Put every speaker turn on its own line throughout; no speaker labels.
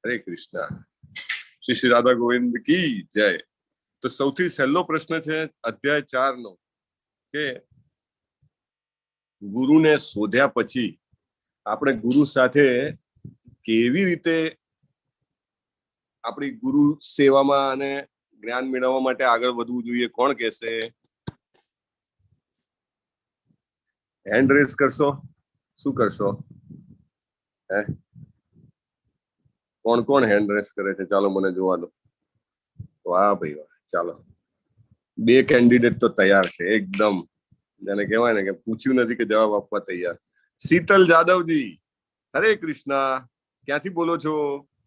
હરે કૃષ્ણ. શ્રી શ્રી રાધા ગોવિંદ કી જય. તો સૌથી સહેલો પ્રશ્ન છે અધ્યાય 4 નો કે ગુરુને શોધ્યા પછી આપણે ગુરુ સાથે કેવી રીતે આપણી ગુરુ સેવામાં અને જ્ઞાન મેળવવા માટે આગળ વધવું જોઈએ. કોણ કહેશે? હેન્ડ રેઝ કરશો? શું કરશો? કોણ કોણ હેન્ડ રેઝ કરે છે? ચાલો મને જોવા દો. વાહ ભાઈ વાહ. ચાલો, 2 કેન્ડિડેટ તો તૈયાર છે એકદમ, જેને કહેવાય ને કે પૂછ્યું નથી કે જવાબ આપવા તૈયાર. શીતલ જાદવજી, હરે કૃષ્ણ. ક્યાંથી બોલો છો?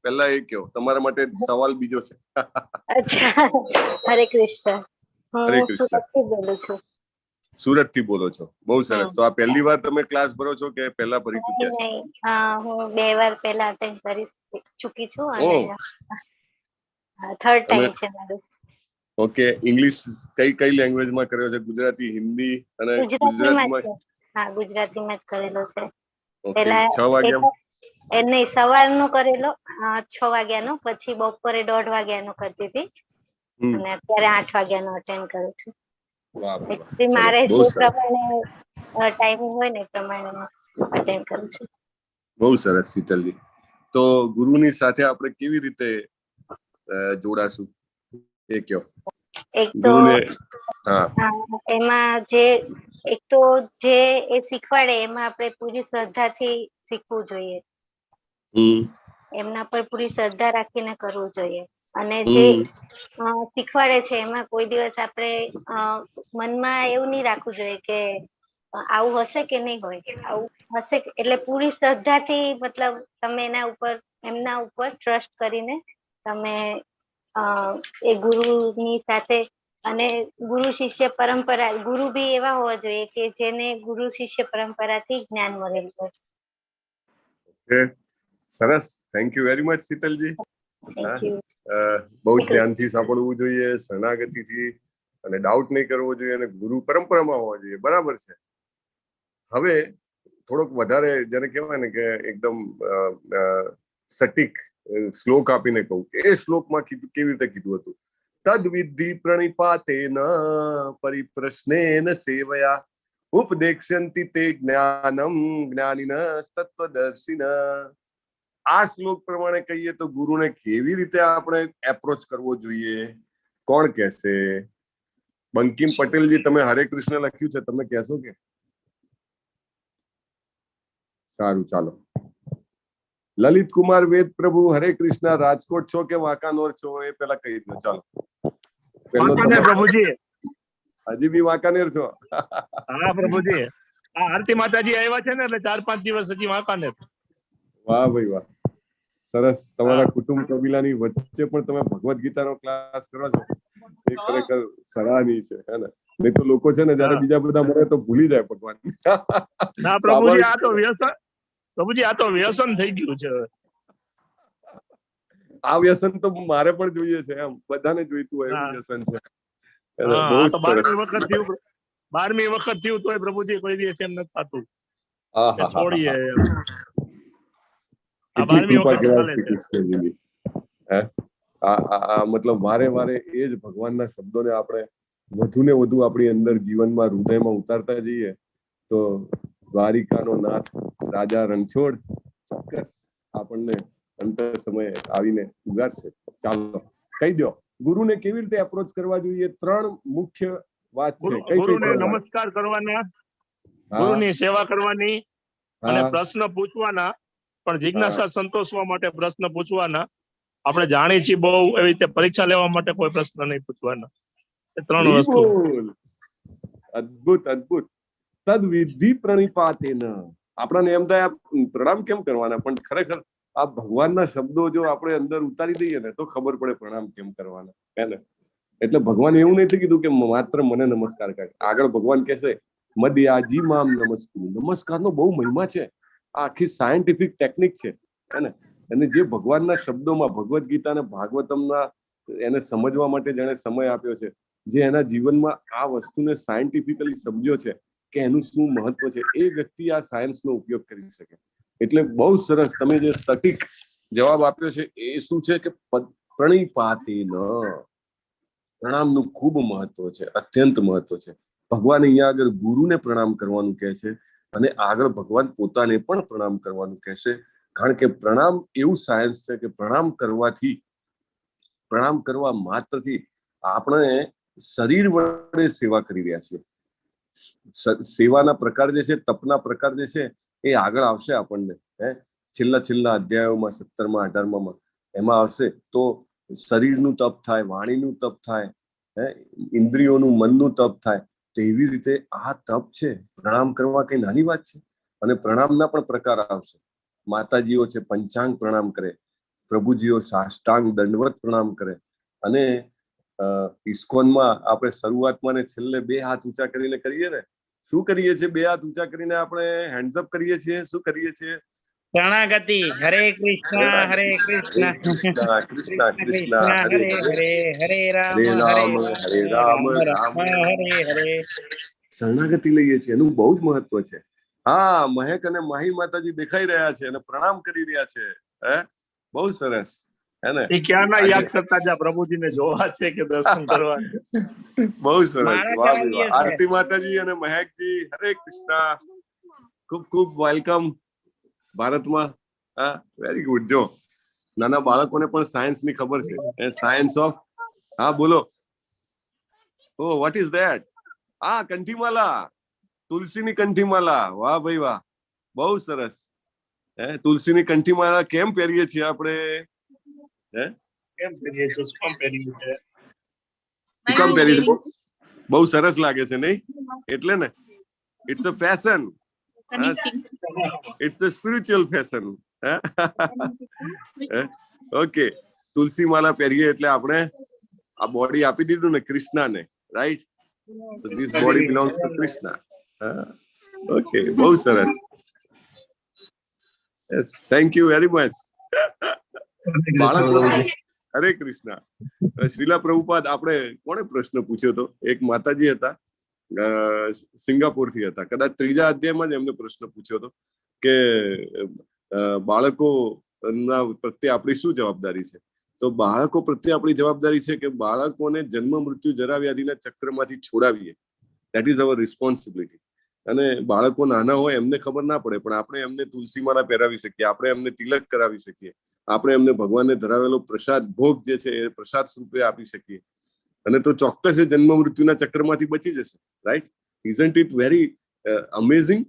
પહેલા એ કહો, તમારા માટે સવાલ બીજો છે.
અચ્છા, હરે કૃષ્ણ.
હરે કૃષ્ણ.
સુરતથી બોલું છું.
સુરત થી બોલો છો? બહુ સરસ. તો આ પહેલી વાર તમે ક્લાસ ભરો છો કે પહેલા ભરી ચૂક્યા છો?
હું 2 વાર પહેલા અટેન્ડ કરી ચૂકી છું અને થર્ડ ટાઈમ છે મારું.
ઓકે. ઇંગ્લિશ કઈ લેંગ્વેજમાં કર્યો છે? ગુજરાતી, હિન્દી અને ગુજરાતીમાં?
હા, ગુજરાતીમાં જ કરેલો છે.
ઓકે.
પહેલા
6 વાગ્યા
નહીં, સવારનો કરેલો 6 વાગ્યાનો, પછી બપોરે 1:30 વાગ્યાનો કરતી હતી અને અત્યારે 8 વાગ્યાનો અટેન્ડ કરું છું. મારે જે પ્રમાણે ટાઈમિંગ હોય ને એ પ્રમાણે અટેન્ડ કરું છું.
બહુ સરસ શીતલજી. તો ગુરુની સાથે આપણે કેવી રીતે જોડાશું એ કહો.
એક તો એમાં જે એ શીખવાડે એમાં આપણે પૂરી શ્રદ્ધાથી શીખવું જોઈએ. એમના પર પૂરી શ્રદ્ધા રાખીને કરવું જોઈએ. અને જે શીખવાડે છે એમાં કોઈ દિવસ આપણે મનમાં એવું નહીં રાખવું જોઈએ કે આવું હશે કે નહીં હોય, આવું હશે એટલે પૂરી શ્રદ્ધાથી, મતલબ તમે એમના ઉપર ટ્રસ્ટ કરીને તમે એ ગુરુની સાથે, અને ગુરુ શિષ્ય પરંપરા, ગુરુ બી એવા હોવા જોઈએ કે જેને ગુરુ શિષ્ય પરંપરાથી જ્ઞાન મળેલું હોય.
સરસ. થેન્ક યુ વેરી મચ શીતલજી. બહુ જ ધ્યાનથી સાંભળવું જોઈએ, શરણાગતિથી, અને ડાઉટ નહીં કરવો જોઈએ, અને ગુરુ પરંપરામાં હોવા જોઈએ. બરાબર છે. હવે થોડોક વધારે જેને કહેવાય ને કે એકદમ સટીક શ્લોક આપીને કહું. એ શ્લોકમાં કીધું, કેવી રીતે કીધું હતું? તદ વિદ્ધિ પ્રણિપાતેન પરિપ્રશ્નેન સેવયા ઉપદેક્ષ્યન્તિ તે જ્ઞાનમ જ્ઞાનિનઃ તત્વદર્શિનઃ. આ શ્લોક પ્રમાણે કહીએ તો ગુરુને કેવી રીતે આપણે એપ્રોચ કરવો જોઈએ? કોણ કહેશે? બંકિમ પટેલજી, તમે હરે કૃષ્ણ લખ્યું છે, તમે કહેશો કે? સારું, ચાલો. લલિત કુમાર વેદ પ્રભુ, હરે કૃષ્ણ. રાજકોટ છો કે વાંકાનેર છો એ પેલા કહી દો. ચાલો.
પ્રભુજી,
હજી બી વાંકાનેર છો?
હા પ્રભુજી, આ આરતી માતાજી આવ્યા છે ને એટલે 4-5 દિવસ હજી વાંકાનેર.
વાહ ભાઈ વાહ. સરસ. તમારા કુટુંબ કબીલાની વચ્ચે પણ તમે ભગવદ ગીતાનો ક્લાસ કરો છો, એ ખરેખર સરાહનીય છે. હે ને? નહીં તો લોકો છે ને જયારે બીજા બધા મળે તો ભૂલી જાય ભગવાન.
ના પ્રભુજી, આ તો વ્યસન, પ્રભુજી આ તો વ્યસન થઈ ગયું છે.
આ વ્યસન તો મારે પણ જોઈએ છે, એમ બધાને જોઈતું હોય એવું વ્યસન છે. બહુ
તો
સરસ.
12મી વખત થયું તોય પ્રભુજી કોઈ દિવસ એમ નથી થતું
આહા,
છોડીએ.
કેટલી કૃપા કહેવાય શ્રી કૃષ્ણજીની. મતલબ વારે વારે એ જ ભગવાનના શબ્દોને આપણે વધુ ને વધુ આપણી અંદર જીવનમાં, હૃદયમાં ઉતારતા જઈએ તો દ્વારિકાનો નાથ રાજા રણછોડ ચોક્કસ આપણને અંતર સમયે આવીને ઉગારશે. ચાલો, કહી દો ગુરુને કેવી રીતે એપ્રોચ કરવા જોઈએ. 3 મુખ્ય વાત છે.
ગુરુને નમસ્કાર કરવાના, ગુરુની સેવા કરવાની, અને પ્રશ્ન પૂછવાના, પણ જિજ્ઞાસા સંતોષવા માટે પ્રશ્ન પૂછવાના. આપણે જાણીએ છીએ બહુ, એવી રીતે પરીક્ષા લેવા માટે કોઈ પ્રશ્ન નહીં પૂછવાના. એ 3 વસ્તુ.
અદ્ભુત અદ્ભુત. તદ વિદ્ધિ પ્રણિપાતેન. આપણને એમ થાય પ્રણામ કેમ કરવાના, પણ ખરેખર આ ભગવાનના શબ્દો જો આપણે અંદર ઉતારી દઈએ ને તો ખબર પડે પ્રણામ કેમ કરવાના. હે ને? એટલે ભગવાન એવું નથી કીધું કે માત્ર મને નમસ્કાર કરે. આગળ ભગવાન કહેશે મદયાજી મામ નમસ્કુરુ. નમસ્કારનો બહુ મહિમા છે. આ આખી સાયન્ટિફિક ટેકનિક છે. હે ને? અને જે ભગવાનના શબ્દોમાં, ભગવદ ગીતા અને ભાગવતમના એને સમજવા માટે જેને સમય આપ્યો છે, જે એના જીવનમાં આ વસ્તુને સાયન્ટિફિકલી સમજ્યો છે કે એનું શું મહત્વ છે, એ વ્યક્તિ આ સાયન્સનો ઉપયોગ કરી શકે. એટલે બહુ સરસ તમે જે સટીક જવાબ આપ્યો છે એ શું છે કે પ્રણિપાતેન, પ્રણામનું ખૂબ મહત્વ છે, અત્યંત મહત્વ છે. ભગવાન અહીંયા આગળ ગુરુને પ્રણામ કરવાનું કહે છે અને આગળ ભગવાન પોતાને પણ પ્રણામ કરવાનું કહે છે. કારણ કે પ્રણામ એવું સાયન્સ છે કે પ્રણામ કરવા માત્રથી આપણે શરીર વડે સેવા કરી રહ્યા છીએ. સેવાના પ્રકાર જે છે, તપના પ્રકાર જે છે એ આગળ આવશે આપણને. છેલ્લા અધ્યાયોમાં 17માં 18માં એમાં આવશે. તો શરીરનું તપ થાય, વાણીનું તપ થાય, ઇન્દ્રિયોનું, મનનું તપ થાય. તો એવી રીતે આ તપ છે, પ્રણામ કરવા કઈ નાની વાત છે. અને પ્રણામના પણ પ્રકાર આવશે. માતાજીઓ છે પંચાંગ પ્રણામ કરે, પ્રભુજીઓ સાષ્ટાંગ દંડવત પ્રણામ કરે. અને ઇસ્કોનમાં આપણે શરૂઆતમાં ને છેલ્લે 2 હાથ ઊંચા કરીને કરીએ ને, શું કરીએ છીએ? 2 હાથ ઊંચા કરીને આપણે હેન્ડ્સ અપ કરીએ છીએ. શું કરીએ છીએ?
શરણાગતિ. હરે કૃષ્ણ હરે કૃષ્ણ
કૃષ્ણ કૃષ્ણ હરે
હરે હરે, હરે રામ
હરે રામ રામ
હરે હરે.
શરણાગતિ લઈએ છીએ, એનું બહુ જ મહત્વ છે. હા, મહેક અને માહી માતાજી દેખાઈ રહ્યા છે અને પ્રણામ કરી રહ્યા છે. બહુ સરસ.
એ ક્યાંના યાદ કરતા હતા પ્રભુજીને જોવા છે કે દર્શન કરવા?
બહુ સરસ. વાહ આરતી માતાજી અને મહેકજી, હરે કૃષ્ણ. ખૂબ ખૂબ વેલકમ ભારતમાં. Very good. જો નાના બાળકોને પણ સાયન્સ ની ખબર છે. સાયન્સ ઓફ, હા બોલો. ઓ વોટ ઇઝ ધેટ? કંઠીમાલા, તુલસીની કંઠીમાલા. વાહ ભાઈ વાહ, બહુ સરસ. તુલસીની કંઠીમાલા કેમ પહેરીએ છીએ આપણે? બહુ સરસ લાગે છે નહીં? એટલે ને it's a fashion. It's a spiritual fashion. Okay, તુલસી માલા પહેરીએ એટલે આપણે આ બોડી આપી દીધું ને કૃષ્ણને, right? So this body belongs to Krishna. Okay, બહુ સરસ. Yes, thank you very much. બાળકો, હરે કૃષ્ણ. શ્રીલા પ્રભુપાદ, આપણે કોણે પ્રશ્ન પૂછ્યો હતો? એક માતાજી હતા, સિંગાપુર થી હતા, કદાચ 3જા અધ્યાયમાં જ એમને પ્રશ્ન પૂછ્યો હતો કે બાળકો પ્રત્યે આપણી શું જવાબદારી છે? તો બાળકો પ્રત્યે આપણી જવાબદારી છે કે બાળકોને જન્મ મૃત્યુ જરા વ્યાધિના ચક્રમાંથી છોડાવીએ. That is our responsibility. અને બાળકો નાના હોય એમને ખબર ના પડે, પણ આપણે એમને તુલસી માળા પહેરાવી શકીએ, આપણે એમને તિલક કરાવી શકીએ, આપણે એમને ભગવાનને ધરાવેલો પ્રસાદ ભોગ જે છે એ પ્રસાદ સ્વરૂપે આપી શકીએ. અને તો ચોક્કસ એ જન્મ મૃત્યુના ચક્રમાંથી બચી જશે, right? Isn't it very amazing?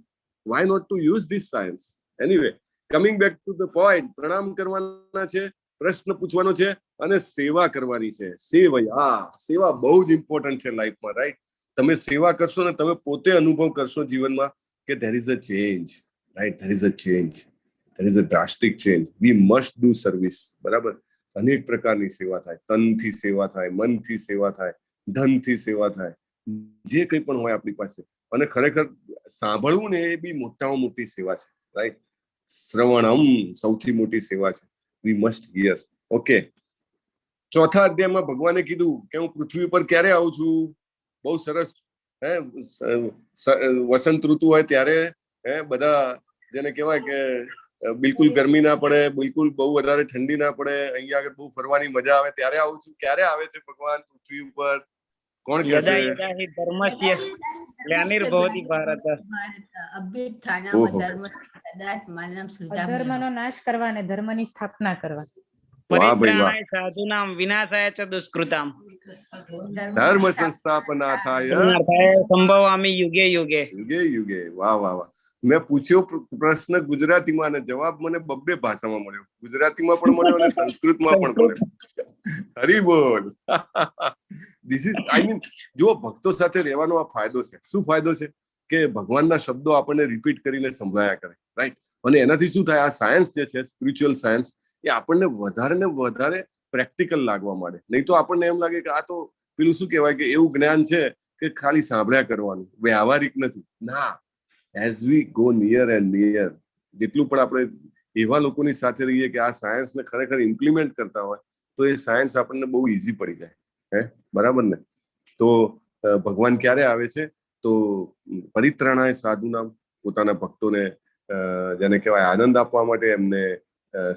Why not to use this science? Anyway, coming back to the point, પ્રણામ કરવાના છે, પ્રશ્ન પૂછવાનો છે અને સેવા કરવાની છે. સેવા બહુ જ ઇમ્પોર્ટન્ટ છે લાઈફમાં, રાઈટ? તમે સેવા કરશો ને તમે પોતે અનુભવ કરશો જીવનમાં કે there is a change, right? There is a change, there is a drastic change. V must do service, બરાબર? અનેક પ્રકારની સેવા થાય. તનથી સેવા થાય, મનથી સેવા થાય, ધનથી સેવા થાય, જે કંઈ પણ હોય આપણી પાસે. અને ખરેખર સાંભળવું ને એ બી મોટામાં મોટી સેવા છે, રાઈટ? શ્રવણમ સૌથી મોટી સેવા છે. We must here. ઓકે, 4થા અધ્યાયમાં ભગવાને કીધું કે હું પૃથ્વી પર ક્યારે આવું છું? બહુ સરસ. વસંત ઋતુ હોય ત્યારે બધા જેને કહેવાય કે બિલકુલ ગરમી ના પડે, બિલકુલ બહુ વધારે ઠંડી ના પડે, અહીંયા આગળ બહુ ફરવાની મજા આવે ત્યારે આવું છું. ક્યારે આવે છે ભગવાન પૃથ્વી ઉપર? કોણ કહે છે?
ધર્મસ્ય ગ્લાનિર્ભવતિ ભારત.
અધર્મનો નાશ કરવા અને ધર્મની સ્થાપના કરવા.
પરિત્રાણાય સાધુનામ વિનાશાય ચ દુષ્કૃતામ.
ધર્મ સંસ્થાપનાથાય
સંભવામિ યુગે યુગે.
યુગે યુગે. વાહ વાહ વાહ. મેં પૂછ્યો પ્રશ્ન ગુજરાતીમાં અને જવાબ મને 2 ભાષામાં મળ્યો. ગુજરાતીમાં પણ મળ્યો અને સંસ્કૃતમાં પણ મળ્યો. હરી બોલ. ધીસ ઇઝ, આઈ મીન, જો ભક્તો સાથે રહેવાનો આ ફાયદો છે. શું ફાયદો છે? કે ભગવાનના શબ્દો આપણને રિપીટ કરીને સંભળાયા કરે, રાઈટ? અને એનાથી શું થાય? આ સાયન્સ જે છે, સ્પિરિચ્યુઅલ સાયન્સ, એ આપણને વધારે ને વધારે પ્રેક્ટિકલ લાગવા માંડે. નહીં તો આપણને એમ લાગે કે આ તો પેલું શું કહેવાય કે એવું જ્ઞાન છે કે ખાલી સાંભળ્યા કરવાનું, વ્યવહારિક નથી. ના, as we go near and near, જેટલું પણ આપણે એવા લોકોની સાથે રહીએ કે આ સાયન્સને ખરેખર ઇમ્પ્લિમેન્ટ કરતા હોય, તો એ સાયન્સ આપણને બહુ ઇઝી પડી જાય. બરાબર ને? તો ભગવાન ક્યારે આવે છે? તો પરિત્રાણાય સાધુનામ, પોતાના ભક્તોને જેને કહેવાય આનંદ આપવા માટે, એમને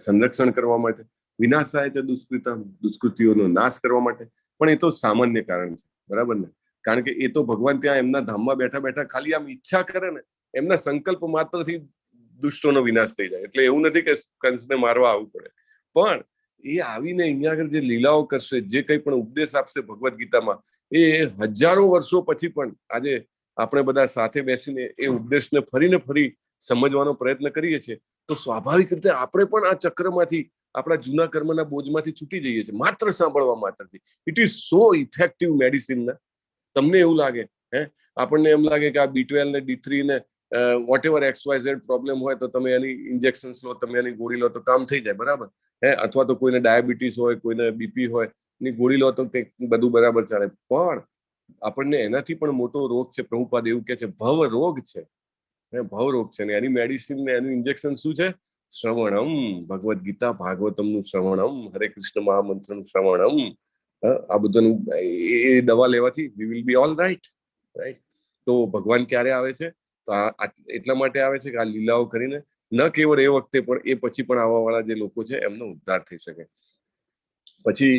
સંરક્ષણ કરવા માટે, વિનાશાય છે દુષ્કૃતમ, દુષ્કૃતિઓનો નાશ કરવા માટે. પણ એ તો સામાન્ય કારણ છે, બરાબર ને? કારણ કે એ તો ભગવાન ત્યાં એમના ધામમાં બેઠા બેઠા ખાલી આમ ઈચ્છા કરે ને, એમના સંકલ્પ માત્રથી દુષ્ટોનો વિનાશ થઈ જાય. એટલે એવું નથી કે કંસને મારવા આવવું પડે, પણ એ આવીને અહીંયા આગળ જે લીલાઓ કરશે, જે કંઈ પણ ઉપદેશ આપશે ભગવદ્ ગીતામાં, એ હજારો વર્ષો પછી પણ આજે આપણે બધા સાથે બેસીને એ ઉપદેશને ફરીને ફરી સમજવાનો પ્રયત્ન કરીએ છીએ, તો સ્વાભાવિક રીતે આપણે પણ આ ચક્રમાંથી, આપણા જૂના કર્મના બોજમાંથી છૂટી જઈએ છીએ માત્ર સાંભળવા માત્રથી. It is so effective medicine ને. તમને એવું લાગે આપણને એમ લાગે કે આ B12 ને D3 ને વોટ એવર XYZ પ્રોબ્લેમ હોય તો તમે એની ઇન્જેક્શન્સ લો, તમે એની ગોળી લો તો કામ થઈ જાય, બરાબર? અથવા તો કોઈને ડાયાબિટીસ હોય, કોઈને BP હોય, એની ગોળી લો તો તે બધું બરાબર ચાલે. પણ આપણને એનાથી પણ મોટો રોગ છે, પ્રભુપાદ એવું કે છે, ભવ રોગ છે. ભવ રોગ છે ને એની મેડિસિન ને એનું ઇન્જેક્શન શું છે? શ્રવણમ, ભગવદ્ ગીતા ભાગવતમનું શ્રવણમ, હરે કૃષ્ણ મહામંત્રનું શ્રવણમ. આ બધાનું એ દવા લેવાથી we will be all right. તો ભગવાન ક્યારે આવે છે? તો એટલા માટે આવે છે કે આ લીલાઓ કરીને ન કેવળ એ વખતે પણ એ પછી પણ આવવા વાળા જે લોકો છે એમનો ઉદ્ધાર થઈ શકે. પછી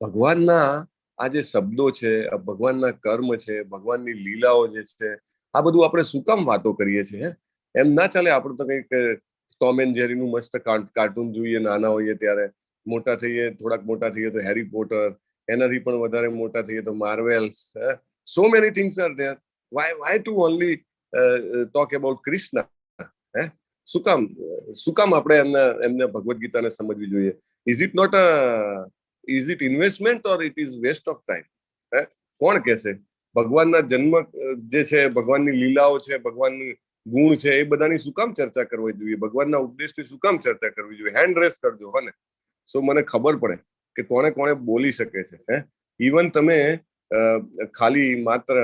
ભગવાનના આ જે શબ્દો છે, ભગવાનના કર્મ છે, ભગવાનની લીલાઓ જે છે, આ બધું આપણે શું કામ વાતો કરીએ છીએ? એમ ના ચાલે. આપણે તો કંઈક ટોમ એન્ડ જેરીનું મસ્ત કાર્ટૂન જોઈએ નાના હોઈએ ત્યારે, મોટા થઈએ, થોડાક મોટા થઈએ તો હેરી પોટર, એનાથી પણ વધારે મોટા થઈએ તો marvels. So many things are there. Why to only talk about Krishna? શું કામ આપણે એમને ભગવદ્ ગીતાને સમજવી જોઈએ? Is it investment or it is waste of time? કોણ કહેશે? ભગવાનના જન્મ જે છે, ભગવાનની લીલાઓ છે, ભગવાનની ગુણ છે, એ બધાની શું કામ ચર્ચા કરવી જોઈએ? ભગવાનના ઉપદેશની શું કામ ચર્ચા કરવી જોઈએ? હેન્ડ રેસ કરજો હને, સો મને ખબર પડે કે કોણે કોણે બોલી શકે છે. ઇવન તમે ખાલી માત્ર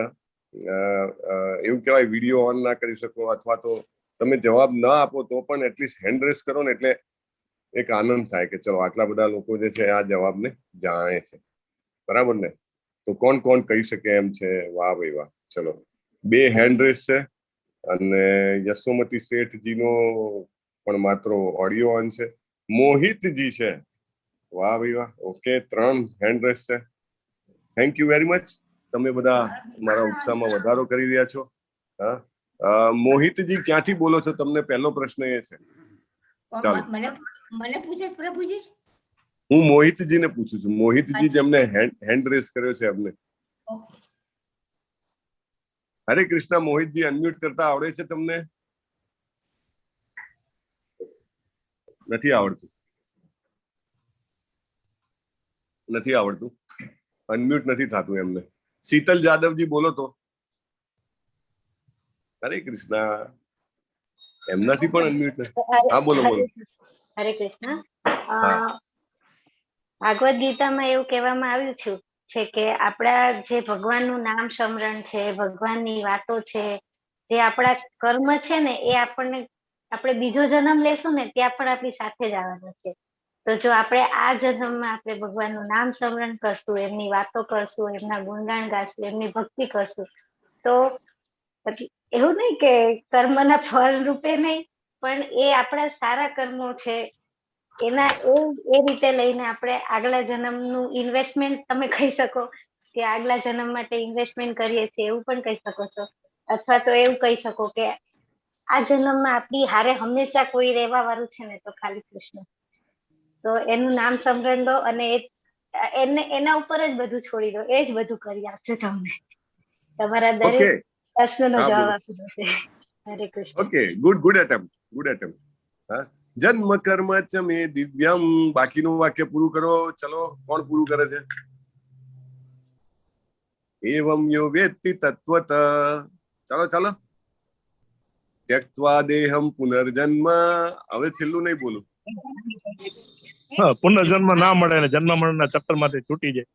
એવું કહેવાય વિડીયો ઓન ના કરી શકો, અથવા તો તમે જવાબ ના આપો તો પણ એટલીસ્ટ હેન્ડ રેસ કરો ને, એટલે એક આનંદ થાય કે ચલો આટલા બધા લોકો જે છે આ જવાબને જાણે છે, બરાબર ને? તો કોણ કોણ કહી શકે એમ છે? વાહ ભાઈ વાહ. ચલો, 2 હેન્ડ રેસ છે અને યશોમતી શેઠજીનો પણ માત્ર ઓડિયો ઓન છે. મોહિતજી છે. વાહ ભાઈ વાહ. ઓકે, 3 હેન્ડ રેસ છે. Thank you very much. તમે બધા મારા ઉત્સાહમાં વધારો કરી રહ્યા છો. મોહિતજી ક્યાંથી બોલો છો? તમને પહેલો પ્રશ્ન એ છે. ચાલો,
મને પૂછે પ્રભુજી?
હું મોહિતજીને પૂછું છું. મોહિતજી જેમને હેન્ડ રેસ કર્યો છે એમને. હરે કૃષ્ણ. મોહિતજી, અનમ્યુટ કરતા આવડે છે તમને? નથી આવડતું. અનમ્યુટ નથી થતું એમને. શીતલ જાદવજી બોલો તો. હરે કૃષ્ણ. એમનાથી પણ અનમ્યુટ નથી. હા, બોલો બોલો.
હરે કૃષ્ણ. ભાગવદ ગીતામાં એવું કહેવામાં આવ્યું છે કે આપણા જે ભગવાનનું નામ સ્મરણ છે, ભગવાનની વાતો છે, જે આપણા કર્મ છે ને, એ આપણે બીજો જન્મ લેશું ને ત્યાં પણ આપણી સાથે જ આવવાનો છે. તો જો આપણે આ જન્મમાં આપણે ભગવાનનું નામ સ્મરણ કરશું, એમની વાતો કરશું, એમના ગુણગાન ગાશું, એમની ભક્તિ કરશું, તો એવું નહીં કે કર્મના ફળ રૂપે નહીં, પણ એ આપણા સારા કર્મો છે એના એ રીતે લઈને આપણે આગલા જન્મનું ઇન્વેસ્ટમેન્ટ, તમે કહી શકો કે આગલા જન્મ માટે ઇન્વેસ્ટમેન્ટ કરીએ છીએ, એવું પણ કહી શકો છો. અથવા તો એવું કહી શકો કે આ જન્મમાં આપણી હારે હંમેશા કોઈ રહેવા વાળું છે ને, તો ખાલી કૃષ્ણ. તો એનું નામ સ્મરણ લો અને એના ઉપર જ બધું છોડી દો, એ જ બધું કરી આપશે તમને. તમારા દરેક પ્રશ્નનો જવાબ આપી દેશે. હરે કૃષ્ણ.
Okay, good attempt. હા, જન્મ કર્મ ચ મે દિવ્યમ. બાકીનું વાક્ય પૂરું કરો. ચલો, કોણ પૂરું કરે છે? એવમ યો વેત્તિ તત્વત. ચાલો. ત્યક્ત્વા દેહમ પુનર્જન્મ. હવે છેલ્લું નહીં બોલું.
પુનર્જન્મ ના મળે ને જન્મ મરણના ચક્કરમાંથી છૂટી જાય.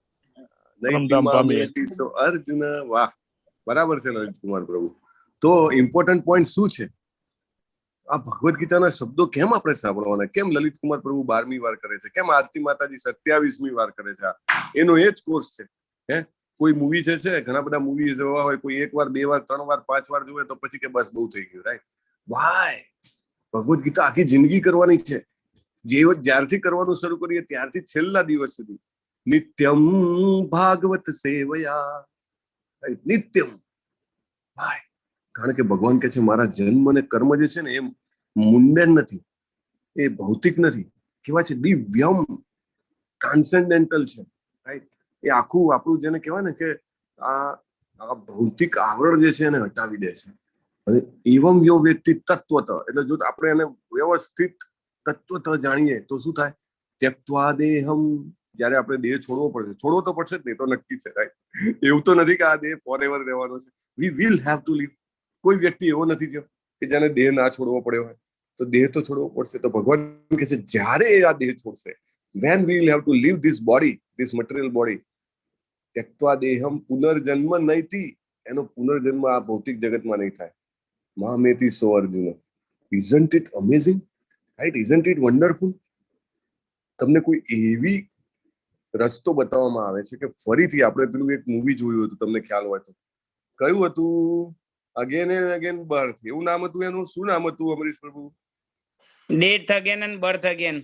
અર્જુન, વાહ, બરાબર છે લલિતકુમાર પ્રભુ. તો ઇમ્પોર્ટન્ટ પોઈન્ટ શું છે? આ ભગવદ્ ગીતાના શબ્દો કેમ આપણે સાંભળવાના? કેમ લલિતકુમાર પ્રભુ 12મી વાર કરે છે? કેમ આરતી માતાજી 27મી વાર કરે છે? એનો એ જ કોર્સ છે. કોઈ મૂવી છે, ઘણા બધા મૂવી જોવા હોય, કોઈ 1 વાર, 2 વાર, 3 વાર, 5 વાર જોવે તો પછી કે બસ બહુ થઈ ગયું, રાઈટ? વાય? ભગવદ ગીતા આખી જિંદગી કરવાની છે. જ્યારથી કરવાનું શરૂ કરીએ ત્યારથી છેલ્લા દિવસ સુધી નિત્યમ ભાગવત સેવયા, નિત્યમ. ભાઈ, કારણ કે ભગવાન કહે છે મારા જન્મ અને કર્મ જે છે ને એ મુંડન નથી, એ ભૌતિક નથી, કેવા છે દિવ્યમ, ટ્રાન્સેન્ડેન્ટલ છે. રાઈટ? એ આખું આપણું જેને કહેવાય ને કે આ ભૌતિક આવરણ જે છે એને હટાવી દે છે. અને એવમ યો વ્યક્તિ તત્વત, એટલે જો આપણે એને વ્યવસ્થિત તત્વત જાણીએ તો શું થાય? ત્યક્ત્વા દેહમ, જયારે આપણે દેહ છોડવો પડશે, છોડવો તો પડશે જ નહીં, તો નક્કી છે. રાઈટ? એવું તો નથી કે આ દેહ ફોર એવર રહેવાનો છે. We will have to leave. કોઈ વ્યક્તિ એવો નથી થયો કે જેને દેહ ના છોડવો પડ્યો હોય, તો દેહ તો છોડવો પડશે. તો ભગવાન કહે છે જ્યારે આ દેહ છોડશે, when we will have to leave this body, this material body, ત્યક્ત્વા દેહમ પુનર્જન્મ નૈતિ, એનો પુનર્જન્મ આ ભૌતિક જગતમાં નહીં થાય. મામેતિ સો Arjun. Isn't it amazing? Right? Isn't it wonderful? તમને કોઈ એવી રસ્તો બતાવવામાં આવે છે કે ફરીથી આપણે પેલું એક મૂવી જોયું હતું, તમને ખ્યાલ હોય તો, કયું હતું? અગેન એન્ડ અગેન બર્થ, એવું નામ હતું એનું. શું નામ હતું Amrish Prabhu?
Death again and birth again.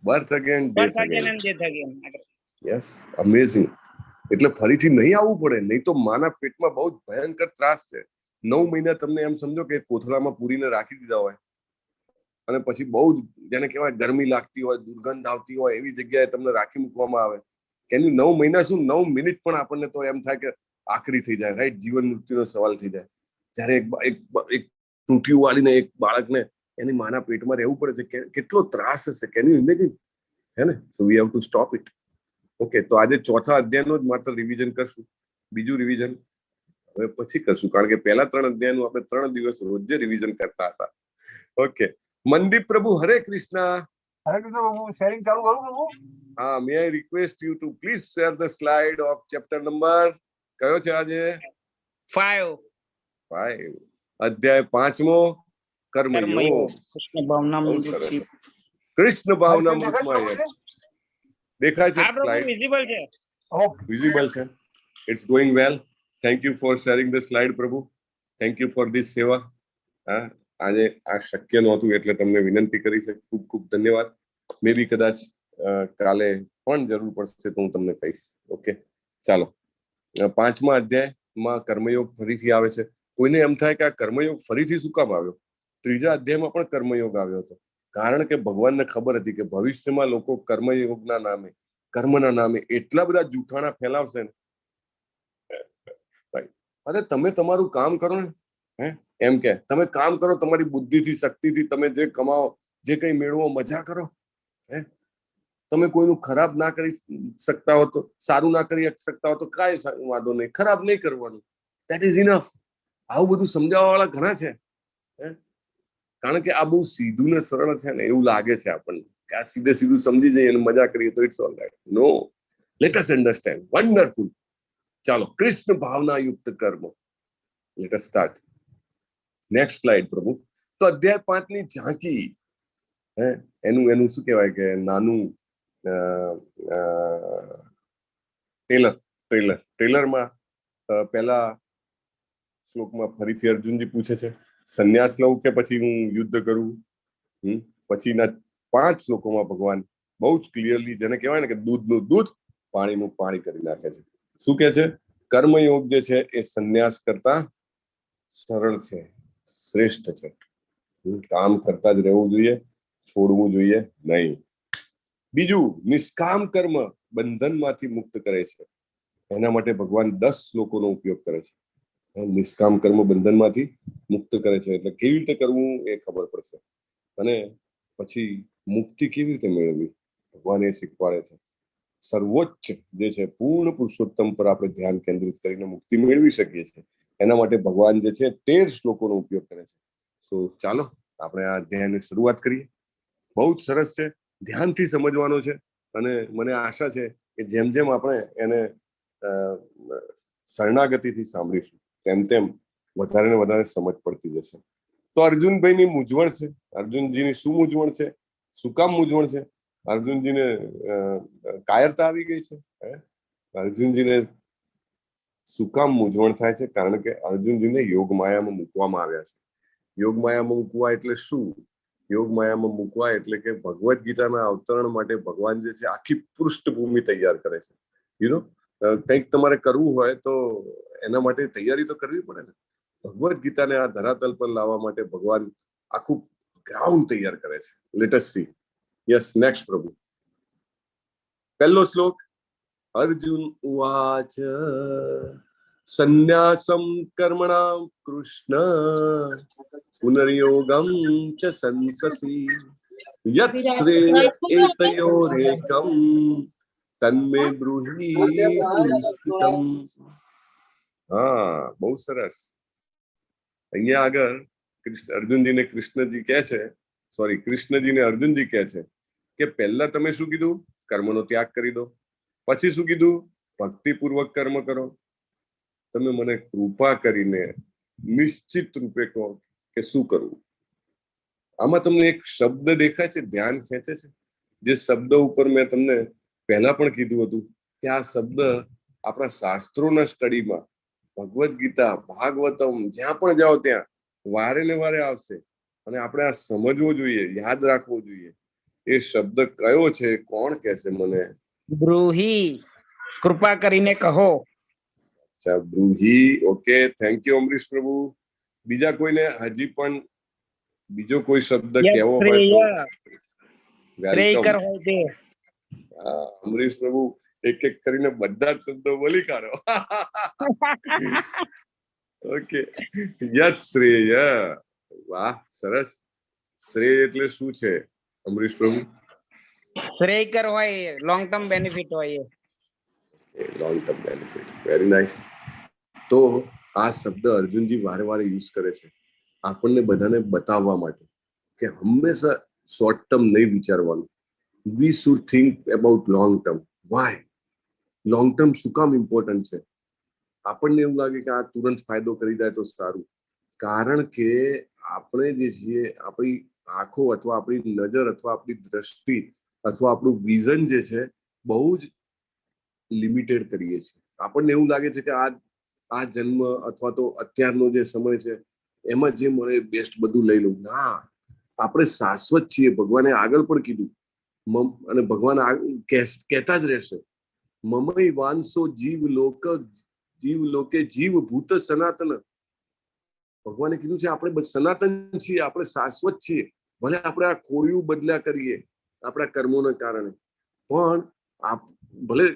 Birth again, death again.
And death again.
Yes, amazing. એટલે ફરીથી નહીં આવવું પડે, નહીં તો માના પેટમાં બહુ જ ભયંકર ત્રાસ છે. 9 મહિના તમને એમ સમજો કે કોથળામાં પૂરીને રાખી દીધા હોય, અને પછી બહુ જ જેને કહેવાય ગરમી લાગતી હોય, દુર્ગંધ આવતી હોય, એવી જગ્યાએ તમને રાખી મૂકવામાં આવે. કેની 9 મહિના શું, 9 મિનિટ પણ આપણને તો એમ થાય કે આખરી થઈ જાય. રાઈટ? જીવન મૃત્યુનો સવાલ થઈ જાય. જ્યારે એક ટૂંટિયું વાળીને એક બાળકને એની માના પેટમાં રહેવું પડે છે, કેટલો ત્રાસ હશે. Can you imagine? હે ને? So we have to stop it. Okay, તો આજે ચોથા અધ્યાયનો જ માત્ર રિવિઝન કરશું. બીજું રિવિઝન હવે પછી કરશું, કારણ કે પહેલા 3 અધ્યાયનું આપણે 3 દિવસ રોજ રિવિઝન કરતા હતા. ઓકે, મનદીપ પ્રભુ, હરે કૃષ્ણ.
હરે કૃષ્ણ પ્રભુ. શેરિંગ ચાલુ કરું પ્રભુ?
હા, may I request you to please share the slide of chapter number કયો છે આજે? 5. અધ્યાય 5મો, કર્મયોગ. કૃષ્ણ ભાવના મૃતમાં. દેખાય છે સ્લાઇડ?
વિઝિબલ છે.
ઓકે,
વિઝિબલ છે. It's going well. Thank you for sharing the slide Prabhu. Thank you for this seva. હા, આજે આ શક્ય નહોતું એટલે તમને વિનંતી કરી છે. ખૂબ ખૂબ ધન્યવાદ. મે બી કદાચ કાલે પણ જરૂર પડશે તો હું તમને કહીશ. ઓકે, ચાલો. 5મા અધ્યાયમાં કર્મયોગ ફરીથી આવે છે. કોઈને એમ થાય કે આ કર્મયોગ ફરીથી શું કામ આવ્યો? 3જા અધ્યાયમાં પણ કર્મયોગ આવ્યો હતો, કારણ કે ભગવાનને ખબર હતી કે ભવિષ્યમાં લોકો કર્મયોગના નામે, કર્મના નામે એટલા બધા જૂઠાણા ફેલાવશે ને. અરે તમે તમારું કામ કરો ને, હે એમ કે તમે કામ કરો, તમારી બુદ્ધિથી, શક્તિથી તમે જે કમાઓ, જે કંઈ મેળવો, મજા કરો. હે તમે કોઈનું ખરાબ ના કરી શકતા હો તો, સારું ના કરી શકતા હો તો કાંઈ વાંધો નહીં, ખરાબ નહીં કરવાનું. That is enough. આવું બધું સમજાવવા વાળા ઘણા છે. કારણ કે આ બહુ સીધું ને સરળ છે ને, એવું લાગે છે આપણને કે આ સીધે સીધું સમજી જઈએ અને મજા કરીએ તો it's all right. No, let us understand. Wonderful. ચાલો, કૃષ્ણ ભાવના યુક્ત કર્મ. Let us start. Next slide Prabhu. તો અધ્યાય 5ની ઝાંકી, એનું શું કહેવાય કે નાનું ટ્રેલરમાં પહેલા શ્લોકમાં ફરીથી અર્જુનજી પૂછે છે, સંન્યાસ લઉં કે પછી હું યુદ્ધ કરું? પછીના 5 શ્લોકોમાં ભગવાન બહુ જ ક્લિયરલી, જેને કહેવાય ને કે દૂધનું દૂધ, પાણીનું પાણી કરી નાખે છે. શું કે છે? કર્મયોગ જે છે એ સંન્યાસ કરતા સરળ છે, શ્રેષ્ઠ છે. કામ કરતા જ રહેવું જોઈએ, છોડવું જોઈએ નહીં. બીજું, નિષ્કામ કર્મ બંધનમાંથી મુક્ત કરે છે. એના માટે ભગવાન 10 શ્લોકોનો ઉપયોગ કરે છે. નિષ્કામ કર્મ બંધનમાંથી મુક્ત કરે છે, એટલે કેવી રીતે કરવું એ ખબર પડશે. અને પછી મુક્તિ કેવી રીતે મેળવવી ભગવાન એ શીખવાડે છે. સર્વોચ્ચ જે છે પૂર્ણ પુરુષોત્તમ પર આપણે ધ્યાન કેન્દ્રિત કરીને મુક્તિ મેળવી શકીએ છીએ. એના માટે ભગવાન જે છે 13 શ્લોકોનો ઉપયોગ કરે છે. સો ચાલો આપણે આ અધ્યાયની શરૂઆત કરીએ. બહુ જ સરસ છે, ધ્યાનથી સમજવાનો છે. અને મને આશા છે કે જેમ જેમ આપણે એને શરણાગતિથી સાંભળીશું તેમ તેમ વધારે ને વધારે સમજ પડતી જશે. તો અર્જુનભાઈની મૂંઝવણ છે. અર્જુનજીની શું મૂંઝવણ છે? શું કામ મૂંઝવણ છે? અર્જુનજીને કાયરતા આવી ગઈ છે. અર્જુનજીને શું કામ મૂંઝવણ થાય છે? કારણ કે અર્જુનજીને યોગ માયામાં મૂકવામાં આવ્યા છે. યોગ માયામાં મૂકવા એટલે શું? યોગ માયામાં મૂકવા એટલે કે ભગવદ્ ગીતાના અવતરણ માટે ભગવાન જે છે આખી પૃષ્ઠભૂમિ તૈયાર કરે છે. યુ નો, કંઈક તમારે કરવું હોય તો એના માટે તૈયારી તો કરવી પડે ને. ભગવદ્ ગીતાને આ ધરાતલ પર લાવવા માટે ભગવાન આખું ગ્રાઉન્ડ તૈયાર કરે છે. Late us C. Yes, next પ્રભુ. પહેલો શ્લોક. અર્જુન ઉવાચ સંન્યાસમ કર્મણામ કૃષ્ણ પુનર્યોગમ ચ સંસસી યત શ્રેય એતયોરેકમ તન્મે બ્રૂહી સંસ્કૃતમ. હા, બહુ સરસ. અહીંયા આગળ અર્જુનજીને કૃષ્ણજી કહે છે, સોરી, કૃષ્ણજીને અર્જુનજી કહે છે કે પહેલા તમે શું કીધું? કર્મનો ત્યાગ કરી દો. પછી શું કીધું? ભક્તિપૂર્વક કર્મ કરો. તમે મને કૃપા કરીને નિશ્ચિત રૂપે કહો કે શું કરવું. આમાં તમને એક શબ્દ દેખાય છે, ધ્યાન ખેંચે છે. જે શબ્દ ઉપર મેં તમને પહેલા પણ કીધું હતું કે આ શબ્દ આપણા શાસ્ત્રોના સ્ટડીમાં, ભગવદ્ ગીતા, ભાગવતમ, જ્યાં પણ જાઓ ત્યાં વારે ને વારે આવશે. અને આપણે આ સમજવો જોઈએ, યાદ રાખવો જોઈએ. એ શબ્દ કયો છે? કોણ કહે છે મને?
બ્રૂહી, કૃપા કરીને કહો.
અચ્છા, બ્રૂહી. ઓકે, થેન્ક યુ અમરીશ પ્રભુ. બીજા કોઈને હજી પણ બીજો કોઈ શબ્દ કહેવો હોય તો
શ્રેયકર હોય તે.
અમરીશ પ્રભુ એક એક કરીને બધા જ શબ્દો બોલી કાઢો. ઓકે, યત શ્રેય. વાહ, સરસ. શ્રેય એટલે શું છે અમરીશ પ્રભુ?
શ્રેયકર હોય, લોંગ ટર્મ બેનિફિટ હોય.
Long term benefit. Very nice. તો આ શબ્દ અર્જુનજી વારે વારે યુઝ કરે છે આપણને બધાને બતાવવા માટે કે હંમેશા શોર્ટ ટર્મ નહીં વિચારવાનું. We should think about long term. Why? Long term શું કામ ઇમ્પોર્ટન્ટ છે? આપણને એવું લાગે કે આ તુરંત ફાયદો કરી જાય તો સારું. કારણ કે આપણે જે છીએ, આપણી આંખો અથવા આપણી નજર અથવા આપણી દ્રષ્ટિ અથવા આપણું વિઝન જે છે બહુ જ લિમિટેડ કરીએ છીએ. આપણને એવું લાગે છે કે આ જન્મ અથવા તો અત્યારનો જે સમય છે એમાં જે મળે બેસ્ટ બધું લઈ લઉં. ના, આપણે શાશ્વત છીએ. ભગવાને આગળ પણ કીધું અને ભગવાન કહેતા જ રહેશે, મમઈ વાંસો જીવ લોકે જીવ ભૂત સનાતન. ભગવાને કીધું છે આપણે સનાતન છીએ, આપણે શાશ્વત છીએ. ભલે આપણે આ ખોડિયું બદલ્યા કરીએ આપણા કર્મોના કારણે, પણ ભલે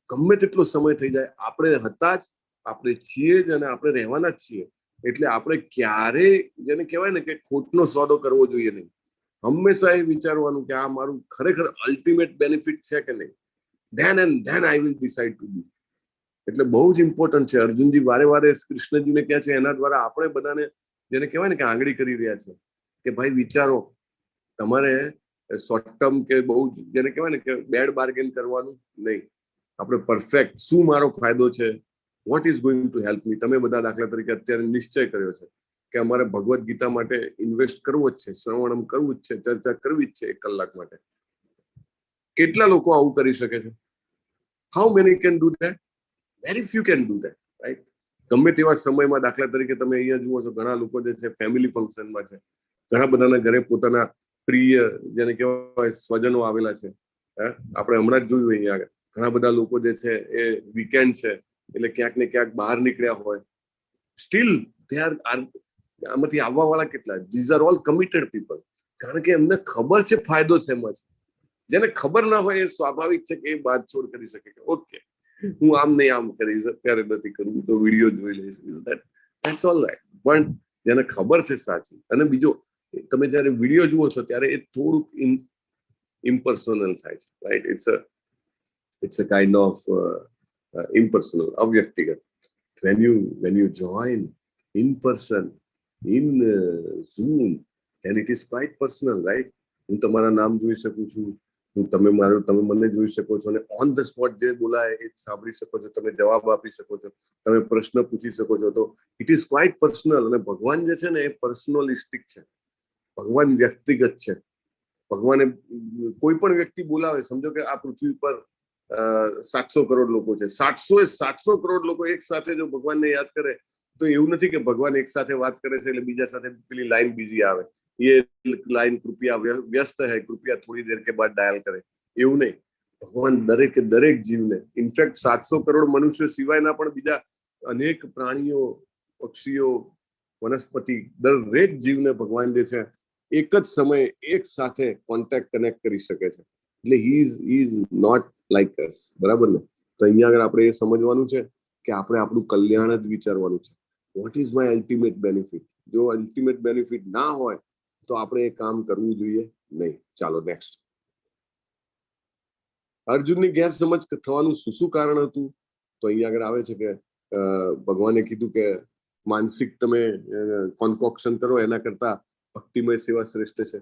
ગમે તેટલો સમય થઈ જાય, આપણે હતા જ, આપણે છીએ જ અને આપણે રહેવાના જ છીએ. એટલે આપણે ક્યારેય, જેને કહેવાય ને કે ખોટનો સોદો કરવો જોઈએ નહીં. હંમેશા એ વિચારવાનું કે આ મારું ખરેખર અલ્ટિમેટ બેનિફિટ છે કે નહીં. then I will decide to do. એટલે બહુ જ ઇમ્પોર્ટન્ટ છે. અર્જુનજી વારે વારે કૃષ્ણજીને કહે છે, એના દ્વારા આપણે બધાને, જેને કહેવાય ને કે આંગળી કરી રહ્યા છે કે ભાઈ વિચારો. તમારે શોર્ટ ટર્મ કે બહુ જેને કહેવાય ને કે બેડ બાર્ગેન કરવાનું નહીં. આપણે પરફેક્ટ, શું મારો ફાયદો છે, what is going to help me. તમે બધા દાખલા તરીકે અત્યારે નિશ્ચય કર્યો છે કે અમારે ભગવદ્ ગીતા માટે ઇન્વેસ્ટ કરવો જ છે, શ્રવણમ કરવું જ છે, ચર્ચા કરવી જ છે 1 કલાક માટે. કેટલા લોકો આવું કરી શકે છે? How many can do that? Very few can do that, right? ગમે તેવા સમયમાં, દાખલા તરીકે તમે અહીંયા જુઓ છો, ઘણા લોકો જે છે ફેમિલી ફંક્શનમાં છે, ઘણા બધાના ઘરે પોતાના પ્રિય, જેને કહેવાય સ્વજનો આવેલા છે. આપણે હમણાં જ જોયું અહીંયા આગળ ઘણા બધા લોકો જે છે એ વીકેન્ડ છે એટલે ક્યાંક ને ક્યાંક બહાર નીકળ્યા હોય. સ્ટીલ દે આર આમાંથી આવવા વાળા કેટલા? These are all committed people. કારણ કે એમને ખબર છે ફાયદો શેમાં છે. જેને ખબર ના હોય એ સ્વાભાવિક છે કે એ બાદછોડ કરી શકે કે ઓકે, હું આમ નહીં આમ કરીશ, અત્યારે નથી કરવું, તો વિડીયો જોઈ લઈશ. That's all right. પણ જેને ખબર છે સાચી, અને બીજો, તમે જયારે વિડીયો જુઓ છો ત્યારે એ થોડુંક impersonal થાય છે, right? it's a kind of impersonal, અવ્યક્તિગત. when you join in person in Zoom, then it is quite personal, right? હું તમારા નામ જોઈ શકું છું, તમે મને જોઈ શકો છો, અને ઓન ધ સ્પોટ જે બોલાય એ સાંભળી શકો છો, તમે જવાબ આપી શકો છો, તમે પ્રશ્ન પૂછી શકો છો. તો ઇટ ઇઝ ક્વાઇટ પર્સનલ. અને ભગવાન જે છે ને એ પર્સનલિસ્ટિક છે. ભગવાન વ્યક્તિગત છે. ભગવાને કોઈ પણ વ્યક્તિ બોલાવે, સમજો કે આ પૃથ્વી પર 700 કરોડ લોકો છે, 700 કરોડ લોકો એક સાથે જો ભગવાનને યાદ કરે, તો એવું નથી કે ભગવાન એક સાથે વાત કરે છે એટલે બીજા સાથે પેલી લાઈન બીજી આવે. ये लाइन कृपया व्यस्त है, कृपया थोड़ी देर के बाद डायल करें, એવું નહીં. ભગવાન દરેકે દરેક જીવને, ઇનફેક્ટ 700 કરોડ મનુષ્ય સિવાયના પણ બીજા અનેક પ્રાણીઓ, પક્ષીઓ, વનસ્પતિ, દરેક જીવને ભગવાન જે છે એક જ સમયે એક સાથે કોન્ટેક્ટ કનેક્ટ કરી શકે છે. એટલે હી ઇઝ નોટ લાઈક અસ. બરાબર ને? તો અહીંયા આગળ આપણે એ સમજવાનું છે કે આપણે આપણું કલ્યાણ જ વિચારવાનું છે. What is my ultimate benefit? જો અલ્ટિમેટ બેનિફિટ ના હોય તો આપણે એ કામ કરવું જોઈએ નહીં. ચાલો નેક્સ્ટ. અર્જુનની ગેરસમજ થવાનું શું કારણ હતું? તો અહીંયા આગળ આવે છે કે ભગવાને કીધું કે માનસિક તમે કોન્કોક્શન કરો એના કરતા ભક્તિમય સેવા શ્રેષ્ઠ છે.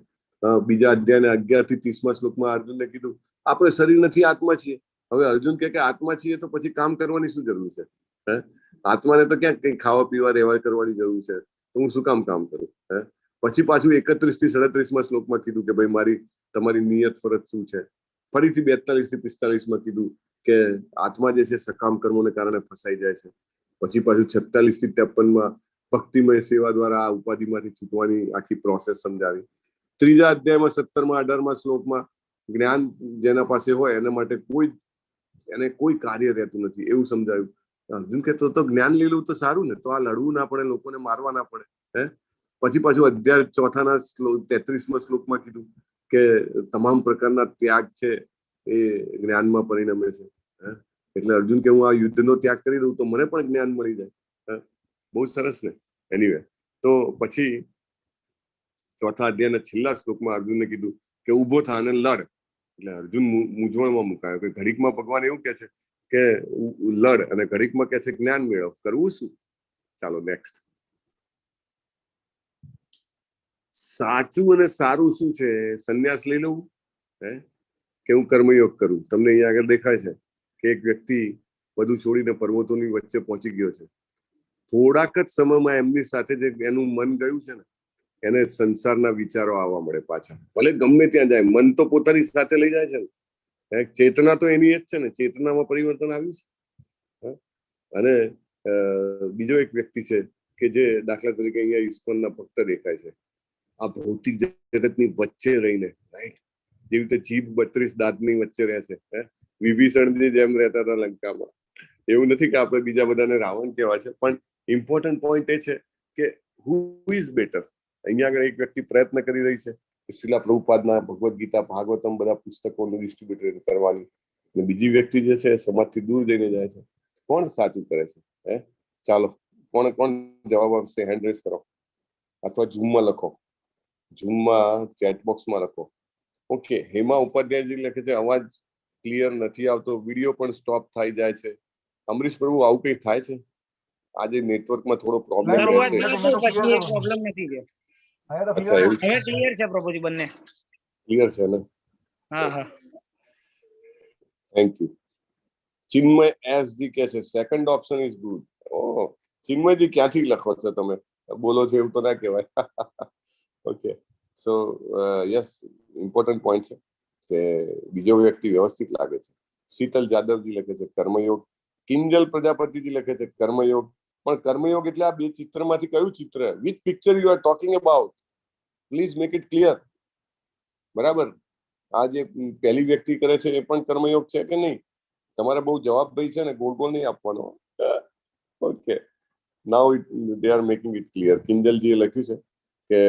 બીજા અધ્યાયના 11 થી 30 શ્લોકમાં અર્જુનને કીધું આપણે શરીર નથી, આત્મા છીએ. હવે અર્જુન કે આત્મા છીએ તો પછી કામ કરવાની શું જરૂર છે? આત્માને તો ક્યાંક કઈ ખાવા પીવા રહેવા કરવાની જરૂર છે, તો હું શું કામ કરું? પછી પાછું 31 થી 37 શ્લોકમાં કીધું કે ભાઈ તમારી નિયત ફરજ શું છે. ફરીથી 42 થી 45 કીધું કે આત્મા જે છે સકામ કર્મોને કારણે ફસાઈ જાય છે. પછી પાછું 46 થી 53 ભક્તિમય સેવા દ્વારા આ ઉપાધિમાંથી છૂટવાની આખી પ્રોસેસ સમજાવી. ત્રીજા અધ્યાયમાં 17 શ્લોકમાં જ્ઞાન જેના પાસે હોય એના માટે કોઈ કાર્ય રહેતું નથી એવું સમજાવ્યું. અર્જુન કે તો જ્ઞાન લઈ લઉં તો સારું ને, તો આ લડવું ના પડે, લોકોને મારવા ના પડે. પછી પાછું અધ્યાય 4ના 33 શ્લોકમાં કીધું કે તમામ પ્રકારના ત્યાગ છે એ જ્ઞાનમાં પરિણમે છે. એટલે અર્જુન કે હું આ યુદ્ધનો ત્યાગ કરી દઉં તો મને પણ જ્ઞાન મળી જાય. બહુ સરસ ને. એનીવે, તો પછી 4થા અધ્યાયના છેલ્લા શ્લોકમાં અર્જુનને કીધું કે ઉભો થા અને લડ. એટલે અર્જુન મૂંઝવણમાં મુકાયો કે ઘડીકમાં ભગવાન એવું કે છે કે લડ અને ઘડીકમાં કે છે જ્ઞાન મેળવ, કરવું શું? ચાલો નેક્સ્ટ. સાચું અને સારું શું છે? સંન્યાસ લઈ લઉં કે હું કર્મયોગ કરું? તમને અહીંયા આગળ દેખાય છે કે એક વ્યક્તિ બધું છોડીને પર્વતોની વચ્ચે પહોંચી ગયો છે. થોડાક જ સમયમાં એમની સાથે જે એનું મન ગયું છે ને, એને સંસારના વિચારો આવવા મળે પાછા. ભલે ગમે ત્યાં જાય, મન તો પોતાની સાથે લઈ જાય છે ને. ચેતના તો એની જ છે ને, ચેતનામાં પરિવર્તન આવ્યું છે. અને બીજો એક વ્યક્તિ છે કે જે દાખલા તરીકે અહીંયા ઇસ્કોનના ભક્ત દેખાય છે. આ ભૌતિક જગતની વચ્ચે રહીને, રાઈટ, જેવી રીતે જીભ 32 દાંતની વચ્ચે રહે છે. વિભીષણજી જેમ રહેતા હતા લંકામાં. એવું નથી કે આપણે બીજા બધાને રાવણ કહેવા છે, પણ ઇમ્પોર્ટન્ટ પોઈન્ટ એ છે કે હુ ઇઝ બેટર. અહીંયા આગળ એક વ્યક્તિ પ્રયત્ન કરી રહી છે શ્રીલા પ્રભુપાદના ભગવદ્ ગીતા, ભાગવતમ બધા પુસ્તકોનું ડિસ્ટ્રીબ્યુટ કરવાની, અને બીજી વ્યક્તિ જે છે સમાજથી દૂર જઈને જાય છે. કોણ સાચું કરે છે? ચાલો, કોણ જવાબ આપશે? હેન્ડ રેઝ કરો અથવા ઝૂમમાં લખો, ઝૂમમાં ચેટબોક્સમાં લખો. ઓકે, હેમા ઉપાધ્યાયજી લખે છે અવાજ ક્લિયર નથી આવતો, વિડીયો પણ સ્ટોપ થઈ જાય છે. અમરીશ પ્રભુ, આવું કઈ થાય છે? આજે નેટવર્કમાં થોડો પ્રોબ્લેમ રહેશે.
પ્રોબ્લેમ નથી છે.
અચ્છા, એવું
હવે ક્લિયર છે પ્રભુજી, બંને
ક્લિયર છે ને?
હા હા,
થેન્ક યુ. ચિન્મય એસજી કહે છે સેકન્ડ ઓપ્શન ઇઝ ગુડ. ઓહ, ચિન્મયજી ક્યાંથી લખો છો તમે? બોલો છો એવું તો ના કહેવાય. ઓકે, સો યસ, ઇમ્પોર્ટન્ટ પોઈન્ટ છે કે બીજો વ્યક્તિ વ્યવસ્થિત લાગે છે. શીતલ જાદવજી લખે છે કર્મયોગ. કિંજલ પ્રજાપતિજી લખે છે કર્મયોગ. પણ કર્મયોગ એટલે આ બે ચિત્રમાંથી કયું ચિત્ર? Which picture you are talking about? Please make it clear. બરાબર, આ જે પહેલી વ્યક્તિ કરે છે એ પણ કર્મયોગ છે કે નહીં? તમારે બહુ જવાબ ભાઈ છે ને, ગોળ નહીં આપવાનો. Okay, now they are making it clear. કિંજલજીએ લખ્યું છે કે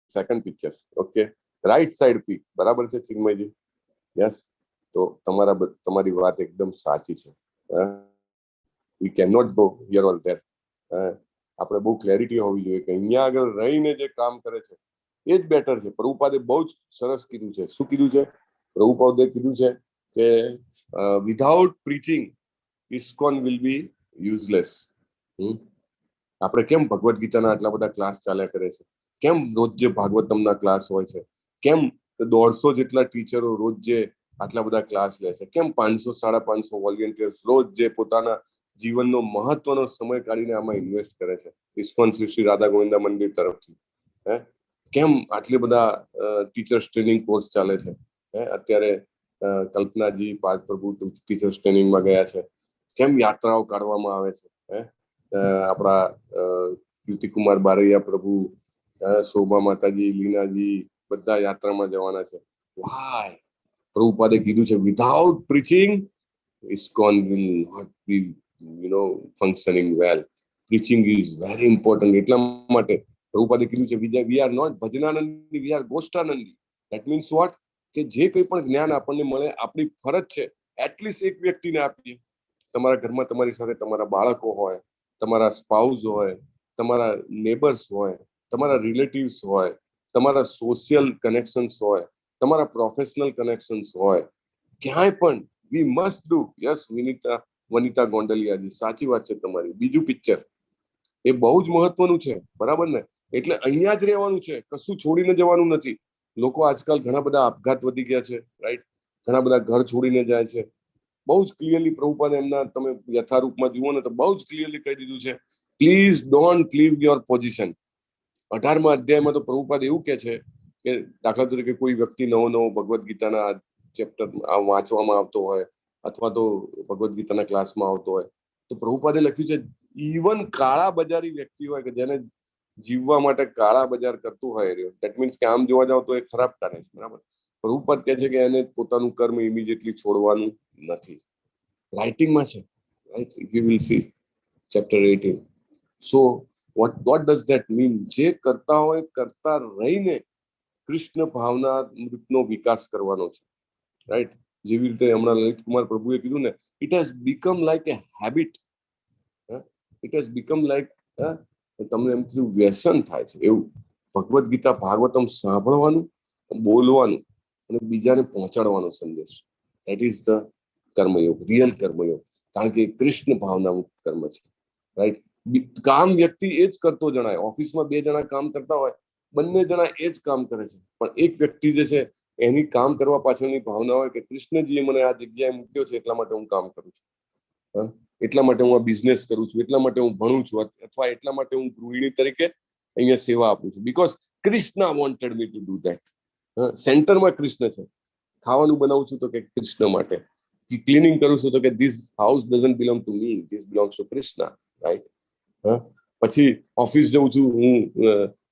second picture. Okay, right side P. બરાબર છે ચિન્મયજી? યસ. તો તમારી વાત એકદમ સાચી છે. We can not go here or there. આપણે બહુ ક્લેરિટી હોવી જોઈએ કે અહીંયા આગળ રહીને જે કામ કરે છે એ જ બેટર છે. પ્રભુપાદે બહુ જ સરસ કીધું છે. શું કીધું છે? પ્રભુપાદે કીધું છે કે without preaching ISKCON will be useless. આપણે કેમ ભગવદ્ ગીતાના આટલા બધા ક્લાસ ચાલ્યા કરે છે? કેમ રોજ જે ભાગવતમના ક્લાસ હોય છે? કેમ 150 જેટલા ટીચરો રોજ જે આટલા બધા ક્લાસ લે છે? કેમ 500-550 વોલેન્ટિયર્સ રોજ જે પોતાના જીવનનો મહત્વનો સમય કાઢીને આમાં ઇન્વેસ્ટ કરે છે ઇસ્કોન શ્રી રાધા ગોવિંદા મંદિર તરફથી? કેમ આટલી બધા ટીચર્સ ટ્રેનિંગ કોર્સ ચાલે છે? અત્યારે કલ્પનાજી પાદ પ્રભુ ટીચર્સ ટ્રેનિંગમાં ગયા છે. કેમ યાત્રાઓ કાઢવામાં આવે છે? આપણા કીર્તિકુમાર બારૈયા પ્રભુ શોભા માતાજી, લીનાજી બધા યાત્રામાં જવાના છે. વાય પ્રભુપાદે કીધું છે without preaching ISKCON will not be functioning well. Preaching is very important. એટલા માટે પ્રભુપાદે કીધું છે we are not ભજનાનંદી, we are ગોષ્ઠાનંદી. That means what? કે જે કંઈ પણ જ્ઞાન આપણને મળે આપણી ફરજ છે એટલીસ્ટ એક વ્યક્તિને આપીએ. તમારા ઘરમાં તમારી સાથે તમારા બાળકો હોય, તમારા સ્પાઉસ હોય, તમારા નેબર્સ હોય, તમારા રિલેટિવ્સ હોય, તમારા સોશિયલ કનેક્શન્સ હોય, તમારા પ્રોફેશનલ કનેક્શન્સ હોય, ક્યાંય પણ we must do. Yes Vanita ગોંડલિયાજી, સાચી વાત છે તમારી. બીજું પિક્ચર એ બહુ જ મહત્વનું છે, બરાબર ને? એટલે અહીંયા જ રહેવાનું છે, કશું છોડીને જવાનું નથી. લોકો આજકાલ ઘણા બધા આપઘાત વધી ગયા છે, રાઈટ? ઘણા બધા ઘર છોડીને જાય છે. બહુ જ ક્લિયરલી પ્રભુપાદે એમના તમે યથારૂપમાં જુઓ ને તો બહુ જ ક્લિયરલી કહી દીધું છે please don't leave your position. 18મા અધ્યાયમાં તો પ્રભુપાદ એવું કહે છે કે દાખલા તરીકે કોઈ વ્યક્તિ નવો ભગવદ્ ગીતાના ચેપ્ટર વાંચવામાં આવતો હોય અથવા તો ભગવદ્ ગીતાના ક્લાસમાં આવતો હોય તો પ્રભુપાદે લખ્યું છે ઇવન કાળા બજારી વ્યક્તિ હોય કે જેને જીવવા માટે કાળા બજાર કરતું હોય, દેટ મીન્સ કે આમ જોવા જાવ તો એ ખરાબ કરે છે, બરાબર? પ્રભુપાદ કહે છે કે એને પોતાનું કર્મ ઇમિડિયેટલી છોડવાનું નથી. રાઇટિંગમાં છે, right? You will see chapter 18. So what does that mean? જે કરતા હોય કરતા રહીને કૃષ્ણ ભાવના મૃતનો વિકાસ કરવાનો છે, રાઈટ? જેવી રીતે હમણાં લલિત કુમાર પ્રભુએ કીધું ને, it has become like A habit. It has become like તમને એમ કીધું વ્યસન થાય છે એવું. ભગવદ્ ગીતા ભાગવતમ સાંભળવાનું, બોલવાનું અને બીજાને પહોંચાડવાનો સંદેશ, દેટ ઇઝ ધ કર્મયોગ, રિયલ કર્મયોગ. કારણ કે કૃષ્ણ ભાવના મુક્ત કર્મ છે, રાઈટ? કામ વ્યક્તિ એ જ કરતો જણાય. ઓફિસમાં 2 જણા કામ કરતા હોય, બંને જણા એ જ કામ કરે છે, પણ એક વ્યક્તિ જે છે એની કામ કરવા પાછળની ભાવના હોય કે કૃષ્ણજીએ મને આ જગ્યાએ મૂક્યો છે એટલા માટે હું કામ કરું છું, એટલા માટે હું આ બિઝનેસ કરું છું, એટલા માટે હું ભણું છું, અથવા એટલા માટે હું ગૃહિણી તરીકે અહીંયા સેવા આપું છું, because Krishna wanted me to do that. સેન્ટરમાં કૃષ્ણ છે. ખાવાનું બનાવું છું તો કે કૃષ્ણ માટે, ક્લિનિંગ કરું છું તો કે this house doesn't belong to me, this belongs to Krishna, right? પછી ઓફિસ જઉં છું, હું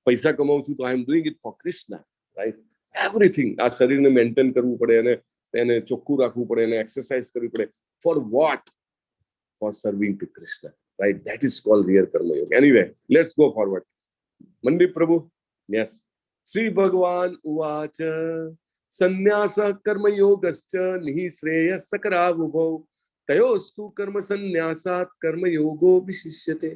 પૈસા કમાઉં છું તો I am doing it for Krishna, right? Everything. આ શરીરને મેન્ટેન કરવું પડે, એને ચોખ્ખું રાખવું પડે, એને એક્સરસાઇઝ કરવી પડે. For what? For serving to Krishna, right? That is called real karma yoga. Anyway, let's go forward. મંદિર પ્રભુ, યસ. શ્રી ભગવાન ઉવાચ સંન્યાસ કર્મયોગશ્ચ નિઃશ્રેયસકરાવુભૌ તયોસ્તુ કર્મ સંન્યાસાત કર્મયોગો વિશિષ્યતે.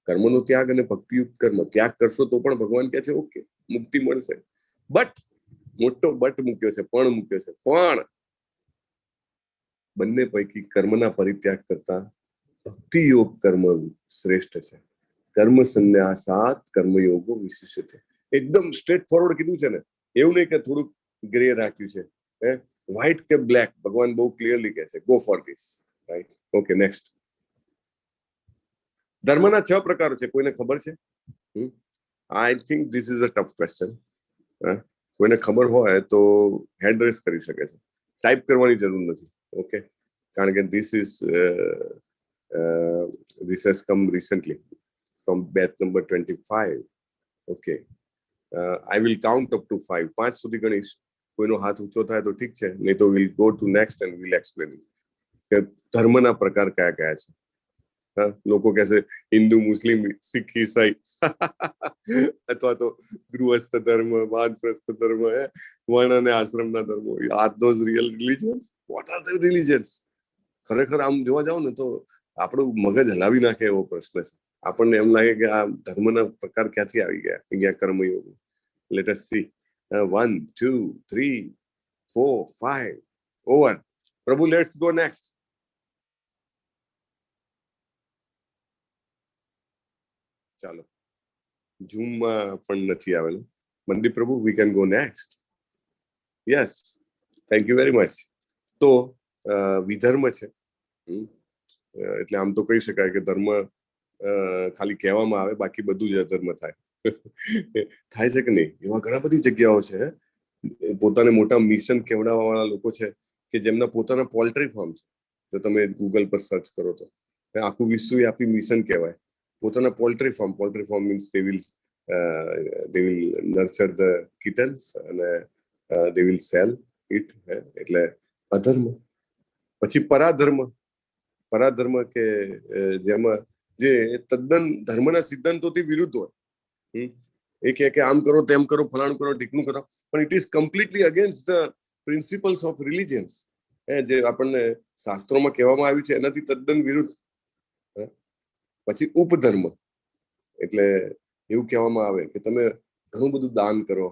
કર્મનો ત્યાગ અને ભક્તિયુક્ત કર્મ. ત્યાગ કરશો તો પણ ભગવાન કહે છે ઓકે મુક્તિ મળશે, બટ મોટો બટ મૂક્યો છે, પણ મૂક્યો છે, પણ બંને પૈકી કર્મના પરિત્યાગ કરતા ભક્તિયોગ કર્મ શ્રેષ્ઠ છે. કર્મ સંન્યાસાત કર્મયોગો વિશિષ્યતે. એકદમ સ્ટ્રેટ ફોરવર્ડ કીધું છે ને, એવું નહીં કે થોડુંક ગ્રે રાખ્યું છે, વ્હાઇટ કે બ્લેક. ભગવાન બહુ ક્લિયરલી કહે છે go for this, right? Okay, next. ધર્મના 6 પ્રકારો છે. કોઈને ખબર છે? I think this is a tough question. કોઈને ખબર હોય તો હેન્ડ રેઝ કરી શકે છે, ટાઈપ કરવાની જરૂર નથી. ઓકે, કારણ કે this has come recently from batch number 25. Okay, I will count up to 5. 5 સુધી ગણીશ. કોઈનો હાથ ઊંચો થાય તો ઠીક છે, નહીં તો will go to next and will explain કે ધર્મના પ્રકાર કયા કયા છે. લોકો કહેશે હિન્દુ, મુસ્લિમ, શીખ, ઈસાઈ અથવા તો ગૃહસ્થ ધર્મ, વાનપ્રસ્થ ધર્મ, વર્ણ અને આશ્રમના ધર્મો. R those real religions? What are the religions? ખરેખર આમ જોવા જાવ ને તો આપણું મગજ હલાવી નાખે એવો પ્રશ્ન છે. આપણને એમ લાગે કે આ ધર્મના પ્રકાર ક્યાંથી આવી ગયા અહીંયા કર્મયોગ. Let us see. 1 2 3 4 5 ઓવર. પ્રભુ, લેટ્સ ગો નેક્સ્ટ. ચાલો, ઝૂમમાં પણ નથી આવેલું. મંદિર પ્રભુ, we can go next. Yes, thank you very much. તો વિધર્મ છે, એટલે આમ તો કહી શકાય કે ધર્મ ખાલી કહેવામાં આવે, બાકી બધું જ અધર્મ થાય. થાય છે કે નહીં? એવા ઘણા બધી જગ્યાઓ છે પોતાને મોટા મિશન કેવડાવવા વાળા લોકો છે કે જેમના પોતાના પોલ્ટ્રી ફાર્મ છે. તો તમે ગૂગલ પર સર્ચ કરો તો આખું વિશ્વવ્યાપી મિશન કહેવાય. પોતાના poultry farm means they will nurture the kittens અને they will sell it. એટલે અધર્મ. પછી પરાધર્મ કે જેમાં જે તદ્દન ધર્મના સિદ્ધાંતોથી વિરુદ્ધ હોય. એ કે આમ કરો તેમ કરો ફલાણું કરો ઢીકણું કરો, પણ it is completely against the principles of religions. જે આપણને શાસ્ત્રોમાં કહેવામાં આવ્યું છે એનાથી તદ્દન વિરુદ્ધ. પછી ઉપધર્મ એટલે એવું કહેવામાં આવે કે તમે ઘણું બધું દાન કરો,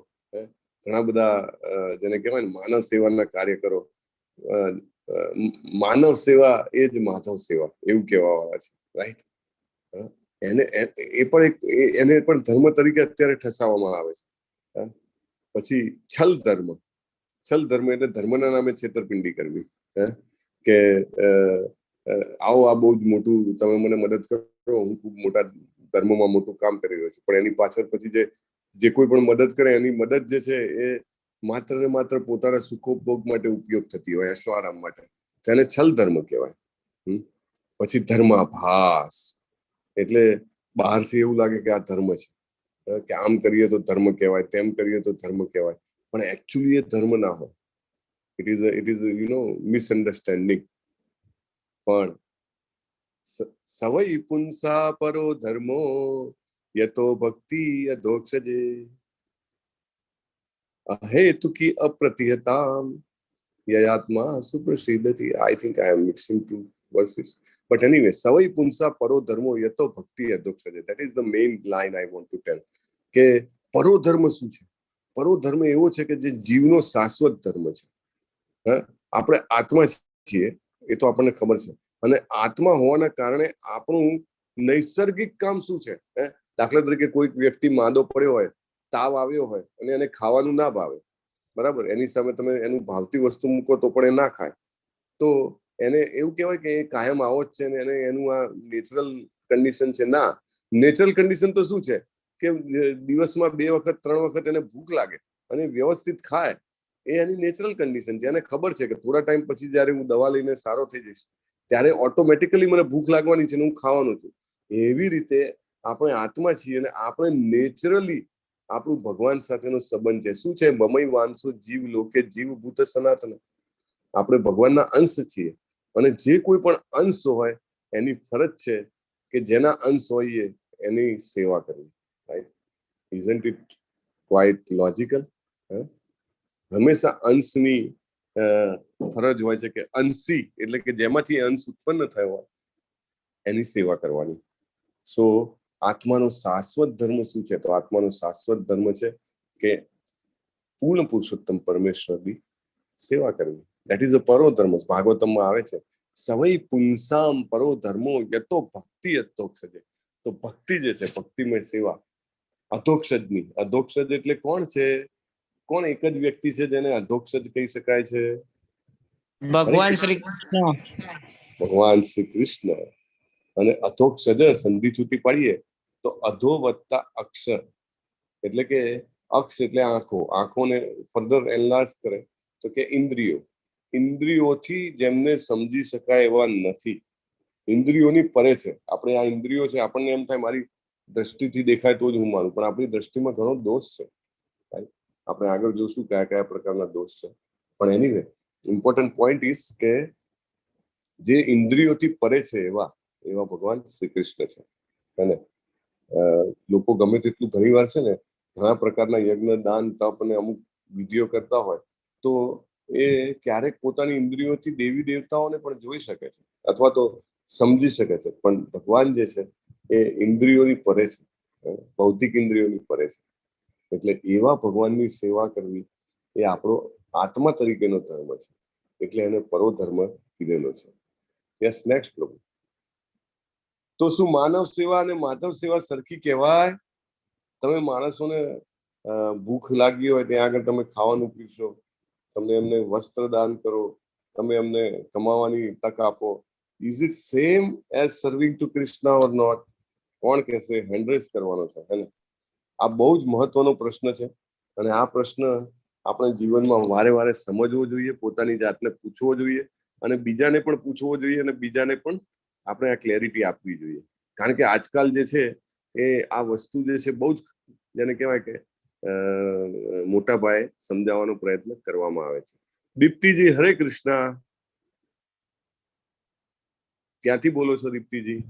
ઘણા બધા જેને કહેવાય ને માનવ સેવાના કાર્ય કરો. માનવ સેવા એ જ માધવ સેવા એવું કહેવામાં આવે છે, રાઈટ? એને પણ ધર્મ તરીકે અત્યારે ઠસાવવામાં આવે છે. પછી છલ ધર્મ એટલે ધર્મના નામે છેતરપિંડી કરવી. કે આવો આ બહુ જ મોટું તમે મને મદદ કરો, હું ખૂબ મોટા ધર્મમાં મોટું કામ કરી રહ્યો છું, પણ એની પાછળ પછી જે કોઈ પણ મદદ કરે એની મદદ જે છે એ માત્ર ને માત્ર પોતાના સુખોપભોગ માટે ઉપયોગ થતી હોય, એશ્વરામ માટે, તેને છલ ધર્મ કહેવાય. પછી ધર્માભાસ એટલે બહારથી એવું લાગે કે આ ધર્મ છે, કે આમ કરીએ તો ધર્મ કહેવાય, તેમ કરીએ તો ધર્મ કહેવાય, પણ એકચ્યુઅલી એ ધર્મ ના હોય. It is misunderstanding. પણ સવૈ પુંસા પરો ધર્મો યતો ભક્તિ અધોક્ષજે અહેતુકી અપ્રતિહતામ યયાત્મા સુપ્રસિદ્ધતિ. I think I am mixing two verses. But anyway, સવૈ પુંસા પરો ધર્મો યતો ભક્તિ અધોક્ષજે. That is the main line I want to tell. કે પરો ધર્મ શું છે? પરો ધર્મ એવો છે કે જે જીવનો શાશ્વત ધર્મ છે. આપણે આત્મા છીએ એ તો આપણને ખબર છે, અને આત્મા હોવાના કારણે આપણું નૈસર્ગિક કામ શું છે? દાખલા તરીકે કોઈક વ્યક્તિ માંદો પડ્યો હોય, તાવ આવ્યો હોય અને એને ખાવાનું ના ભાવે, બરાબર, એની સામે તમે એનું ભાવતી વસ્તુ મૂકો તો પણ એ ના ખાય, તો એને એવું કહેવાય કે એ કાયમ આવો જ છે ને એને એનું આ નેચરલ કન્ડિશન છે. ના, નેચરલ કન્ડિશન તો શું છે કે દિવસમાં 2 વખત 3 વખત એને ભૂખ લાગે અને વ્યવસ્થિત ખાય, એ એની નેચરલ કન્ડિશન છે. એને ખબર છે કે થોડા ટાઈમ પછી જયારે હું દવા લઈને સારો થઈ જઈશ ત્યારે ઓટોમેટિકલી મને ભૂખ લાગવાની છે ને હું ખાવાનું છું. એવી રીતે આપણે આત્મા છીએ અને આપણે નેચરલી આપણું ભગવાન સાથેનો સંબંધ છે. શું છે? મમઈ વાંસો જીવ લોકે જીવ ભૂત સનાતન. આપણે ભગવાનના અંશ છીએ, અને જે કોઈ પણ અંશ હોય એની ફરજ છે કે જેના અંશ હોઈએ એની સેવા કરવી. Right? Isn't it quite logical? હંમેશા અંશની ફરજ હોય છે કે અંશી એટલે કે જેમાંથી અંશ ઉત્પન્ન થયો હોય એની સેવા કરવાની. સો આત્માનો શાશ્વત ધર્મ શું છે? તો આત્માનો શાશ્વત ધર્મ છે કે પૂર્ણ પુરુષોત્તમ પરમેશ્વરની સેવા કરવી. દેટ ઇઝ અ પરો ધર્મ. ભાગવતમમાં આવે છે સવૈ પુંસામ પરો ધર્મો યતો ભક્તિ અધોક્ષજે. તો ભક્તિ જે છે, ભક્તિમય સેવા અધોક્ષજની. અધોક્ષજ એટલે કોણ છે? કોણ એક જ વ્યક્તિ છે જેને અધોક્ષજ કહી શકાય છે?
ભગવાન શ્રી કૃષ્ણ.
ભગવાન શ્રી કૃષ્ણ. અને અધોક્ષજ સંધિ છૂટી પાડીએ તો અધો વત્તા અક્ષર એટલે કે અક્ષ એટલે આંખો, આંખોને ફર્ધર એનલાર્જ કરે તો કે ઇન્દ્રિયો. ઇન્દ્રિયોથી જેમને સમજી શકાય એવા નથી, ઇન્દ્રિયોની પરે છે. આપણે આ ઇન્દ્રિયો છે, આપણને એમ થાય મારી દ્રષ્ટિથી દેખાય તો જ હું માનું, પણ આપણી દ્રષ્ટિમાં ઘણો દોષ છે. આપણે આગળ જોશું કયા કયા પ્રકારના દોષ છે. પણ એનીવે ઇમ્પોર્ટન્ટ પોઈન્ટ ઇઝ કે જે ઇન્દ્રિયોથી પરે છે એવા ભગવાન શ્રી કૃષ્ણ છે. અને લોકો ગમે તેટલું ઘણી વાર છે ને ઘણા પ્રકારના યજ્ઞ, દાન, તપ અને અમુક વિધિઓ કરતા હોય તો એ ક્યારેક પોતાની ઇન્દ્રિયોથી દેવી દેવતાઓને પણ જોઈ શકે છે અથવા તો સમજી શકે છે, પણ ભગવાન જે છે એ ઇન્દ્રિયોની પરે છે, ભૌતિક ઇન્દ્રિયોની પરે છે. એટલે એવા ભગવાનની સેવા કરવી એ આપણો આત્મા તરીકેનો ધર્મ છે, એટલે એને પરો ધર્મ કીધેલો છે. યસ, નેક્સ્ટ પ્રભુ. તો શું માનવ સેવા અને માધવ સેવા સરખી કહેવાય? તમે માણસોને ભૂખ લાગી હોય ત્યાં આગળ તમે ખાવાનું પીશો, તમે એમને વસ્ત્ર દાન કરો, તમે એમને કમાવાની તક આપો. Is it same as serving to Krishna or not? કોણ કહેશે? હેન્ડરેસ કરવાનો છે, હે ને? આ બહુ જ મહત્વનો પ્રશ્ન છે, અને આ પ્રશ્ન આપણે જીવનમાં વારે વારે સમજવો જોઈએ, પોતાની જાતને પૂછવો જોઈએ, અને બીજાને પણ પૂછવો જોઈએ, અને બીજાને પણ આપણે આ ક્લેરિટી આપવી જોઈએ. કારણ કે આજકાલ જે છે એ આ વસ્તુ જે છે બહુ જ જેને કહેવાય કે મોટા પાયે સમજાવવાનો પ્રયત્ન કરવામાં આવે છે. દીપ્તિજી, હરે કૃષ્ણ. ક્યાંથી બોલો છો દીપ્તિજી?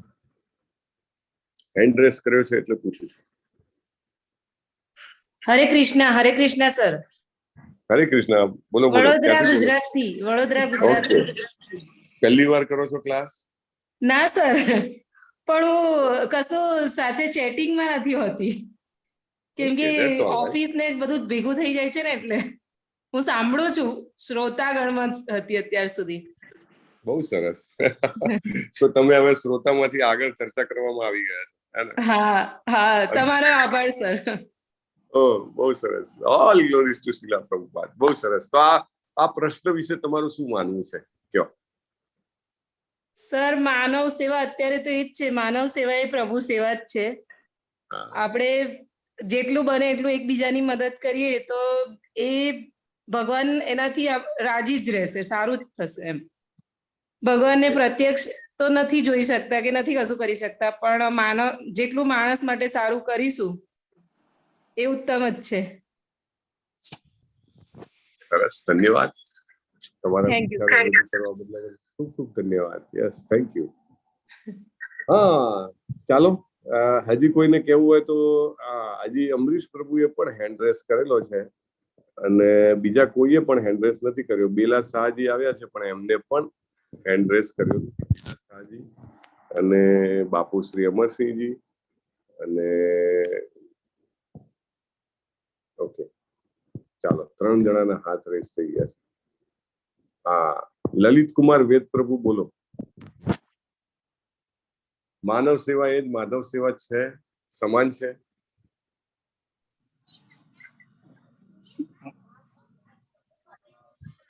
હેન્ડ રેસ કર્યો છે એટલે પૂછું છું.
હરે કૃષ્ણ સર.
હરે કૃષ્ણ. બોલો બોલો.
વડોદરા ગુજરાતી.
પહેલી વાર કરો છો ક્લાસ?
ના સર, પણ હું કશું સાથે ચેટિંગમાં નથી હોતી, કેમ કે ઓફિસ ને બધું ભેગું થઈ જાય છે ને, એટલે હું સાંભળું છું, શ્રોતાગણમાં હતી અત્યાર સુધી.
બહુ સરસ. તો તમે હવે શ્રોતામાંથી આગળ ચર્ચા કરવામાં આવી ગયા છો.
હા, તમારો આભાર સર.
બહુ સરસ. ઓલ ગ્લોરીઝ ટુ શીલા પ્રભુપાદ. બહુ સરસ. તો આ પ્રશ્ન વિશે તમારું શું માનવું છે? કયો
સર. માનવ સેવા અત્યારે તો એ જ છે, માનવ સેવા એ પ્રભુ સેવા જ છે. આપણે જેટલું બને એટલું એકબીજાની મદદ કરીએ તો એ ભગવાન એનાથી રાજી જ રહેશે, સારું જ થશે એમ. ભગવાનને પ્રત્યક્ષ તો નથી જોઈ શકતા કે નથી કશું કરી શકતા, પણ જેટલું માણસ માટે સારું કરીશું એ ઉત્તમ જ છે.
સરસ, ધન્યવાદ. તમારા કરવા બદલ ખૂબ ખૂબ ધન્યવાદ. Yes, thank you. હા, ચાલો. હજી કોઈને કેવું હોય તો હજી અમરીશ પ્રભુએ પણ હેન્ડ રેસ કરેલો છે અને બીજા કોઈએ પણ હેન્ડ રેસ નથી કર્યો. બેલા શાહજી આવ્યા છે પણ એમને પણ હેન્ડ રેસ કર્યો શાહજી અને બાપુ શ્રી અમરસિંહજી અને ઓકે, ચાલો, 3 જણાના હાથ રેસ થઈ ગયા છે. હા, લલિત કુમાર વેદ પ્રભુ બોલો. માનવ સેવા એ જ માધવ સેવા છે, સમાન છે.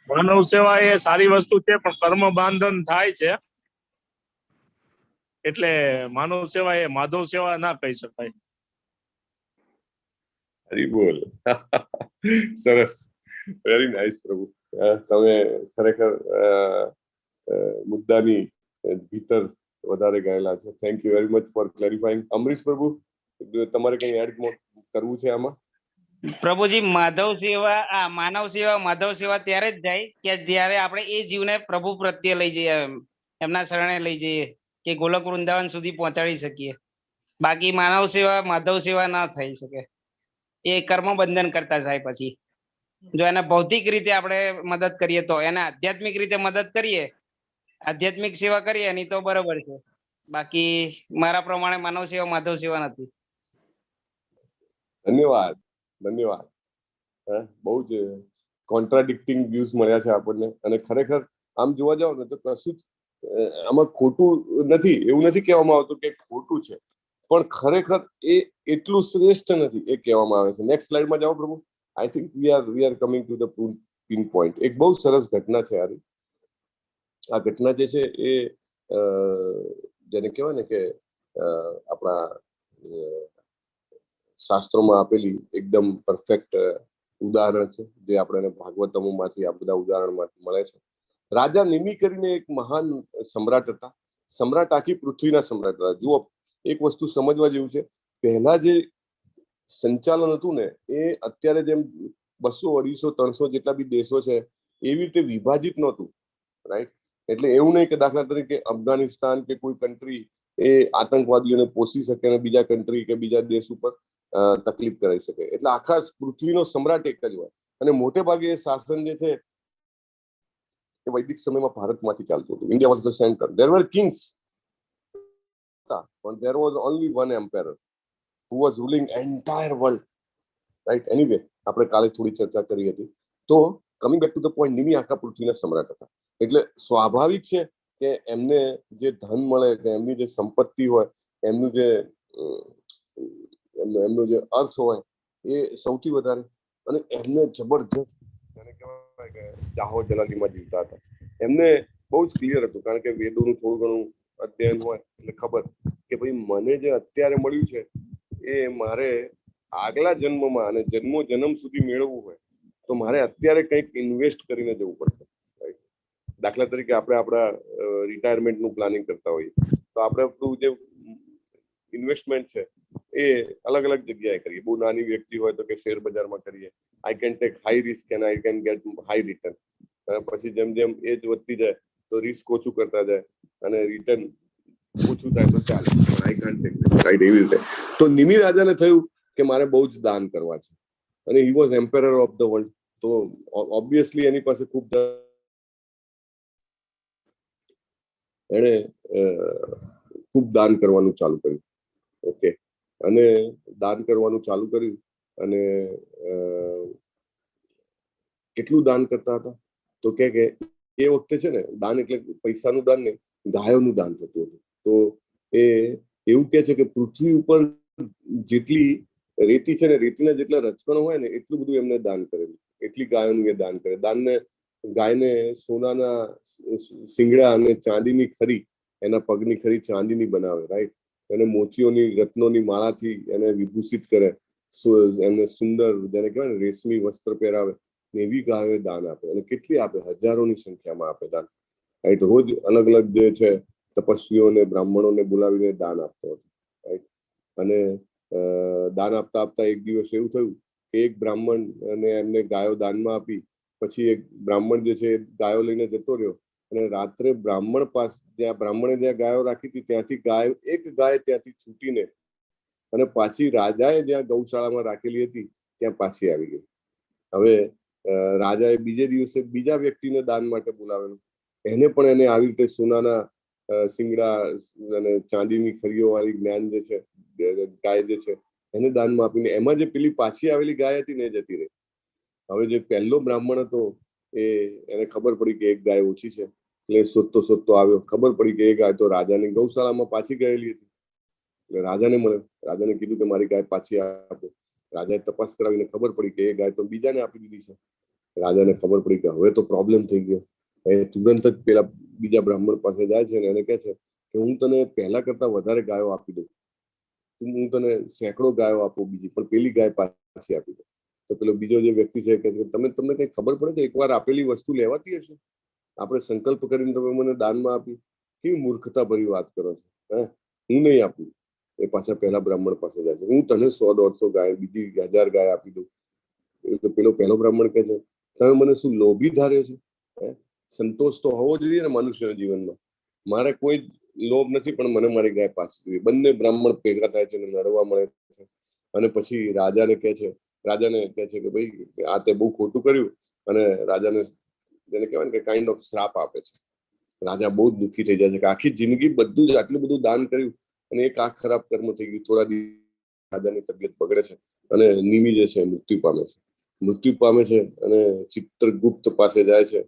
માનવ સેવા એ સારી વસ્તુ છે, પણ કર્મ બાંધન થાય છે, એટલે માનવ સેવા એ માધવ સેવા ના કહી શકાય.
હરી બોલ. સરસ, વેરી નાઇસ પ્રભુ. તમે ખરેખર મુદ્દાની ભીતર વધારે ગયેલા છો. Thank you very much for ક્લેરિફાઈંગ. Amrish પ્રભુ, તમારે કઈ એડ કરવું છે આમાં?
પ્રભુજી, માનવ સેવા માધવ સેવા ત્યારે જ જાય કે જ્યારે આપણે એ જીવને પ્રભુ પ્રત્યે લઈ જઈએ, એમના શરણે લઈ જઈએ, કે ગોલક વૃંદાવન સુધી પહોંચાડી શકીએ. બાકી માનવ સેવા માધવ સેવા ના થઈ શકે, એ કર્મ બંધન કરતા થાય. પછી જો એને ભૌતિક રીતે આપણે મદદ કરીએ તો, એને આધ્યાત્મિક રીતે મદદ કરીએ, આધ્યાત્મિક સેવા કરીએ એની તો બરોબર છે. બાકી મારા પ્રમાણે માનવ સેવા માધવ સેવા નથી.
ધન્યવાદ, ધન્યવાદ. બહુ જ કોન્ટ્રાડિક્ટિંગ વ્યૂઝ મળ્યા છે આપણને, અને ખરેખર આમ જોવા જાવ ને તો કશું જ આમાં ખોટું નથી. એવું નથી કહેવામાં આવતું કે ખોટું છે, પણ ખરેખર એ એટલું શ્રેષ્ઠ નથી એ કહેવામાં આવે છે. નેક્સ્ટ સ્લાઇડમાં જાઓ પ્રભુ. I think we are coming to the pin point. એક બહુ સરસ ઘટના છે આ ઘટના જે છે એ જેને કહેવાય ને કે આપણા શાસ્ત્રોમાં આપેલી એકદમ પરફેક્ટ ઉદાહરણ છે, જે આપણે ભાગવતમોમાંથી આ બધા ઉદાહરણ મળે છે. રાજા નિમિ કરીને એક મહાન સમ્રાટ હતા. સમ્રાટ આખી પૃથ્વીના સમ્રાટ હતા. જુઓ, એક વસ્તુ સમજવા જેવું છે. પહેલા જે સંચાલન હતું ને, એ અત્યારે જેમ 200, 250, 300 જેટલા બી દેશો છે એવી રીતે વિભાજિત નહોતું, રાઈટ? એટલે એવું નહીં કે દાખલા તરીકે અફઘાનિસ્તાન કે કોઈ કન્ટ્રી એ આતંકવાદીઓને પોષી શકે અને બીજા કન્ટ્રી કે બીજા દેશ ઉપર તકલીફ કરાવી શકે. એટલે આખા પૃથ્વીનો સમ્રાટ એક જ હોય, અને મોટે ભાગે એ શાસન જે છે એ વૈદિક સમયમાં ભારતમાંથી ચાલતું હતું. India was the centre. There were kings, પણ there was only one empire who was ruling entire world, right? Anyway, આપણે કાલે થોડી ચર્ચા કરી હતી. તો coming back to the point, Nimi આખા પૃથ્વીના સમ્રાટ હતા. એટલે સ્વાભાવિક છે કે એમને જે ધન મળે, કે એમની જે સંપત્તિ હોય, એમનું જે અર્થ હોય એ સૌથી વધારે, અને એમને જબરજસ્ત એને કહેવાય કે ચાહો જલાલીમાં જીવતા હતા. એમને બહુ જ ક્લિયર હતું, કારણ કે વેદોનું થોડું ઘણું અધ્યયન હોય એટલે ખબર કે ભાઈ મને જે અત્યારે મળ્યું છે એ મારે આગલા જન્મમાં અને જન્મ સુધી મેળવવું હોય તો મારે અત્યારે કંઈક ઇન્વેસ્ટ કરીને જવું પડશે. દાખલા તરીકે આપણે આપણા રિટાયરમેન્ટનું પ્લાનિંગ કરતા હોઈએ તો આપણે આપણું જે ઇન્વેસ્ટમેન્ટ છે એ અલગ અલગ જગ્યાએ કરીએ. બહુ નાની વ્યક્તિ હોય તો કે શેર બજારમાં કરીએ. I can take high risk and I can get high return. પછી જેમ જેમ એજ વધતી જાય તો રિસ્ક ઓછું કરતા જાય અને રિટર્ન ઓછું થાય તો ચાલે. આઈ કાન્ટ ટેક રાઈટ, એવી રીતે. તો નિમિ રાજાને થયું કે મારે બહુ જ દાન કરવા છે અને he was emperor of the world. તો ઓબ્વિયસલી એની પાસે ખૂબ એને ખૂબ દાન કરવાનું ચાલુ કર્યું. ઓકે, અને દાન કરવાનું ચાલુ કર્યું અને કેટલું દાન કરતા હતા તો કે એ વખતે છે ને દાન એટલે પૈસાનું દાન નહીં, ગાયોનું દાન થતું હતું. તો એ એવું કે છે કે પૃથ્વી ઉપર જેટલી રેતી છે ને રેતીના જેટલા રચકણો હોય ને એટલું બધું એમને દાન કરેલું, એટલી ગાયોનું એ દાન કરે. દાનને ગાયને સોનાના શિંગડા અને ચાંદીની ખરી, એના પગની ખરી ચાંદીની બનાવે, રાઈટ. એને મોતીઓની રત્નોની માળાથી એને વિભૂષિત કરે, એમને સુંદર જેને કહેવાય ને રેશમી વસ્ત્ર પહેરાવે, એવી ગાયોએ દાન આપે. અને કેટલી આપે? હજારોની સંખ્યામાં આપે દાન, રાઈટ. રોજ અલગ અલગ જે છે તપસ્વીઓને બ્રાહ્મણોને બોલાવીને દાન આપતો હતો, રાઈટ. અને દાન આપતા આપતા એક દિવસ એવું થયું કે એક બ્રાહ્મણ અને એમને ગાયો દાનમાં આપી. પછી એક બ્રાહ્મણ જે છે ગાયો લઈને જતો રહ્યો અને રાત્રે બ્રાહ્મણે જ્યાં ગાયો રાખી હતી ત્યાંથી એક ગાય ત્યાંથી છૂટીને અને પાછી રાજાએ જ્યાં ગૌશાળામાં રાખેલી હતી ત્યાં પાછી આવી ગઈ. હવે રાજાએ બીજે દિવસે બીજા વ્યક્તિને દાન માટે બોલાવેલો. એને પણ એને આવી રીતે સોનાના શિંગડા અને ચાંદીની ખરીઓ વાળી જ્ઞાન જે છે ગાય જે છે એને દાનમાં આપીને એમાં જે પેલી પાછી આવેલી ગાય હતી ને એ જતી રહી. હવે જે પહેલો બ્રાહ્મણ હતો એને ખબર પડી કે એક ગાય ઓછી છે એટલે શોધતો આવ્યો. ખબર પડી કે એ ગાય તો રાજાની ગૌશાળામાં પાછી ગયેલી હતી. એટલે રાજાને મળ્યો. રાજાને કીધું કે મારી ગાય પાછી આપો. રાજાએ તપાસ કરાવીને ખબર પડી કે એ ગાય તો બીજાને આપી દીધી છે. રાજાને ખબર પડી કે હવે તો પ્રોબ્લેમ થઈ ગયો. એ તુરંત જ પેલા બીજા બ્રાહ્મણ પાસે જાય છે અને એને કહે છે કે હું તને પહેલા કરતા વધારે ગાયો આપી દઉં, હું તને સેંકડો ગાયો આપું બીજી, પણ પેલી ગાય પાછી આપી દઉં. તો પેલો બીજો જે વ્યક્તિ છે કે તમને કઈ ખબર પડે છે? એકવાર આપેલી વસ્તુ લેવાતી હશે? આપણે સંકલ્પ કરીને તમે મને દાનમાં આપી, કેવી મૂર્ખતા ભરી વાત કરો છો? હું નહીં આપું. એ પાછા પહેલા બ્રાહ્મણ પાસે જાય છે, હું તને 100-150 ગાય બીજી 1000 ગાય આપી દઉં. એટલે પેલો પહેલો બ્રાહ્મણ કહે છે તમે મને શું લોભી ધાર્યો છે? સંતોષ તો હોવો જોઈએ ને મનુષ્યના જીવનમાં. મારે કોઈ લોભ નથી પણ મને મારી ગાય પાછી જોઈએ. બંને બ્રાહ્મણ ભેગા થાય છે અને લડવા મળે છે. અને પછી રાજાને કહે છે કે ભાઈ આ તે બહુ ખોટું કર્યું. અને રાજાને જેને કહેવાય ને કે કાઇન્ડ ઓફ શ્રાપ આપે છે. રાજા બહુ જ દુઃખી થઈ જાય છે કે આખી જિંદગી બધું જ આટલું બધું દાન કર્યું અને એક આ ખરાબ કર્મ થઈ ગયું. થોડા દિવસ રાજાની તબિયત બગડે છે અને નિમિ જે છે મૃત્યુ પામે છે અને ચિત્રગુપ્ત પાસે જાય છે.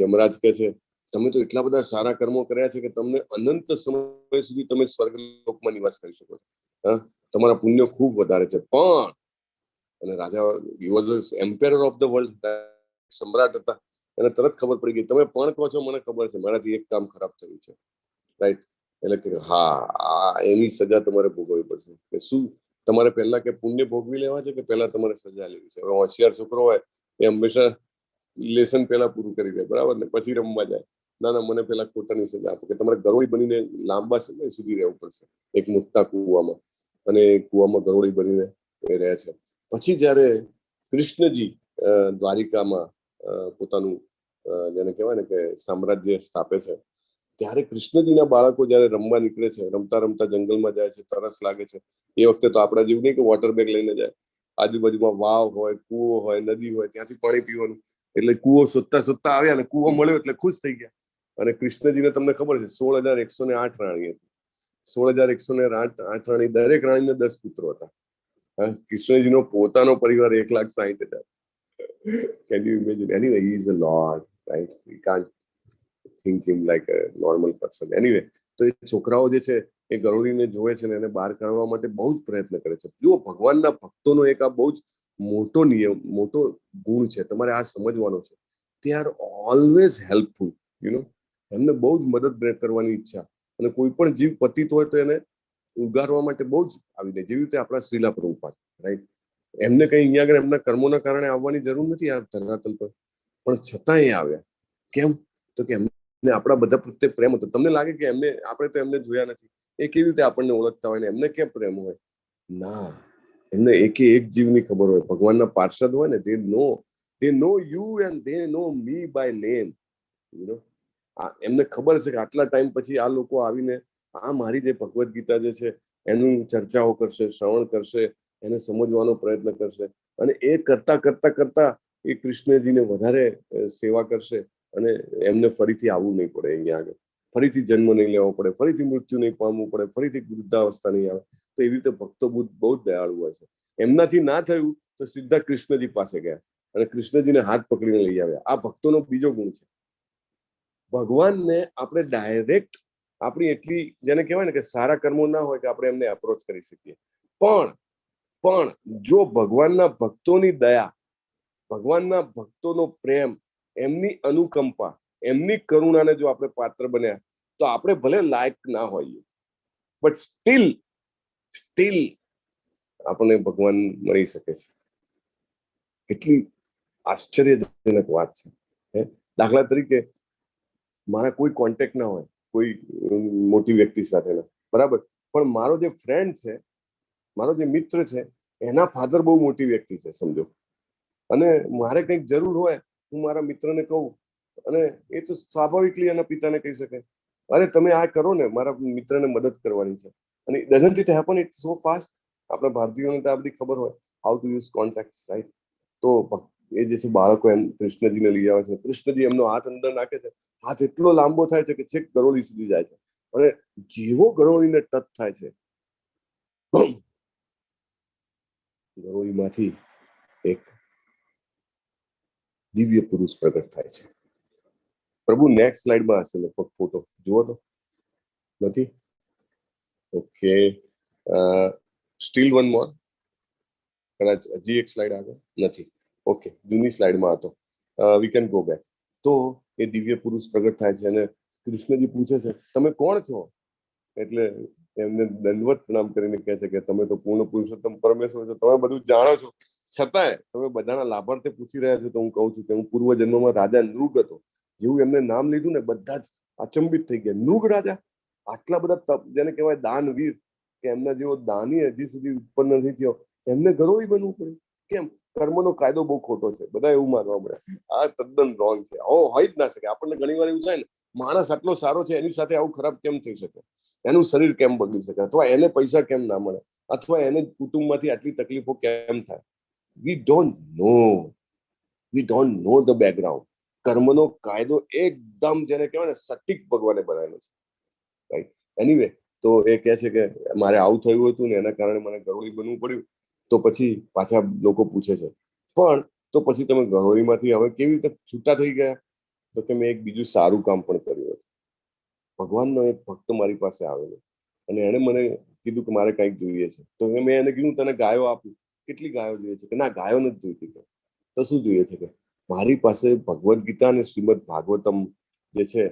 યમરાજ કહે છે તમે તો એટલા બધા સારા કર્મો કર્યા છે કે તમને અનંત સમય સુધી તમે સ્વર્ગલોકમાં નિવાસ કરી શકો છો. તમારા પુણ્ય ખૂબ વધારે છે. પણ અને રાજા he was emperor of the world, સમ્રાટ હતા. એને તરત ખબર પડી ગઈ તમે પણ કહો છો મને ખબર છે મારાથી એક કામ ખરાબ થયું છે, રાઈટ. એટલે કે હા એની સજા તમારે ભોગવવી પડશે. કે શું તમારે પહેલા કે પુણ્ય ભોગવી લેવા છે કે પહેલા તમારે સજા લેવી છે? હોશિયાર છોકરો હોય એ હંમેશા લેસન પહેલા પૂરું કરી દે, બરાબર ને, પછી રમવા જાય. ના મને પહેલા ખોટાની સજા આપો કે તમારે ગરોળી બનીને લાંબા સમય સુધી રહેવું પડશે એક મોટા કુવામાં. અને કુવામાં ગરોળી બનીને એ રહે છે. પછી જયારે કૃષ્ણજી દ્વારિકામાં પોતાનું જેને કહેવાય ને કે સામ્રાજ્ય સ્થાપે છે ત્યારે કૃષ્ણજીના બાળકો જયારે રમવા નીકળે છે, રમતા રમતા જંગલમાં જાય છે, તરસ લાગે છે. એ વખતે તો આપણા જેવું નહીં કે વોટર બેગ લઈને જાય. આજુબાજુમાં વાવ હોય, કૂવો હોય, નદી હોય, ત્યાંથી પાણી પીવાનું. એટલે કૂવો શોધતા આવ્યા અને કૂવો મળ્યો એટલે ખુશ થઈ ગયા. અને કૃષ્ણજીને તમને ખબર છે 16,108 રાણી હતી. 16,108 રાણી, દરેક રાણીને 10 પુત્રો હતા. કૃષ્ણજીનો પોતાનો પરિવાર 1,60,000. Can you imagine? Anyway, he is a lord, right? We can't think him like a normal person. Anyway, તો એ છોકરાઓ જે છે એ ગરોળીને જોવે છે ને એને બહાર કાઢવા માટે બહુ જ પ્રયત્ન કરે છે. જુઓ, ભગવાનના ભક્તોનો એક આ બહુ જ મોટો નિયમ, મોટો ગુણ છે. તમારે આ સમજવાનો છે. they are always helpful, એમને બહુ જ મદદ કરવાની ઈચ્છા. અને કોઈ પણ જીવ પતિત હોય તો એને ઉગારવા માટે બહુ જ આવી જાય. જેવી રીતે આપણા શ્રીલા પ્રભુપાદ, રાઈટ. એમને કઈ અહીંયા આગળ એમના કર્મોના કારણે આવવાની જરૂર નથી આ ધરાતલ પર, પણ છતાં એ આવ્યા. કેમ? તો કે એમને ને આપણા બધા પ્રત્યે પ્રેમ હતો. તમને લાગે કે એમને, આપણે તો એમને જોયા નથી, એ કેવી રીતે આપણને ઓળખતા હોય ને એમને કેમ પ્રેમ હોય? ના, એમને એકે એક જીવની ખબર હોય. ભગવાનના પાર્ષદ હોય ને, they know you and they know me by name. You know, એમને ખબર છે કે આટલા ટાઈમ પછી આ લોકો આવીને આ મારી જે ભગવદ્ ગીતા જે છે એનું ચર્ચાઓ કરશે, શ્રવણ કરશે, એને સમજવાનો પ્રયત્ન કરશે, અને એ કરતા કરતા કરતા એ કૃષ્ણજીને વધારે સેવા કરશે, અને એમને ફરીથી આવવું નહીં પડે અહીંયા આગળ, ફરીથી જન્મ નહીં લેવો પડે, ફરીથી મૃત્યુ નહીં પામવું પડે, ફરીથી વૃદ્ધાવસ્થા નહીં આવે. તો એવી રીતે ભક્તો બહુ જ દયાળુ હોય છે. એમનાથી ના થયું તો સીધા કૃષ્ણજી પાસે ગયા અને કૃષ્ણજીને હાથ પકડીને લઈ આવ્યા. આ ભક્તોનો બીજો ગુણ છે. ભગવાનને આપણે ડાયરેક્ટ આપણી એટલી, જેને કહેવાય ને કે સારા કર્મો ના હોય કે આપણે એમને એપ્રોચ કરી શકીએ, પણ જો ભગવાનના ભક્તોની દયા, ભગવાનના ભક્તોનો પ્રેમ, એમની અનુકંપા, એમની કરુણાને જો આપણે પાત્ર બન્યા તો આપણે ભલે લાયક ના હોઈએ, બટ સ્ટીલ આપણને ભગવાન મળી શકે છે. કેટલી આશ્ચર્યજનક વાત છે. દાખલા તરીકે મારા કોઈ કોન્ટેક્ટ ના હોય કોઈ મોટી વ્યક્તિ સાથેના, બરાબર, પણ મારો જે ફ્રેન્ડ છે, મારો જે મિત્ર છે, એના ફાધર બહુ મોટી વ્યક્તિ છે સમજો, અને મારે કંઈક જરૂર હોય, હું મારા મિત્રને કહું, અને એ તો સ્વાભાવિકલી એના પિતાને કહી શકે, અરે તમે આ કરો ને, મારા મિત્રને મદદ કરવાની છે. અને doesn't it happen it so fast? આપણા ભારતીયોને તો આ બધી ખબર હોય, how to use contacts, right? તો એ જે છે બાળકો એમ કૃષ્ણજીને લઈ આવે છે, કૃષ્ણજી એમનો હાથ અંદર નાખે છે, હાથ એટલો લાંબો થાય છે કે છેક ગરોળી સુધી જાય છે, અને જેવો ગરોળીને ટચ થાય છે, ગરોળીમાંથી એક દિવ્ય પુરુષ પ્રગટ થાય છે. પ્રભુ નેક્સ્ટ સ્લાઇડમાં હશે લગભગ, ફોટો જુઓ તો. નથી? ઓકે, સ્ટીલ વન મોર, કદાચ હજી એક સ્લાઇડ આગળ નથી. ઓકે, જૂની સ્લાઇડમાં હતો, વી કેન ગો બેક. તો એ દિવ્ય પુરુષ પ્રગટ થાય છે અને કૃષ્ણજી પૂછે છે તમે કોણ છો? એટલે એમને દંડવત પ્રણામ કરીને કહે છે કે તમે તો પૂર્ણ પુરુષોત્તમ પરમેશ્વર છો, તમે બધું જાણો છો, છતાંય તમે બધાના લાભાર્થે પૂછી રહ્યા છો. તો હું કહું છું કે હું પૂર્વ જન્મમાં રાજા નૃગ હતો. જેવું એમને નામ લીધું ને, બધા જ અચંબિત થઈ ગયા. નૃગ રાજા, આટલા બધા તપ, જેને કહેવાય દાનવીર, કે એમના જેવો દાની હજી સુધી ઉત્પન્ન નથી થયો, એમને ગરોળી બનવું પડ્યું. કેમ? કર્મનો કાયદો બહુ ખોટો છે, બધા એવું માનવા મળે. આ તદ્દન રોંગ છે, આવો હોય જ ના શકે. આપણને ઘણી વાર એવું થાય ને, માણસ આટલો સારો છે, એની સાથે આવું ખરાબ કેમ થઈ શકે? એનું શરીર કેમ બગડી શકે? અથવા એને પૈસા કેમ ના મળે? અથવા એને કુટુંબમાંથી આટલી તકલીફો કેમ થાય? We don't know the background. કર્મનો કાયદો એકદમ, જેને કહેવાય ને, સટીક ભગવાને બનાવેલો છે, રાઈટ? એનીવે, તો એ કહે છે કે મારે આવું થયું હતું ને એના કારણે મને ગરોળી બનવું પડ્યું. તો પછી પાછા લોકો પૂછે છે, પણ તો પછી તમે ગરોળીમાંથી હવે કેવી રીતે છૂટા થઈ ગયા? તો કે મેં એક બીજું સારું કામ પણ કર્યું હતું. ભગવાનનો એક ભક્ત મારી પાસે આવેલો અને એને મને કીધું કે મારે કંઈક જોઈએ છે. તો મેં એને કીધું તને ગાયો આપું. કેટલી ગાયો જોઈએ છે? કે ના, ગાયો નથી જોઈતી. તો શું જોઈએ છે? કે મારી પાસે ભગવદ્ ગીતા અને શ્રીમદ ભાગવતમ જે છે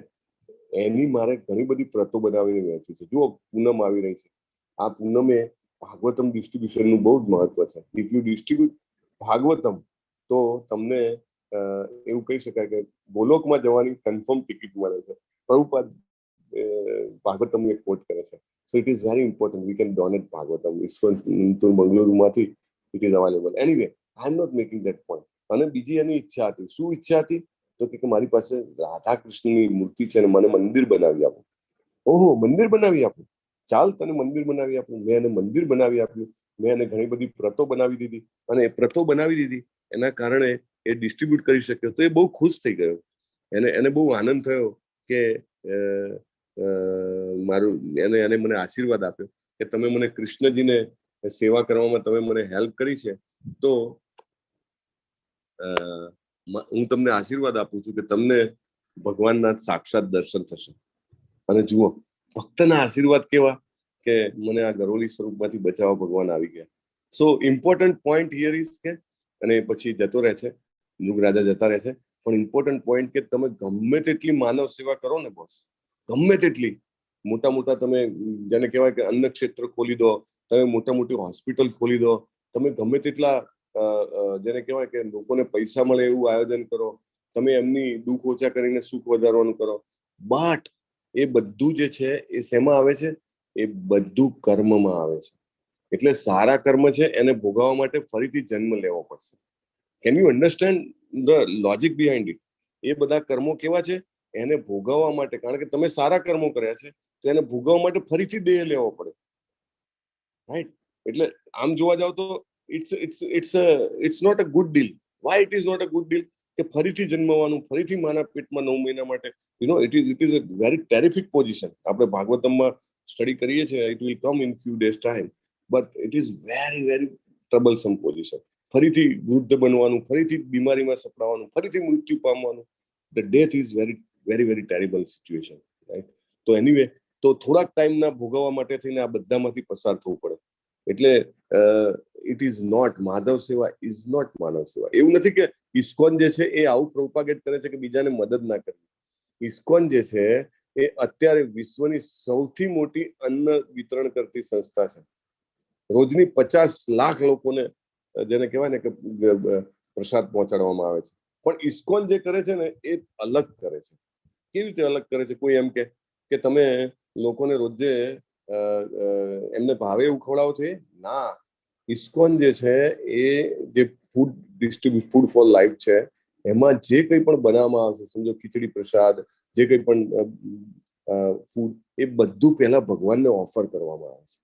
એની મારે ઘણી બધી પ્રતો બનાવીને વહેંચી છે. જુઓ, પૂનમ આવી રહી છે. આ પૂનમે ભાગવતમ ડિસ્ટ્રીબ્યુશનનું બહુ જ મહત્વ છે. ઇફ યુ ડિસ્ટ્રીબ્યુટ ભાગવતમ, તો તમને એવું કહી શકાય કે ગોલોકમાં જવાની કન્ફર્મ ટિકિટ મળે છે. પ્રભુપાદ ભાગવતમ એક કોટ કરે છે. So it is very important. We can donate Bhagavatam. ISKCON તો મંગલુરુમાંથી it is available. Anyway, I am not making that point. અને બીજી એની ઈચ્છા હતી. શું ઈચ્છા હતી? તો કે મારી પાસે રાધા કૃષ્ણની મૂર્તિ છે અને મને મંદિર બનાવી આપો. ઓહો, મંદિર બનાવી આપું? ચાલ, તને મંદિર બનાવી આપું. મેં એને મંદિર બનાવી આપ્યું. મેં એને ઘણી બધી પ્રતો બનાવી દીધી, અને એ પ્રતો બનાવી દીધી એના કારણે એ ડિસ્ટ્રીબ્યુટ કરી શક્યો. તો એ બહુ ખુશ થઈ ગયો. એને બહુ આનંદ થયો કે મારું એને મને આશીર્વાદ આપ્યો કે તમે મને કૃષ્ણજીને સેવા કરવામાં તમે મને હેલ્પ કરી છે, તો હું તમને આશીર્વાદ આપું છું કે તમને ભગવાનના સાક્ષાત દર્શન થશે. અને જુઓ, ભક્તના આશીર્વાદ કેવા કે મને આ ગરોળી સ્વરૂપમાંથી બચાવવા ભગવાન આવી ગયા. સો ઇમ્પોર્ટન્ટ પોઈન્ટ હિયર ઇઝ કે, અને પછી જતો રહે છે, મૃગ રાજા જતા રહે છે, પણ ઇમ્પોર્ટન્ટ પોઈન્ટ કે તમે ગમે તેટલી માનવ સેવા કરો ને બોસ, ગમે તેટલી મોટા તમે જેને કહેવાય કે અન્ન ક્ષેત્ર ખોલી દો, તમે મોટી હોસ્પિટલ ખોલી દો, તમે ગમે તેટલા જેને કહેવાય કે લોકોને પૈસા મળે એવું આયોજન કરો, તમે એમની દુઃખ ઓછા કરીને સુખ વધારવાનું કરો, બટ એ બધું જે છે એ શેમાં આવે છે? એ બધું કર્મમાં આવે છે. એટલે સારા કર્મ છે એને ભોગવવા માટે ફરીથી જન્મ લેવો પડશે. Can you understand the logic behind it? એ બધા કર્મો કેવા છે? એને ભોગવવા માટે, કારણ કે તમે સારા કર્મો કર્યા છે તો એને ભોગવવા માટે ફરીથી દેહ લેવો પડે, રાઈટ? એટલે આમ જોવા જાવ તો it's not a good deal. Why it is not a good deal? કે ફરીથી જન્મવાનું, ફરીથી માના પેટમાં 9 મહિના માટે, it is a very terrific position. આપણે ભાગવતમમાં સ્ટડી કરીએ છીએ, it will come in few days time, but it is very very troublesome position. ફરીથી વૃદ્ધ બનવાનું, ફરીથી બીમારીમાં સપડાવાનું, ફરીથી મૃત્યુ પામવાનું. The death is very very very terrible situation, right? તો એનીવે, તો થોડાક ટાઈમના ભોગવવા માટે થઈને આ બધામાંથી પસાર થવું પડે. એટલે ઇટ ઇઝ નોટ, માધવ સેવા ઇઝ નોટ માનવ સેવા. એવું નથી કે ઇસ્કોન જે છે એ આવું પ્રોપાગેટ કરે છે કે બીજાને મદદ ના કરવી. ઇસ્કોન જે છે એ અત્યારે વિશ્વની સૌથી મોટી અન્ન વિતરણ કરતી સંસ્થા છે. રોજની 50 લાખ લોકોને, જેને કહેવાય ને કે પ્રસાદ પહોંચાડવામાં આવે છે. પણ ઇસ્કોન જે કરે છે ને એ અલગ કરે છે. કેવી રીતે અલગ કરે છે? કોઈ એમ કે તમે લોકોને રોજે એમને ભાવે એવું ખવડાવો છો? ના. ઇસ્કોન જે છે એ જે ફૂડ ફોર લાઈફ છે, એમાં જે કંઈ પણ બનાવવામાં આવે છે, સમજો ખીચડી પ્રસાદ, જે કંઈ પણ ફૂડ, એ બધું પહેલા ભગવાનને ઓફર કરવામાં આવે છે.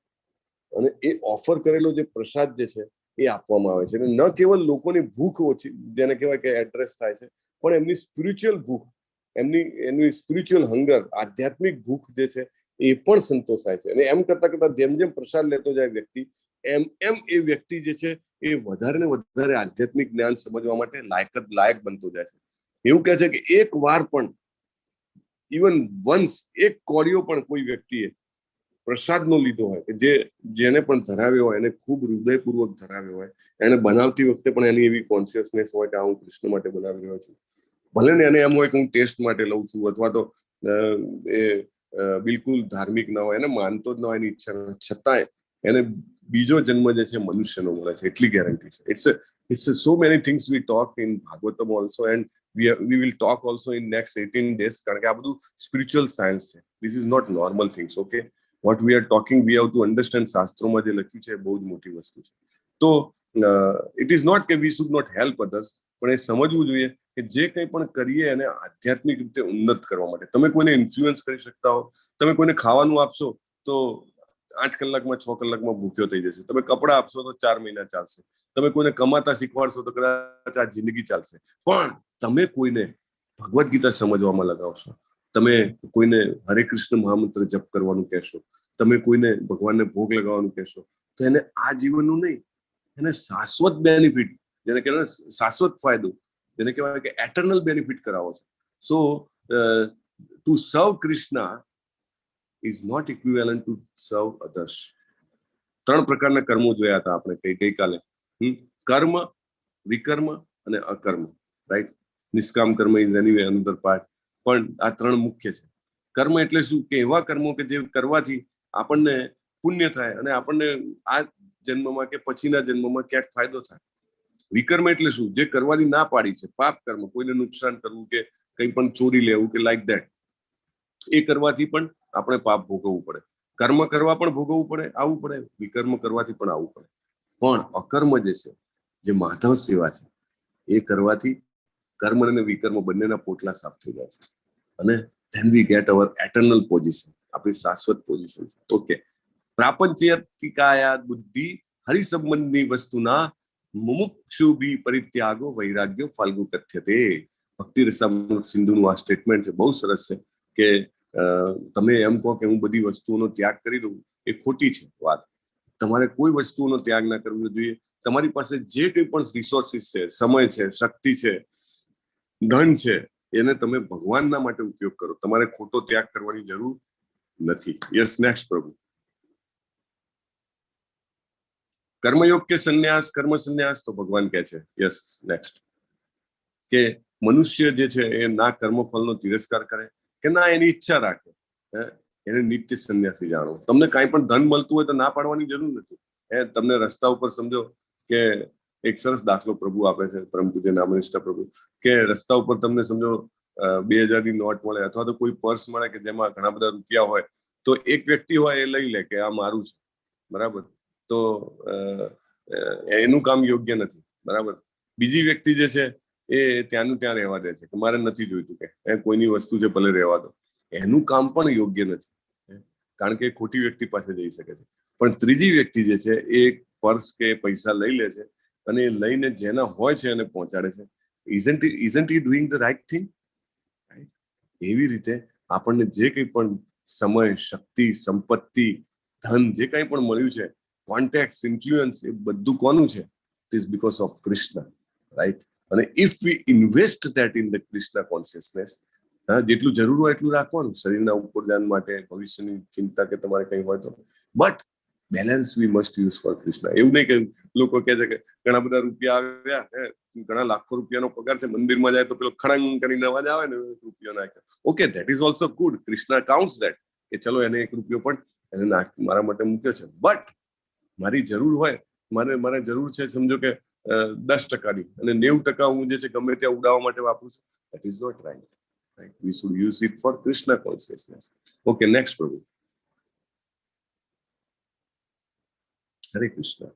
અને એ ઓફર કરેલો જે પ્રસાદ જે છે એ આપવામાં આવે છે. અને ન કેવલ લોકોની ભૂખ ઓછી, જેને કહેવાય કે એડ્રેસ થાય છે, પણ એમની સ્પિરિચ્યુઅલ ભૂખ, એમની સ્પિરિચ્યુઅલ હંગર, આધ્યાત્મિક ભૂખ જે છે એ પણ સંતોષાય છે. અને એમ કરતા કરતા જેમ જેમ પ્રસાદ લેતો જાય વ્યક્તિ, એમ એ વ્યક્તિ જે છે એ વધારે ને વધારે આધ્યાત્મિક જ્ઞાન સમજવા માટે લાયક બનતો જાય છે. એવું કહે છે કે એક વાર પણ, ઇવન વન્સ, એક કોળિયો પણ કોઈ વ્યક્તિએ પ્રસાદનો લીધો હોય, કે જેને પણ ધરાવ્યો હોય, એને ખૂબ હૃદયપૂર્વક ધરાવ્યો હોય, એને બનાવતી વખતે પણ એની એવી કોન્શિયસનેસ હોય કે હું કૃષ્ણ માટે બનાવી રહ્યો છું. ભલે ને એને એમ હોય કે હું ટેસ્ટ માટે લઉં છું, અથવા તો એ બિલકુલ ધાર્મિક ના હોય, એને માનતો જ ના હોય, એની ઈચ્છા, છતાંય એને બીજો જન્મ જે છે મનુષ્યનો મળે છે, એટલી ગેરંટી છે. It's so many things we talk in Bhagavatam also, and we will talk also in next 18 days, કારણ કે આ બધું સ્પિરિચ્યુઅલ સાયન્સ છે. This is not normal things, okay? What we are talking, we have to understand. શાસ્ત્રોમાં જે લખ્યું છે એ બહુ જ મોટી વસ્તુ છે. તો it is not કે we should not help others, પણ એ સમજવું જોઈએ કે જે કંઈ પણ કરીએ એને આધ્યાત્મિક રીતે ઉન્નત કરવા માટે. તમે કોઈને ઇન્ફ્લુઅન્સ કરી શકતા હો, તમે કોઈને ખાવાનું આપશો તો 8 કલાકમાં 6 કલાકમાં ભૂખ્યો થઈ જશે. તમે કપડા આપશો તો 4 મહિના ચાલશે. તમે કોઈને કમાતા શીખવાડશો તો કદાચ આ જિંદગી ચાલશે. પણ તમે કોઈને ભગવદ્ ગીતા સમજવામાં લગાવશો, તમે કોઈને હરે કૃષ્ણ મહામંત્ર જપ કરવાનું કહેશો, તમે કોઈને ભગવાનને ભોગ લગાવવાનું કહેશો, તો એને આ જીવનનું નહીં, એને શાશ્વત બેનિફિટ, જેને કહેવાય શાશ્વત ફાયદો, જેને કહેવાય કે એટર્નલ બેનિફિટ કરાવો છો. સો ટુ સર્વ Krishna is not equivalent to serve others. 3 પ્રકારના કર્મો જોયા હતા આપણે ગઈકાલે. કર્મ, વિકર્મ અને અકર્મ, રાઈટ? નિષ્કામ કર્મ ઇઝ એનીવે અનધર પાર્ટ, પણ આ 3 મુખ્ય છે. કર્મ એટલે શું? કે એવા કર્મો કે જે કરવાથી આપણને પુણ્ય થાય અને આપણને આ જન્મમાં કે પછીના જન્મમાં ક્યાંક ફાયદો થાય. વિકર્મ એટલે શું? જે કરવાની ના પાડી છે, પાપ કર્મ, કોઈને નુકસાન કરવું કે કંઈ પણ ચોરી લેવું કે લાઈક ધેટ, એ કરવાથી પણ આપણે પાપ ભોગવવું પડે. કર્મ કરવા પણ ભોગવવું પડે, આવવું પડે. વિકર્મ કરવાથી પણ આવવું પડે. પણ અકર્મ જે છે, જે માધવ સેવા છે, એ કરવાથી કર્મ અને વિકર્મ બંનેના પોટલા સાફ થઈ જાય છે. અને then we get our eternal position, આપણી શાશ્વત પોઝિશન છે. ઓકે. પ્રાપંચિકાયા બુદ્ધિ હરિ સંબંધની વસ્તુના મુમુક્ષુ બી પરિત્યાગો વૈરાગ્યો ફાલ્ગુ કથ્યતે. ભક્તિ રસામૃત સિંધુનું આ સ્ટેટમેન્ટ છે, બહુ સરસ છે. કે તમે એમ કહો કે હું બધી વસ્તુઓનો ત્યાગ કરી દઉં, એ ખોટી છે વાત. તમારે કોઈ વસ્તુઓનો ત્યાગ ના કરવો જોઈએ. તમારી પાસે જે કંઈ પણ રિસોર્સિસ છે, સમય છે, શક્તિ છે, ધન છે, એને તમે ભગવાનના માટે ઉપયોગ કરો. તમારે ખોટો ત્યાગ કરવાની જરૂર નથી. યસ, નેક્સ્ટ પ્રભુ. કર્મયોગ કે સંન્યાસ, કર્મ સંન્યાસ, તો ભગવાન કહે છે યસ નેક્સ્ટ કે મનુષ્ય જે છે એ ના કર્મફળનો તિરસ્કાર કરે કે ના એની ઈચ્છા રાખે, એને નિત્ય સંન્યાસી જાણો. તમને કાંઈ પણ ધન મળતું હોય તો ના પાડવાની જરૂર નથી. તમને રસ્તા ઉપર સમજો કે એક સરસ દાખલો પ્રભુ આપે છે, પરમ પૂજ્ય નામનિષ્ઠ પ્રભુ, કે રસ્તા ઉપર તમને સમજો 2000ની નોટ મળે અથવા તો કોઈ પર્સ મળે કે જેમાં ઘણા બધા રૂપિયા હોય, તો એક વ્યક્તિ હોય એ લઈ લે કે આ મારું છે, બરાબર, તો એનું કામ યોગ્ય નથી, બરાબર. બીજી વ્યક્તિ જે છે એ ત્યાંનું ત્યાં રહેવા દે છે કે મારે નથી જોઈતું, કે કોઈની વસ્તુ છે ભલે રહેવા દો, એનું કામ પણ યોગ્ય નથી, કારણ કે ખોટી વ્યક્તિ પાસે જઈ શકે છે. પણ ત્રીજી વ્યક્તિ જે છે એ પર્સ કે પૈસા લઈ લે છે અને એ લઈને જેના હોય છે એને પહોંચાડે છે. isn't he doing the right thing? એવી રીતે આપણને જે કંઈ પણ સમય, શક્તિ, સંપત્તિ, ધન જે કંઈ પણ મળ્યું છે, કોન્ટેક્ટ, ઇન્ફ્લુઅન્સ, એ બધું કોનું છે? It is because of Krishna, right? અને if we invest that in the Krishna consciousness, જેટલું જરૂર હોય એટલું રાખવાનું શરીરના ઉપર ધ્યાન માટે, ભવિષ્યની ચિંતા કે તમારે કંઈ હોય તો, but balance we must use for Krishna. એવું નહીં કે લોકો કહે છે કે ઘણા બધા રૂપિયા આવ્યા, ઘણા લાખો રૂપિયાનો પગાર છે, મંદિરમાં જાય તો પેલો ખડંગ કરીને અવાજ આવે ને, રૂપિયો નાખ્યો. Okay, that is also good. Krishna counts that, કે ચલો એને 1 રૂપિયો પણ એને મારા માટે મૂક્યો છે, બટ મારી જરૂર હોય, મારે જરૂર છે સમજો કે 10%ની, અને 90% હું જે છે ગમે ત્યાં ઉડાવવા માટે વાપરું છું, that is not right. We should use it for Krishna consciousness. Okay, next Prabhu. હરે કૃષ્ણ.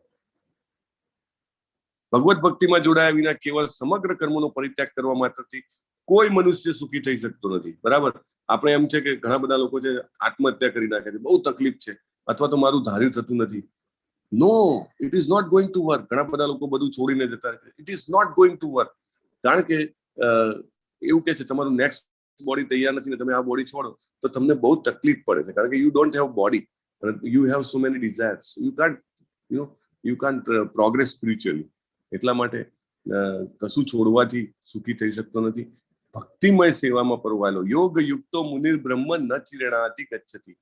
ભગવત ભક્તિમાં જોડાયા વિના કેવળ સમગ્ર કર્મોનો પરિત્યાગ કરવા માત્રથી કોઈ મનુષ્ય સુખી થઈ શકતો નથી, બરાબર. આપણે એમ છે કે ઘણા બધા લોકો છે આત્મહત્યા કરી નાખે છે, બહુ તકલીફ છે, અથવા તો મારું ધાર્યું થતું નથી. No, it is not going to work. ઘણા બધા લોકો બધું છોડીને જતા રહે છે. It is not going to work, કારણ કે એવું કે છે તમારું નેક્સ્ટ બોડી તૈયાર નથી ને તમે આ બોડી છોડો તો તમને બહુ તકલીફ પડે છે, કારણ કે you don't have body, you have so many desires, you can't progress spiritually. એટલા માટે કશું છોડવાથી સુખી થઈ શકતો નથી. ભક્તિમય સેવામાં પરવાયેલો યોગ યુક્તો મુનિર બ્રહ્મ ન ચિરેણાતિ ગચ્છતિ,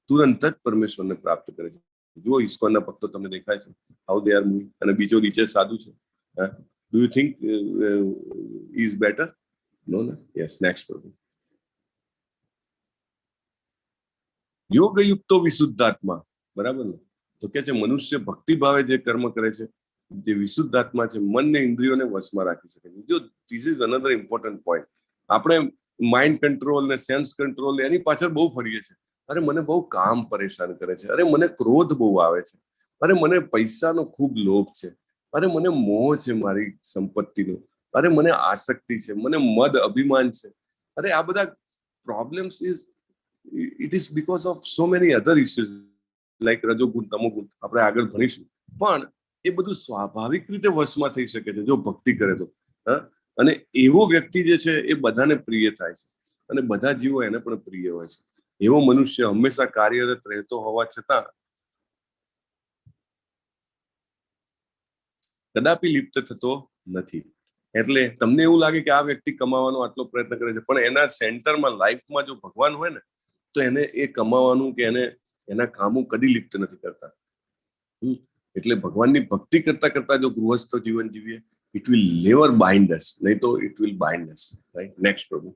તુરંત જ પરમેશ્વરને પ્રાપ્ત કરે છે. જો ઇસ્કોનના ભક્તો તમને દેખાય છે, હાઉ દે આર મૂવિંગ, અને બીજો નીચે સાધુ છે. Do you think is better? No ને? યસ, નેક્સ્ટ પ્રભુ. યોગ યુક્તો વિશુદ્ધાત્મા, બરાબર ને? તો કે છે મનુષ્ય ભક્તિ ભાવે જે કર્મ કરે છે, જે વિશુદ્ધ આત્મા છે, મનને ઇન્દ્રિયોને વશમાં રાખી શકે છે. જો this is another important point. આપણે માઇન્ડ કંટ્રોલ ને સેન્સ કંટ્રોલ એની પાછળ બહુ ફરીએ છીએ. અરે મને બહુ કામ પરેશાન કરે છે, અરે મને ક્રોધ બહુ આવે છે, અરે મને પૈસાનો ખૂબ લોભ છે, અરે મને મોહ છે મારી સંપત્તિનો, અરે મને આસક્તિ છે, મને મદ અભિમાન છે. અરે આ બધા problems it is because of so many other issues like રજોગુણ, તમોગુણ, આપણે આગળ ભણીશું. પણ એ બધું સ્વાભાવિક રીતે વશમાં થઈ શકે છે જો ભક્તિ કરે તો. અને એવો વ્યક્તિ જે છે એ બધાને પ્રિય થાય છે, અને બધા જીવો એને પણ પ્રિય હોય છે. એવો મનુષ્ય હંમેશા કાર્યરત રહેતો હોવા છતાં કદાપી લિપ્ત થતો નથી. એટલે તમને એવું લાગે કે આ વ્યક્તિ કમાવાનો આટલો પ્રયત્ન કરે છે, પણ એના સેન્ટરમાં લાઈફમાં જો ભગવાન હોય ને તો એને એ કમાવાનું કે એને એના કામો કદી લિપ્ત નથી કરતા. એટલે ભગવાનની ભક્તિ કરતા કરતા જો ગૃહસ્થ જીવન જીવીએ, ઇટ વિલ નેવર બાઇન્ડ અસ, નહીં તો it will bind us, right? Next પ્રભુ.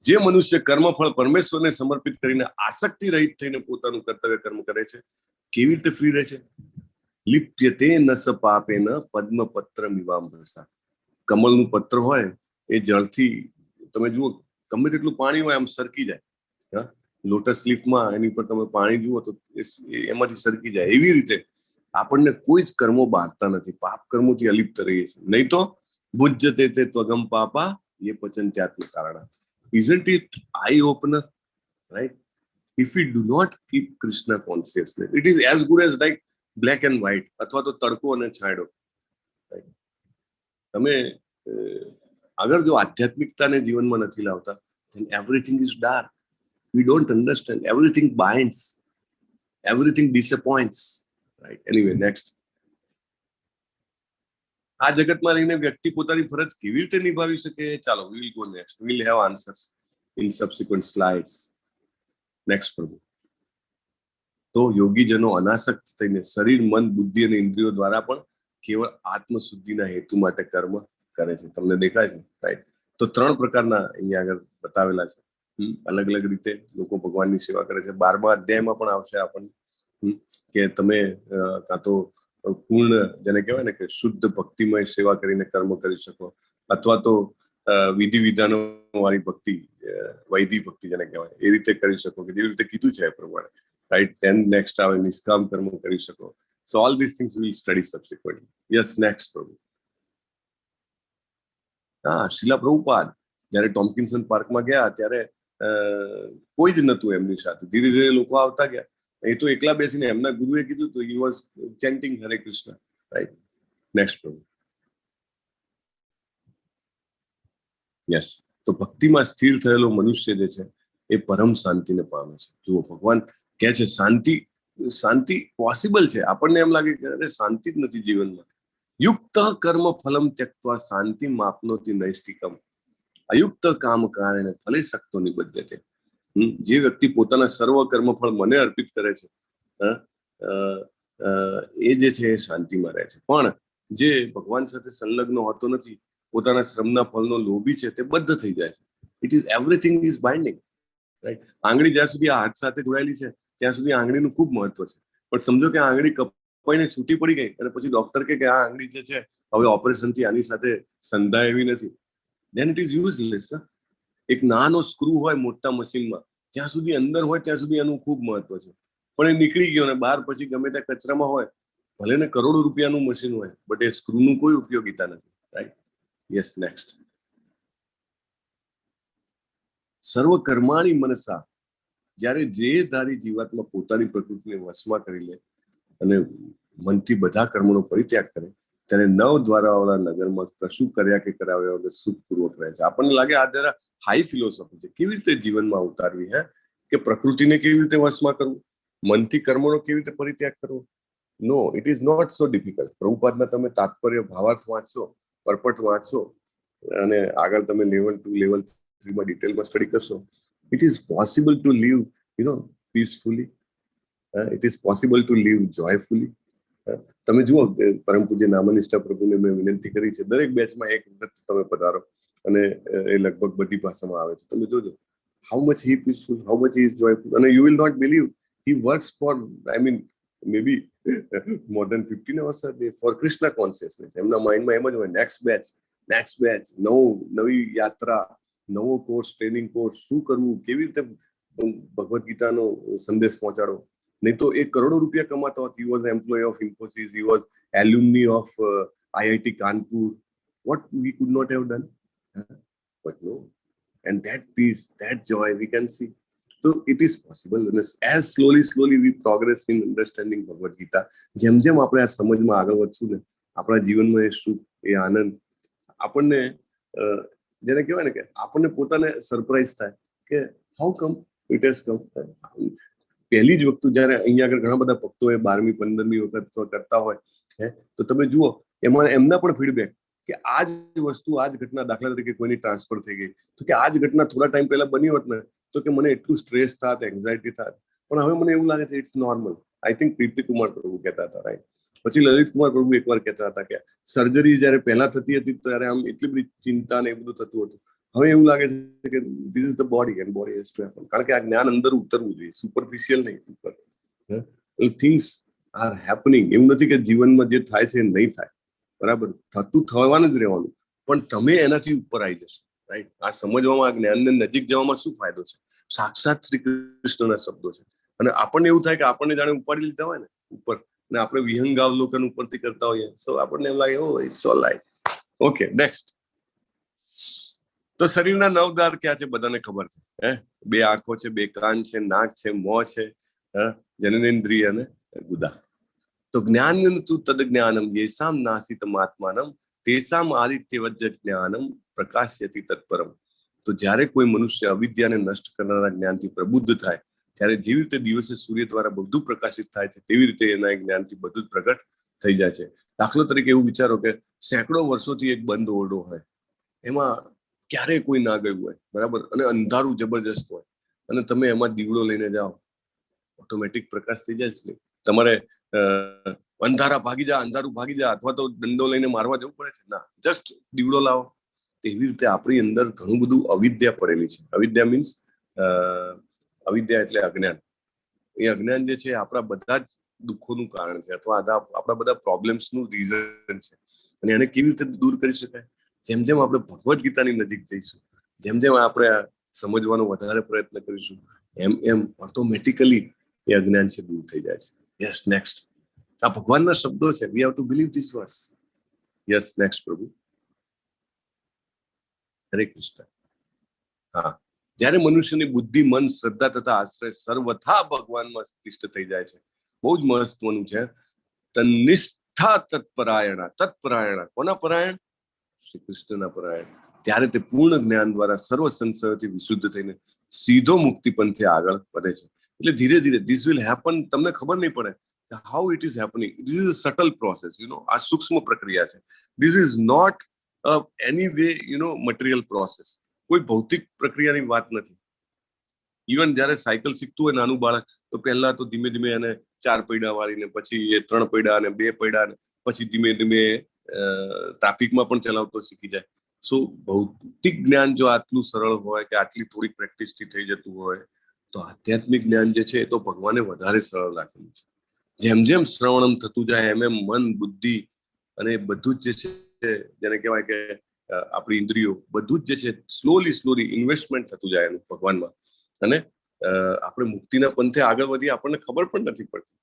જે મનુષ્ય કર્મફળ પરમેશ્વરને સમર્પિત કરીને આસક્તિ રહિત થઈને પોતાનું કર્તવ્ય કર્મ કરે છે, કેવી રીતે ફ્રી રહે છે? લિપ્યતે ન સ પાપેન પદ્મપત્ર મિવાંભસા. કમળનું પત્ર હોય એ જળથી તમે જુઓ ગમે તેટલું પાણી હોય આમ સરકી જાય. લોટસ લીફમાં એની પર તમે પાણી જુઓ તો એમાંથી સરકી જાય. એવી રીતે આપણને કોઈ જ કર્મો બાંધતા નથી, પાપ કર્મોથી અલિપ્ત રહીએ છીએ. નહીં તો ભુજ્યતે તે ત્વગમ પાપા એ પચંત્યાત્મ કારણા. Isn't it eye opener, right? If we do not keep Krishna consciousness, it is as good as like black and white, અથવા તો તડકો અને છાંયડો. તમે અગર જો આધ્યાત્મિકતાને જીવનમાં નથી લાવતા, then everything is dark. We don't understand. Everything binds. Everything disappoints. Right? Anyway, next. આ જગતમાં રહીને વ્યક્તિ પોતાની ફરજ કેવી રીતે નિભાવી શકે? ચાલો, we will go next. We will have answers in subsequent slides. Next પ્રભુ. તો યોગીજનો અનાસક્ત થઈને શરીર, મન, બુદ્ધિ અને ઇન્દ્રિયો દ્વારા પણ કેવળ આત્મશુદ્ધિના હેતુ માટે કર્મ કરે છે. તમને દેખાય છે, રાઈટ? તો 3 પ્રકારના અહીંયા આગળ બતાવેલા છે. અલગ અલગ રીતે લોકો ભગવાનની સેવા કરે છે. 12મા અધ્યાયમાં પણ આવશે આપણને કે તમે કાં તો પૂર્ણ જેને કહેવાય ને કે શુદ્ધ ભક્તિમય સેવા કરીને કર્મ કરી શકો, અથવા તો વિધિ વિધાનો વાળી ભક્તિ, વૈદિક ભક્તિ જેને કહેવાય એ રીતે કરી શકો કે જેવી રીતે કીધું છે એ પ્રમાણે, રાઈટ. ધેન નેક્સ્ટ આવે નિષ્કામ કર્મ કરી શકો. So all this things will study subsequently. Yes, next પ્રભુ. હા, શિલા પ્રભુપાદ જયારે ટોમ્કિન્સન પાર્કમાં ગયા ત્યારે કોઈ જ નતું એમની સાથે. ધીરે ધીરે લોકો આવતા ગયા. એ તો એકલા બેસીને એમના ગુરુએ કીધું તો he was chanting Hare Krishna, right. Next પ્રભુ. યસ, તો ભક્તિમાં સ્થિર થયેલો મનુષ્ય જે છે એ પરમ શાંતિને પામે છે. જુઓ, ભગવાન કહે છે શાંતિ પોસિબલ છે. આપણને એમ લાગે કે અરે શાંતિ જ નથી જીવનમાં. યુક્ત કર્મ ફલમ ત્યક્ત્વા શાંતિ માપનોતિ નૈષ્ટિકમ અયુક્ત કામ કારણે ફલે શક્તો નિબદ્ધતે. જે વ્યક્તિ પોતાના સર્વ કર્મફળ મને અર્પિત કરે છે એ જે છે એ શાંતિમાં રહે છે. પણ જે ભગવાન સાથે સંલગ્ન હોતો નથી, પોતાના શ્રમના ફળનો લોભી છે, તે બદ્ધ થઈ જાય છે. It is everything is binding, right. આંગળી જ્યાં સુધી આ હાથ સાથે જોડાયેલી છે ત્યાં સુધી આંગળીનું ખૂબ મહત્વ છે. પણ સમજો કે આંગળી કપાઈને છૂટી પડી ગઈ અને પછી ડોક્ટર કે આ આંગળી જે છે હવે ઓપરેશનથી આની સાથે સંધાય એવી નથી, then it is useless. એક નાનો સ્ક્રૂ હોય મોટા મશીનમાં, જ્યાં સુધી અંદર હોય ત્યાં સુધી એનું ખૂબ મહત્વ છે. પણ એ નીકળી ગયો ને બહાર પછી ગમે ત્યાં કચરામાં હોય, ભલે ને કરોડો રૂપિયાનું મશીન હોય, બટ એ સ્ક્રૂનું કોઈ ઉપયોગિતા નથી, રાઈટ. Yes, next. સર્વ કર્માણી મનસા, જ્યારે જે ધારી જીવાત્મા પોતાની પ્રકૃતિને વશમાં કરી લે અને મનથી બધા કર્મોનો પરિત્યાગ કરે, ત્યારે નવ દ્વારાવાળા નગરમાં કશું કર્યા કે કરાવ્યા વગર સુખપૂર્વક રહે છે. આપણને લાગે આ જરા હાઈ ફિલોસોફી છે. કેવી રીતે જીવનમાં ઉતારવી, કે પ્રકૃતિને કેવી રીતે વશમાં કરવું, મનથી કર્મોનો કેવી રીતે પરિત્યાગ કરવો. No, it is not so difficult. પ્રભુપાદના તમે તાત્પર્ય ભાવાર્થ વાંચશો, પરપટ વાંચશો અને આગળ તમે લેવલ 2 લેવલ 3 માં ડિટેલમાં સ્ટડી કરશો. It is possible to live peacefully. It is possible to live joyfully. તમે જુઓ, પરમ પૂજ્ય નામનિષ્ઠા પ્રભુને મેં વિનંતી કરી છે દરેક બેચમાં એક વખત તમે પધારો, અને એ લગભગ બધી ભાષામાં આવે છે. તમે જોજો how much he peaceful, how much he is joyful. અને you will not believe, he works for, I mean maybe more than 15 hours a day for Krishna consciousness. એમના માઇન્ડમાં એમ જ હોય, નેક્સ્ટ બેચ, નવી યાત્રા, નવો કોર્સ, ટ્રેનિંગ કોર્સ, શું કરવું, કેવી રીતે ભગવદ્ ગીતાનો સંદેશ પહોંચાડો. નહીં તો એક કરોડો રૂપિયા કમાતો હતો. He was employee of Infosys, he was alumni of IIT Kanpur. What we could not have done, but no. And that peace, that joy we can see. So it is possible. And as slowly we progress in understanding Bhagavad Gita, જેમ આપણે આ સમજમાં આગળ વધશું ને, આપણા જીવનમાં એ સુખ, એ આનંદ આપણને જેને કહેવાય ને કે આપણને પોતાને સરપ્રાઈઝ થાય કે how come it has come. પહેલી જ વખત જયારે અહીંયા આગળ ઘણા બધા ભક્તોએ 12મી 15મી વખત કરતા હોય તો તમે જુઓ એમાં એમના પણ ફીડબેક કે આ જ વસ્તુ, આ જ ઘટના, દાખલા તરીકે કોઈની ટ્રાન્સફર થઈ ગઈ તો કે આ જ ઘટના થોડા ટાઈમ પહેલા બની હોત ને તો કે મને એટલું સ્ટ્રેસ થાત, એન્ઝાયટી થાત, પણ હવે મને એવું લાગે છે ઇટ્સ નોર્મલ. આઈ થિંક પ્રીતિકુમાર પ્રભુ કહેતા હતા, રાઈટ. પછી લલિતકુમાર પ્રભુ એકવાર કહેતા હતા કે સર્જરી જયારે પહેલા થતી હતી ત્યારે આમ એટલી બધી ચિંતા ને એ બધું થતું હતું, હવે એવું લાગે છે કે this is the body and body has to happen. કારણ કે આ જ્ઞાન અંદર ઉતરવું જોઈએ, સુપરફિશિયલ નહીં, ઉપર. Things are happening. એવું નથી કે જીવનમાં જે થાય છે એ નહીં થાય, બરાબર, થતું થવાનું જ રહેવાનું, પણ તમે એનાથી ઉપર આવી જશો, રાઈટ. આ સમજવામાં, આ જ્ઞાનને નજીક જવામાં શું ફાયદો છે? સાક્ષાત શ્રી કૃષ્ણના શબ્દો છે. અને આપણને એવું થાય કે આપણને જાણે ઉપાડી લીધા હોય ને ઉપર, અને આપણે વિહંગાવલોકન ઉપરથી કરતા હોઈએ, સો આપણને એમ લાગે oh it's all right. Okay, next. તો શરીરના 9 દ્વાર ક્યાં છે બધાને ખબર છે. 2 આંખો છે, 2 કાન છે, નાક છે, મોં છે, જનનેન્દ્રિય અને ગુદા. તો જ્ઞાન તું તદ જ્ઞાનમ યેસામ નાસિતમ આત્માનમ તેસામ આદિત્યવજ્જ જ્ઞાનમ પ્રકાશ્યતિ તત્પરમ. તો જ્યારે કોઈ મનુષ્ય અવિદ્યાને નષ્ટ કરનારા જ્ઞાનથી પ્રબુદ્ધ થાય ત્યારે જેવી રીતે દિવસે સૂર્ય દ્વારા બધું પ્રકાશિત થાય છે તેવી રીતે એના જ્ઞાનથી બધું જ પ્રગટ થઈ જાય છે. દાખલા તરીકે એવું વિચારો કે સેંકડો વર્ષોથી એક બંધ ઓરડો હોય, એમાં ક્યારેય કોઈ ના ગયું હોય, બરાબર, અને અંધારું જબરજસ્ત હોય, અને તમે એમાં દીવડો લઈને જાઓ, ઓટોમેટિક પ્રકાશ થઈ જાય છે. તમારે અંધારું ભાગી જા અથવા તો દંડો લઈને મારવા જવું પડે છે? ના, જસ્ટ દીવડો લાવો. તેવી રીતે આપણી અંદર ઘણું બધું અવિદ્યા પડેલી છે. અવિદ્યા મીન્સ અવિદ્યા એટલે અજ્ઞાન. એ અજ્ઞાન જે છે આપણા બધા જ દુઃખોનું કારણ છે, અથવા આપણા બધા પ્રોબ્લેમ્સનું રીઝન છે. અને એને કેવી રીતે દૂર કરી શકાય? જેમ જેમ આપણે ભગવદ્ ગીતાની નજીક જઈશું, જેમ જેમ આપણે આ સમજવાનો વધારે પ્રયત્ન કરીશું, એમ એમ ઓટોમેટિકલી એ અજ્ઞાન છે દૂર થઈ જાય છે. Yes, next. આ ભગવાનના શબ્દો છે. We have to believe this verse. Yes, next પ્રભુ. હરે કૃષ્ણ. હા, જ્યારે મનુષ્યની બુદ્ધિ, મન, શ્રદ્ધા તથા આશ્રય સર્વથા ભગવાનમાં સ્થિષ્ટ થઈ જાય છે. બહુ જ મહત્વનું છે. તનિષ્ઠા તત્પરાયણા. કોના પરાયણ? શ્રી કૃષ્ણના પરાયણ. ત્યારે તે પૂર્ણ જ્ઞાન દ્વારા સર્વ સંશયોથી વિશુદ્ધ થઈને સીધો મુક્તિ પંથે આગળ વધે છે. એટલે ધીરે ધીરે ધીસ વિલ હેપન. તમને ખબર નહીં પડે how it is happening. This is a subtle process. આ સૂક્ષ્મ પ્રક્રિયા છે. This is not any way material process. કોઈ ભૌતિક પ્રક્રિયાની વાત નથી. ઇવન જ્યારે સાયકલ શીખતું હોય નાનું બાળક, તો પહેલા તો ધીમે ધીમે એને 4 પૈડા વાળીને, પછી એ 3 પૈડા અને 2 પૈડા, પછી ધીમે ધીમે ટ્રાફિકમાં પણ ચલાવતો શીખી જાય. સો ભૌતિક જ્ઞાન જો આટલું સરળ હોય કે આટલી થોડીક પ્રેક્ટિસથી થઈ જતું હોય, તો આધ્યાત્મિક જ્ઞાન જે છે એ તો ભગવાને વધારે સરળ રાખેલું છે. જેમ જેમ શ્રવણમ થતું જાય એમ એમ મન, બુદ્ધિ અને બધું જ જે છે, જેને કહેવાય કે આપણી ઇન્દ્રિયો, બધું જ જે છે સ્લોલી ઇન્વેસ્ટમેન્ટ થતું જાય એનું ભગવાનમાં. અને આપણે મુક્તિના પંથે આગળ વધીએ, આપણને ખબર પણ નથી પડતી.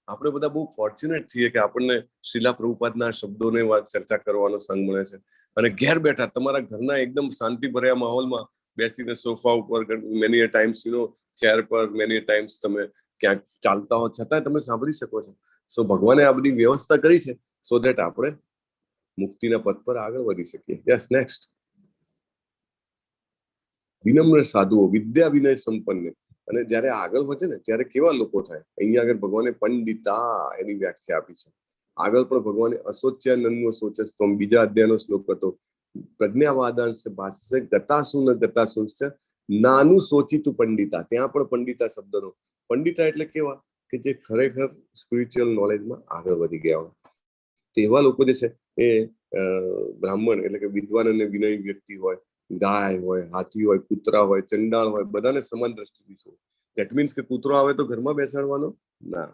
આપણે બધા બહુ ફોર્ચ્યુનેટ છીએ કે આપણને શ્રીલા પ્રભુપાદના શબ્દોને ચર્ચા કરવાનો સંગ મળે છે. અને ઘેર બેઠા તમારા ઘરના એકદમ શાંતિ ભર્યા માહોલમાં બેસીને સોફા ઉપર, મેની અ ટાઈમ્સ ચેર પર, મેની અ ટાઈમ્સ તમે ક્યાંક ચાલતા હો, છતાંય તમે સાંભળી શકો છો. સો ભગવાને આ બધી વ્યવસ્થા કરી છે સો દેટ આપણે મુક્તિના પથ પર આગળ વધી શકીએ. Yes, next. વિનમ્ર સાધુઓ, વિદ્યા વિનય સંપન્ન. અને જયારે આગળ વધે ને ત્યારે કેવા લોકો થાય? અહીંયા આગળ ભગવાને પંડિતા એની વ્યાખ્યા આપી છે. આગળ પણ ભગવાને અશોચ્યાનન્વ શોચસ્તમ, બીજા અધ્યાયનો શ્લોક હતો. પ્રજ્ઞાવાદાંશ ભાષ્ય ગતાસુન નાનું સોચિતું પંડિતા. ત્યાં પણ પંડિતા શબ્દનો, પંડિતા એટલે કેવા કે જે ખરેખર સ્પિરિચ્યુઅલ નોલેજમાં આગળ વધી ગયા હોય. તેવા લોકો જે છે એ બ્રાહ્મણ એટલે કે વિદ્વાન અને વિનય વ્યક્તિ હોય, ગાય હોય, હાથી હોય, કૂતરા હોય, ચંડાળ હોય, બધાને સમાન દ્રષ્ટિથી જોવે. ધેટ મીન્સ કે કૂતરો આવે તો ઘરમાં બેસાડવાનો ના,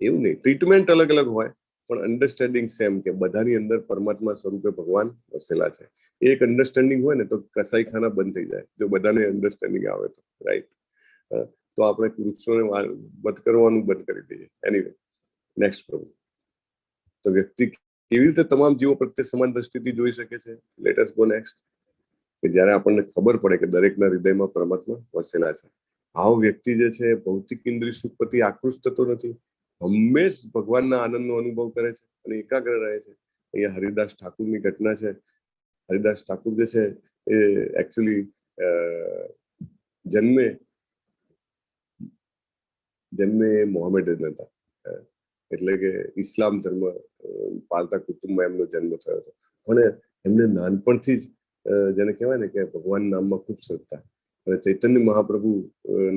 એવું નહીં. ટ્રીટમેન્ટ અલગ અલગ હોય, પણ અન્ડરસ્ટેન્ડિંગ સેમ, કે બધાની અંદર પરમાત્મા સ્વરૂપે ભગવાન વસેલા છે. એક અન્ડરસ્ટેન્ડિંગ હોય ને તો કસાઈખાના બંધ થઈ જાય, જો બધાને અન્ડરસ્ટેન્ડિંગ આવે તો. રાઈટ. તો આપણે વૃક્ષોને વધ કરવાનું બંધ કરી દઈએ. એનીવે, નેક્સ્ટ પ્રભુ. તો વ્યક્તિ કેવી રીતે તમામ જીવો પ્રત્યે સમાન દ્રષ્ટિથી જોઈ શકે છે? Let us go next. કે જ્યારે આપણને ખબર પડે કે દરેકના હૃદયમાં પરમાત્મા વસેલા છે. આવો વ્યક્તિ જે છે ભૌતિક ઇન્દ્રિય સુખ પ્રતિ આકૃષ્ટ થતો નથી, હંમેશ ભગવાનના આનંદનો અનુભવ કરે છે અને એકાગ્ર રહે છે. અહીંયા હરિદાસ ઠાકુરની ઘટના છે. હરિદાસ ઠાકુર જે છે એ એકચ્યુઅલી જન્મે મોહમ્મદન હતા, એટલે કે ઇસ્લામ ધર્મ પાલતા કુટુંબમાં એમનો જન્મ થયો હતો. પણ એમને નાનપણથી જ જેને કહેવાય ને કે ભગવાન નામમાં ખૂબ શ્રદ્ધા, અને ચૈતન્ય મહાપ્રભુ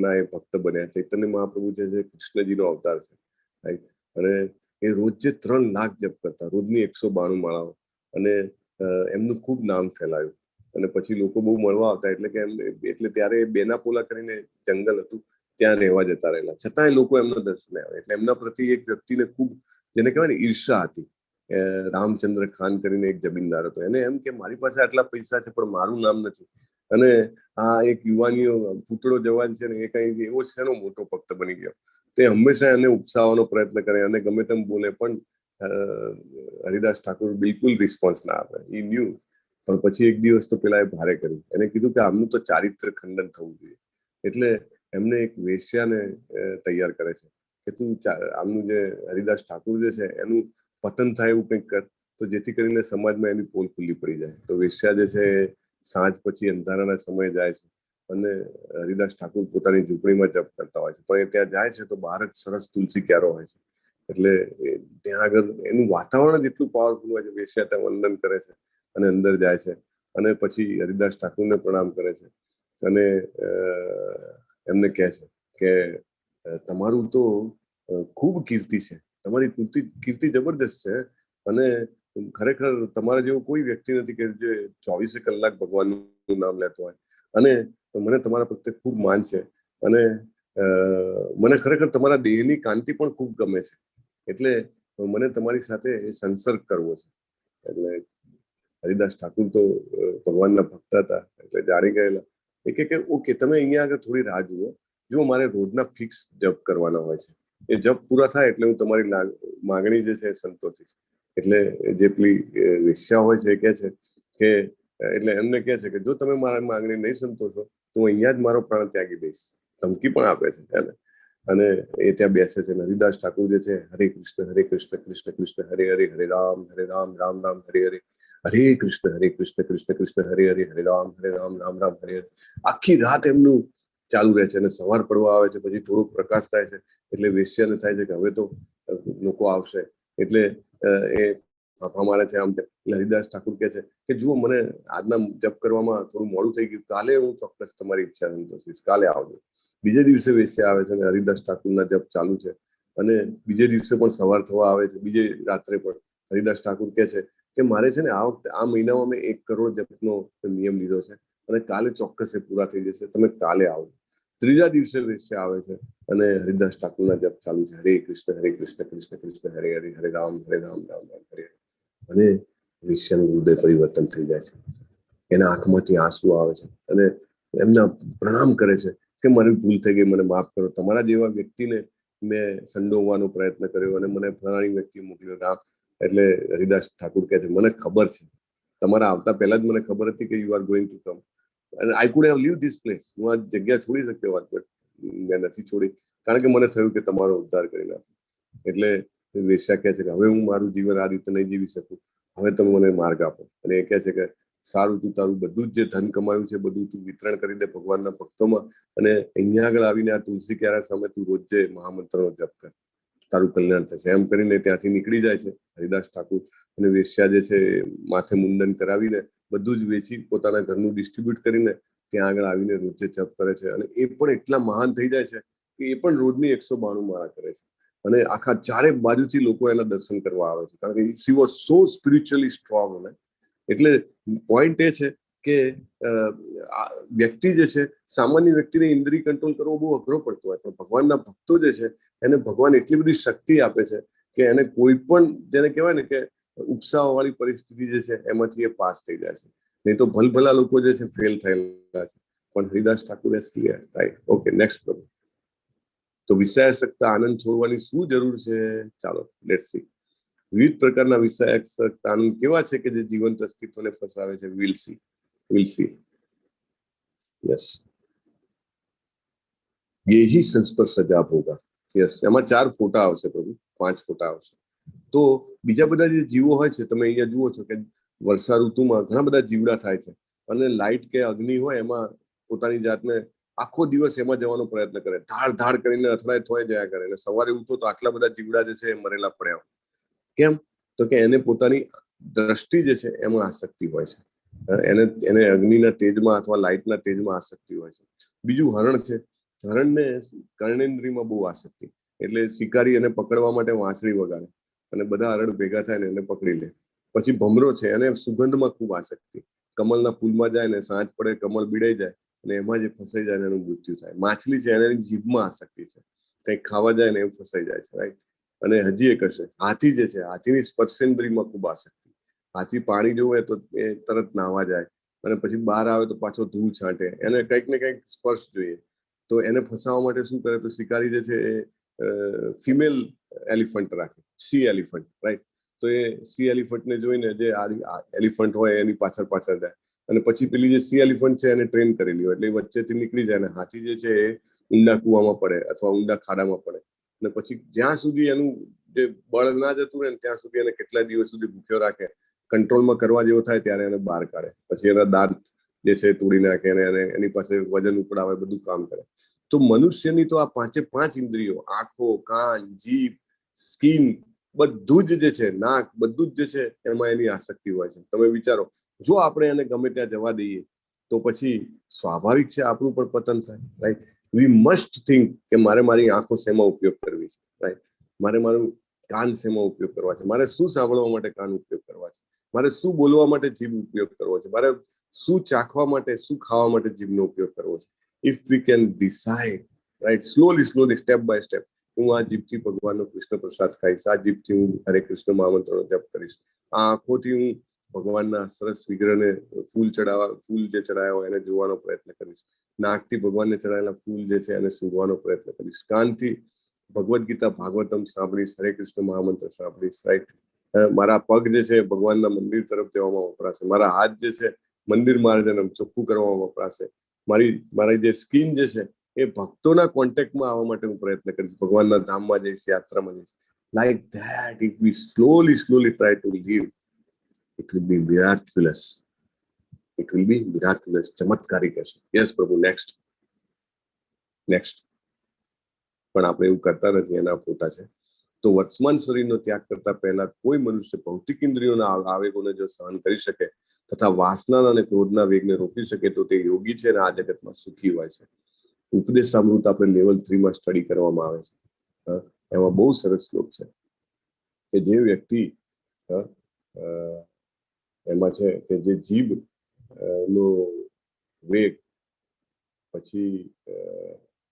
ના એ ભક્ત બન્યા. ચૈતન્ય મહાપ્રભુ જે છે કૃષ્ણજીનો અવતાર છે, રાઈટ. અને એ રોજ જે 3 લાખ જપ કરતા, રોજની 192 માળાઓ, અને એમનું ખૂબ નામ ફેલાયું. અને પછી લોકો બહુ મળવા આવતા, એટલે ત્યારે બેનાપોલા કરીને જંગલ હતું, ત્યાં રહેવા જતા રહેલા. છતાંય લોકો એમના દર્શને આવે. એટલે એમના પ્રત્યે એક વ્યક્તિને ખૂબ, જેને કહેવાય ને, ઈર્ષા હતી. રામચંદ્ર ખાન કરીને એક જમીનદાર હતો. એને એમ કે મારી પાસે આટલા પૈસા છે પણ મારું નામ નથી, અને આ એક યુવાનીઓ પૂતળો જવાન છે ને એ કઈ એવો શેનો મોટો ભક્ત બની ગયો. તે હંમેશા એને ઉપસાવવાનો પ્રયત્ન કરે, અને ગમે તેમ બોલે, પણ હરિદાસ ઠાકુર બિલકુલ રિસ્પોન્સ ના આપે. ઈ ન્યુ. પણ પછી એક દિવસ તો પેલા એ ભારે કરી. એને કીધું કે આમનું તો ચારિત્ર ખંડન થવું જોઈએ. એટલે એમને એક વેશ્યાને તૈયાર કરે છે કે તું આમનું જે હરિદાસ ઠાકુર જે છે એનું પતન થાય એવું કંઈક કર, તો જેથી કરીને સમાજમાં એની પોલ ખુલ્લી પડી જાય. તો વેશ્યા જે છે સાંજ પછી અંધારાના સમયે જાય છે, અને હરિદાસ ઠાકુર પોતાની ઝૂંપડીમાં જપ કરતા હોય છે, પણ એ ત્યાં જાય છે તો બહાર જ સરસ તુલસી ક્યારો હોય છે. એટલે ત્યાં આગળ એનું વાતાવરણ જ એટલું પાવરફુલ હોય છે. વેશ્યા ત્યાં વંદન કરે છે અને અંદર જાય છે, અને પછી હરિદાસ ઠાકુરને પ્રણામ કરે છે, અને એમને કહે છે કે તમારું તો ખૂબ કીર્તિ છે, તમારી કીર્તિ જબરદસ્ત છે, અને ખરેખર તમારા જેવો કોઈ વ્યક્તિ નથી કે જે 24 કલાક ભગવાનનું નામ લેતો હોય, અને મને તમારા પ્રત્યે ખૂબ માન છે, અને મને ખરેખર તમારા દેહની કાંતિ પણ ખૂબ ગમે છે, એટલે મને તમારી સાથે સંસર્ગ કરવો છે. એટલે હરિદાસ ઠાકુર તો ભગવાનના ભક્ત હતા, એટલે જાણી ગયેલા. એ કે ઓકે, તમે અહીંયા આગળ થોડી રાહ જુઓ, મારે રોજના ફિક્સ જપ કરવાના હોય છે. એ જપ પૂરા થાય એટલે હું તમારી માગણી જે છે સંતોષીશ. એટલે જે પેલી વેશ્યા હોય છે એ કહે છે કે, એટલે એમને કહે છે કે જો તમે મારી માંગણી નહીં સંતોષો તો હું અહીંયા જ મારો પ્રાણ ત્યાગી દઈશ. ધમકી પણ આપે છે એને. અને એ ત્યાં બેસે છે. હરિદાસ ઠાકુર જે છે, હરે કૃષ્ણ કૃષ્ણ કૃષ્ણ હરે હરે, હરે રામ રામ રામ હરે હરે, હરે કૃષ્ણ કૃષ્ણ કૃષ્ણ હરે હરે, હરે રામ રામ રામ હરે હરે. આખી રાત એમનું ચાલુ રહે છે. અને સવાર પડવા આવે છે, પછી થોડોક પ્રકાશ થાય છે, એટલે વેશ્યાને થાય છે કે હવે તો લોકો આવશે, એટલે એ ફાંફા મારે છે આમ. એટલે હરિદાસ ઠાકુર કહે છે કે જુઓ, મને આજના જપ કરવામાં થોડું મોડું થઈ ગયું, કાલે હું ચોક્કસ તમારી ઈચ્છા સંતોષીશ, કાલે આવજો. બીજે દિવસે વેશ્યા આવે છે અને હરિદાસ ઠાકુરના જપ ચાલુ છે, અને બીજે દિવસે પણ સવાર થવા આવે છે, બીજે રાત્રે પણ. હરિદાસ ઠાકુર કહે છે કે મારે છે ને આ વખતે આ મહિનામાં મેં 1 કરોડ જપનો નિયમ લીધો છે, અને કાલે ચોક્કસ એ પૂરા થઈ જશે, તમે કાલે આવજો. ત્રીજા દિવસે વેશ્યા આવે છે અને હરિદાસ ઠાકુરના જપ ચાલુ છે, હરે કૃષ્ણ કૃષ્ણ કૃષ્ણ હરે હરે, હરે રામ રામ રામ હરે. અને વેશ્યાનું હૃદય પરિવર્તન થઈ જાય છે, એના આંખમાંથી આંસુ આવે છે, અને એમના પ્રણામ કરે છે કે મારી ભૂલ થઈ ગઈ, મને માફ કરો. તમારા જેવા વ્યક્તિને મેં સંડોવવાનો પ્રયત્ન કર્યો અને મને ફલાણી વ્યક્તિ મોકલ્યો. રામ એટલે હરિદાસ ઠાકુર કહે છે, મને ખબર છે, તમારા આવતા પહેલા જ મને ખબર હતી કે you are going to come, અને I could have leave this place. હું આ જગ્યા છોડી શક્યો હોત, બટ મેં નથી છોડી, કારણ કે મને થયું કે તમારો ઉદ્ધાર કરી નાખો. એટલે વેશ્યા કહે છે કે હવે હું મારું જીવન આ રીતે નહીં જીવી શકું, હવે તમે મને માર્ગ આપો. અને એ કહે છે કે સારું, તું તારું બધું જ જે ધન કમાયું છે બધું તું વિતરણ કરી દે ભગવાનના ભક્તોમાં, અને અહીંયા આગળ આવીને આ તુલસી ક્યારા સામે તું રોજે મહામંત્રનો જપ કર, તારું કલ્યાણ થશે. એમ કરીને ત્યાંથી નીકળી જાય છે હરિદાસ ઠાકુર. અને વેશ્યા જે છે માથે મુંડન કરાવીને બધું જ વેચી પોતાના ઘરનું ડિસ્ટ્રીબ્યુટ કરીને ત્યાં આગળ આવીને રોજે જપ કરે છે. અને એ પણ એટલા મહાન થઈ જાય છે કે એ પણ રોજની 192 માળા કરે છે, અને આખા ચારે બાજુથી લોકો એના દર્શન કરવા આવે છે, કારણ કે she was so spiritually strong. ને એટલે પોઈન્ટ એ છે કે વ્યક્તિ જે છે, સામાન્ય વ્યક્તિને ઇન્દ્રિય કંટ્રોલ કરવો બહુ અઘરો પડતો હોય, પણ ભગવાનના ભક્તો જે છે એને ભગવાન એટલી બધી શક્તિ આપે છે કે એને કોઈ પણ, જેને કહેવાય ને કે ઉપસાવાળી પરિસ્થિતિ જે છે એમાંથી એ પાસ થઈ જાય છે. નહીં તો ભલભલા લોકો જે છે ફેલ થયેલા છે, પણ Haridas Thakur as clear, right? Okay, next પ્રભુ. તો વિષયાસક્ત આનંદ છોડવાની શું જરૂર છે? ચાલો લેટ્સ સી. વિવિધ પ્રકારના વિષયાસક્ત આનંદ કેવા છે કે જે જીવંત અસ્તિત્વને ફસાવે છે? Will see. Yes, યહી સંસ્પર્શ સજાપ Hoga. Yes, એમાં 4 ફોટા આવશે પ્રભુ, 5 ફોટા આવશે. તો બીજા બધા જે જીવો હોય છે, તમે અહીંયા જુઓ છો કે વર્ષા ઋતુમાં ઘણા બધા જીવડા થાય છે, અને લાઇટ કે અગ્નિ હોય એમાં પોતાની જાતને આખો દિવસ એમાં જવાનો પ્રયત્ન કરે, ધાડ કરીને અથડાય થોય જયા કરે, અને સવારે ઉઠો તો આટલા બધા જીવડા જે છે એ મરેલા પડ્યા. કેમ? તો કે એને પોતાની દ્રષ્ટિ જે છે એમાં આસક્તિ હોય છે, એને અગ્નિના તેજમાં અથવા લાઇટના તેજમાં આસક્તિ હોય છે. બીજું હરણ છે, હરણને કર્ણેન્દ્રિયમાં બહુ આસક્તિ, એટલે શિકારી એને પકડવા માટે વાંસળી વગાડે અને બધા હરણ ભેગા થાય ને એને પકડી લે. પછી ભમરો છે, એને સુગંધમાં ખૂબ આસક્તિ, કમળના ફૂલમાં જાય ને સાંજ પડે કમળ બીડાઈ જાય અને એમાં જે ફસાઈ જાય એનું મૃત્યુ થાય. માછલી છે, એને જીભમાં આસક્તિ છે, કંઈક ખાવા જાય ને એમ ફસાઈ જાય છે, રાઈટ? અને હજી એક હશે હાથી જે છે, હાથીની સ્પર્શેન્દ્રિયમાં ખૂબ આસક્તિ. હાથી પાણી જોવે તો એ તરત નાહવા જાય, અને પછી બહાર આવે તો પાછો ધૂળ છાંટે, એને કંઈક ને કંઈક સ્પર્શ જોઈએ. તો એને ફસાવવા માટે શું કરે? તો શિકારી જે છે એ ફિમેલ એલિફન્ટ રાખે, સી એલિફન્ટ, રાઈટ? તો એ સી એલિફન્ટને જોઈને જે એલિફન્ટ હોય એની પાછળ જાય, અને પછી પેલી જે સી એલિફન્ટ છે એને ટ્રેન કરેલી હોય એટલે એ વચ્ચેથી નીકળી જાય, અને હાથી જે છે એ ઊંડા કૂવામાં પડે અથવા ઊંડા ખાડામાં પડે, અને પછી જ્યાં સુધી એનું જે બળ ના જતું રહે ત્યાં સુધી એને કેટલા દિવસ સુધી ભૂખ્યો રાખે, કંટ્રોલમાં કરવા જેવો થાય ત્યારે એને બહાર કાઢે, પછી એના દાંત જે છે તોડી નાખે અને એની પાસે વજન ઉપડાવે, બધું કામ કરે. તો મનુષ્યની તો આ 5 ઇન્દ્રિયો, આંખો, કાન, જીભ, સ્કિન, બધું જ જે છે, નાક, બધું જ જે છે એમાં એની આસક્તિ હોય છે. તમે વિચારો, જો આપણે એને ગમે ત્યાં જવા દઈએ તો પછી સ્વાભાવિક છે આપણું પણ પતન થાય, રાઈટ? વી મસ્ટ થિંક કે મારે મારી આંખો શેમાં ઉપયોગ કરવી છે, રાઈટ? મારે મારું કાન શેમાં ઉપયોગ કરવા છે, મારે શું સાંભળવા માટે કાન ઉપયોગ કરવા છે, મારે શું બોલવા માટે જીભ ઉપયોગ કરવો છે, મારે શું ચાખવા માટે, શું ખાવા માટે જીભનો ઉપયોગ કરવો છે. If we can decide, right? Slowly step by step. હું આ જીભથી ભગવાનનો કૃષ્ણ પ્રસાદ ખાઈશ, આ જીભથી હું હરે કૃષ્ણ મહામંત્રનો જપ કરીશ, આ આંખોથી હું ભગવાનના સરસ વિગ્રહને ફૂલ જે ચડાયા હોય એને જોવાનો પ્રયત્ન કરીશ, નાકથી ભગવાનને ચડાયેલા ફૂલ જે છે એને સૂંઘવાનો પ્રયત્ન કરીશ, કાનથી ભગવદ્ ગીતા ભાગવતમ સાંભળીશ, હરે કૃષ્ણ મહામંત્ર સાંભળીશ, રાઈટ? મારા પગ જે છે ભગવાનના મંદિર તરફ જવામાં વપરાશે, મારા હાથ જે છે મંદિર માર્ગને ચોખ્ખું કરવામાં વપરાશે, મારી જે સ્કિન જે છે એ ભક્તોના કોન્ટેક્ટમાં આવવા માટે હું પ્રયત્ન કરીશ, ભગવાનના ધામમાં જઈશ, યાત્રામાં જઈશ. Like that if we slowly try to live, it will be miraculous. It will be miraculous. ચમત્કારિક હશે. યસ પ્રભુ, નેક્સ્ટ. પણ આપણે એવું કરતા નથી, એના ફોટા છે. તો વર્તમાન શરીરનો ત્યાગ કરતા પહેલા કોઈ મનુષ્ય ભૌતિક ઇન્દ્રિયોના આવેગોને જો સહન કરી શકે તથા વાસના અને ક્રોધના વેગને રોકી શકે તો તે યોગી છે અને આ જગતમાં સુખી હોય છે. ઉપદેશ સામૃત આપણે લેવલ 3 માં સ્ટડી કરવામાં આવે છે. એમાં બહુ સરસ શ્લોક છે કે જે વ્યક્તિ એમાં છે કે જે જીભ નો વેગ, પછી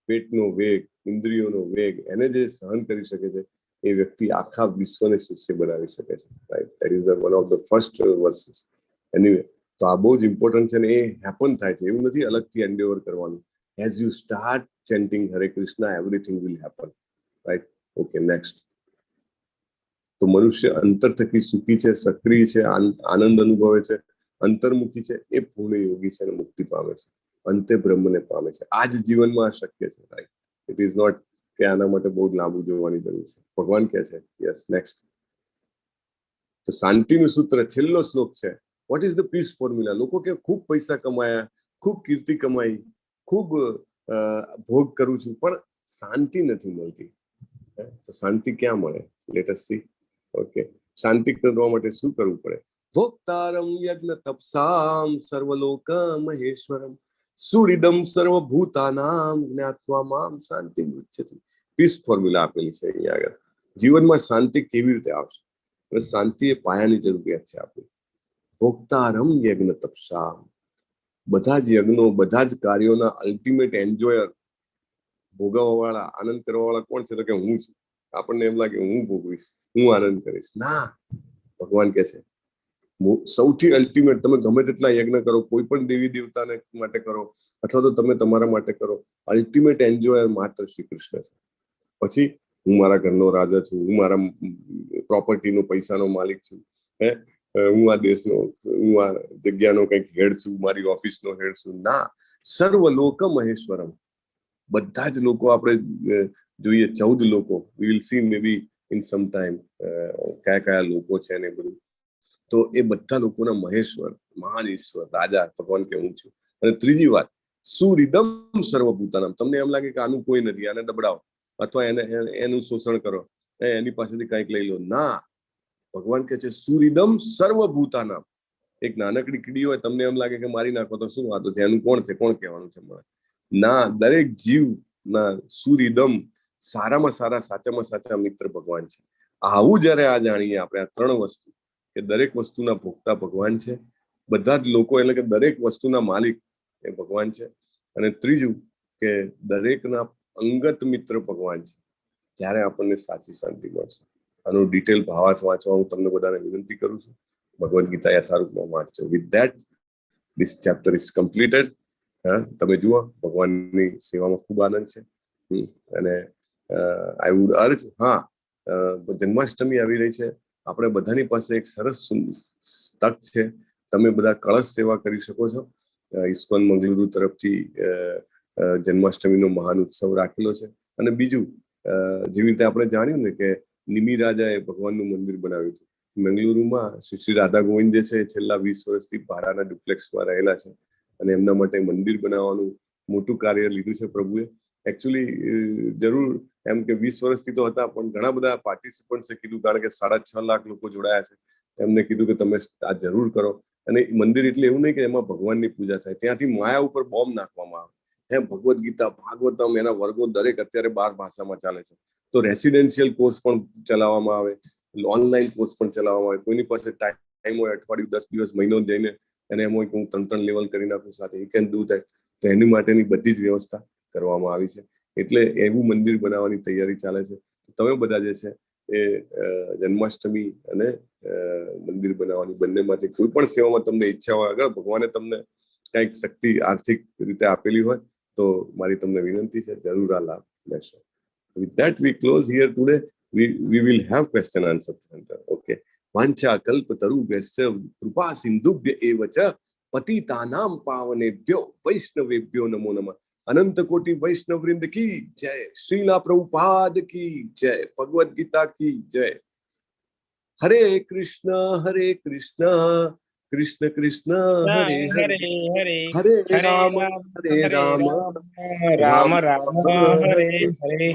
પેટનો વેગ, ઇન્દ્રિયોનો વેગ, એને જે સહન કરી શકે છે એ વ્યક્તિ આખા વિશ્વને શિષ્ય બનાવી શકે છે. Right? That is one of the first versus. Anyway, તો આ બહુ જ ઇમ્પોર્ટન્ટ છે ને એ હેપન થાય છે, એવું નથી અલગથી એન્ડેવર કરવાનું. As you start chanting Hare Krishna, everything will happen. Right? Okay, next. તો મનુષ્ય અંતર થકી સુખી છે, સક્રિય છે, આનંદ અનુભવે છે, અંતર્મુખી છે, એ પૂર્ણ યોગી છે અને મુક્તિ પામે છે, અંતે બ્રહ્મને પામે છે. આ જ જીવનમાં શક્ય છે. રાઈટ? ઇટ ઇઝ નોટ કે આના માટે બહુ લાંબુ જોવાની જરૂર છે. ભગવાન કહે છે. Yes, next. તો શાંતિનું સૂત્ર છેલ્લો શ્લોક છે. What is the peace formula? લોકો કે ખૂબ પૈસા કમાયા, ખૂબ કીર્તિ કમાઈ, ખૂબ ભોગ કરું છું, પણ શાંતિ નથી મળતી. તો શાંતિ ક્યાં મળે? Late us C. ઓકે, શાંતિ કરવા માટે શું કરવું પડે? ભોક્તારમ યજ્ઞ તપસામ સર્વલોક મહેશ્વરમ સુરિદમ સર્વભૂતાનામ જ્ઞાત્વા મામ શાંતિ મુચ્યતે. પીસ ફોર્મ્યુલા આપેલી છે અહીંયા આગળ. જીવનમાં શાંતિ કેવી રીતે આવશે? શાંતિ એ પાયાની જરૂરિયાત છે આપણી. ભોક્તારમ યજ્ઞ તપસામ, બધા જ યજ્ઞો, બધા જ કાર્યોના અલ્ટિમેટ એન્જોયર, ભોગવવા વાળા, આનંદ કરવા વાળા કોણ છે? તો કે હું છું. આપણને એમ લાગે હું ભોગવીશ, હું આનંદ કરીશ. ના, ભગવાન કહે છે સૌથી અલ્ટિમેટ, તમે ગમે તેટલા યજ્ઞ કરો, કોઈ પણ દેવી દેવતાને માટે કરો અથવા તો તમે તમારા માટે કરો, અલ્ટિમેટ એન્જોયર માત્ર શ્રી કૃષ્ણ છે. પછી હું મારા ઘરનો રાજા છું, હું મારા પ્રોપર્ટીનો, પૈસાનો માલિક છું, હું આ દેશનો, હું આ જગ્યાનો કંઈક હેડ છું, મારી ઓફિસનો હેડ છું. ના, સર્વલોક મહેશ્વરમ. બધા જ લોકો આપણે જોઈએ, 14 લોકો, we will she may B in some time કયા લોકો છે ને બધું. તો એ બધા લોકોના મહેશ્વર, મહાન ઈશ્વર, રાજા ભગવાન કે હું છું. અને ત્રીજી વાત, સુરિદમ સર્વભૂતાનામ. તમને એમ લાગે કે આનું કોઈ નથી, આને દબડાવો અથવા એનું શોષણ કરો, એની પાસેથી કંઈક લઈ લો. ના, ભગવાન કહે છે સુરિદમ સર્વભૂતાનામ. એક નાનકડી કીડી હોય, તમને એમ લાગે કે મારી નાખો તો શું વાતો છે, એનું કોણ છે, કોણ કહેવાનું છે મને? ના, દરેક જીવ ના સુરિદમ, સારામાં સારા, સાચામાં સાચા મિત્ર ભગવાન છે. આવું જયારે આ જાણીએ આપણે, આ 3 વસ્તુ, કે દરેક વસ્તુના ભોગતા ભગવાન છે, બધા જ લોકો એટલે કે દરેક વસ્તુના માલિક એ ભગવાન છે, અને ત્રીજું કે દરેકના અંગત મિત્ર ભગવાન છે, ત્યારે આપણને સાચી શાંતિ મળશે. આનો ડિટેલ ભાવાર્થ વાંચવા હું તમને બધાને વિનંતી કરું છું. ભગવદ્ ગીતા યથારૂપમાં વાંચજો. With that this chapter is completed. તમે જુઓ, ભગવાનની સેવામાં ખૂબ આનંદ છે. અને આઈ વુડ અર્જ, જન્માષ્ટમી આવી રહી છે, આપણે બધાની પાસે એક સરસ તક છે. તમે બધા કળશ સેવા કરી શકો છો. ઇસ્કોન મંગલુરુ તરફથી જન્માષ્ટમીનો મહાન ઉત્સવ રાખેલો છે. અને બીજું, જેવી રીતે આપણે જાણ્યું ને કે નિમિ રાજાએ ભગવાનનું મંદિર બનાવ્યું હતું મંગલુરુમાં. શ્રી રાધા ગોવિંદ જે છે છેલ્લા 20 વર્ષથી ભાડાના ડુપ્લેક્સમાં રહેલા છે, અને એમના માટે મંદિર બનાવવાનું મોટું કાર્ય લીધું છે પ્રભુએ. એકચ્યુઅલી જરૂર એમ કે 20 વર્ષથી તો હતા, પણ ઘણા બધા પાર્ટિસિપન્ટ્સે કીધું, કારણ કે 6.5 લાખ લોકો જોડાયા છે, એમને કીધું કે તમે આ જરૂર કરો. અને મંદિર એટલે એવું નહીં કે એમાં ભગવાનની પૂજા થાય, ત્યાંથી માયા ઉપર બોમ્બ નાખવામાં આવે. ભગવદ્ ગીતા, ભાગવતમ, એના વર્ગો દરેક અત્યારે 12 ભાષામાં ચાલે છે. તો રેસિડેન્શિયલ કોર્સ પણ ચલાવવામાં આવે, ઓનલાઈન કોર્સ પણ ચલાવવામાં આવે. કોઈની પાસે ટાઈમ હોય, અઠવાડિયું, 10 દિવસ, મહિનો જઈને અને એમ હોય કે હું 3 લેવલ કરી નાખું સાથે, હી કેન ડુ ધેટ. તો એની માટેની બધી જ વ્યવસ્થા કરવામાં આવી છે. એટલે એવું મંદિર બનાવવાની તૈયારી ચાલે છે. તમે બધા જે છે એ જન્માષ્ટમી અને મંદિર બનાવવાની બંનેમાંથી કોઈ પણ સેવામાં તમને ઈચ્છા હોય, અગર ભગવાને તમને કંઈક શક્તિ આર્થિક રીતે આપેલી હોય તો મારી તમને વિનંતી છે, જરૂર આ લાભ લેશો. With that we close here today. We will have question answer center. Okay. વાંછા કલ્પતરુભ્યશ્ચ કૃપા સિંધુભ્ય એવ ચ પતિતાનામ પાવનેભ્યો વૈષ્ણવેભ્યો નમો નમઃ. અનંત કોટી વૈષ્ણવવૃંદ કી જય. શ્રીલા પ્રભુપાદ કી જય. ભગવદ ગીતા કી જય. હરે કૃષ્ણ કૃષ્ણ કૃષ્ણ હરે હરે, હરે રામ રામ રામ
હરે હરે.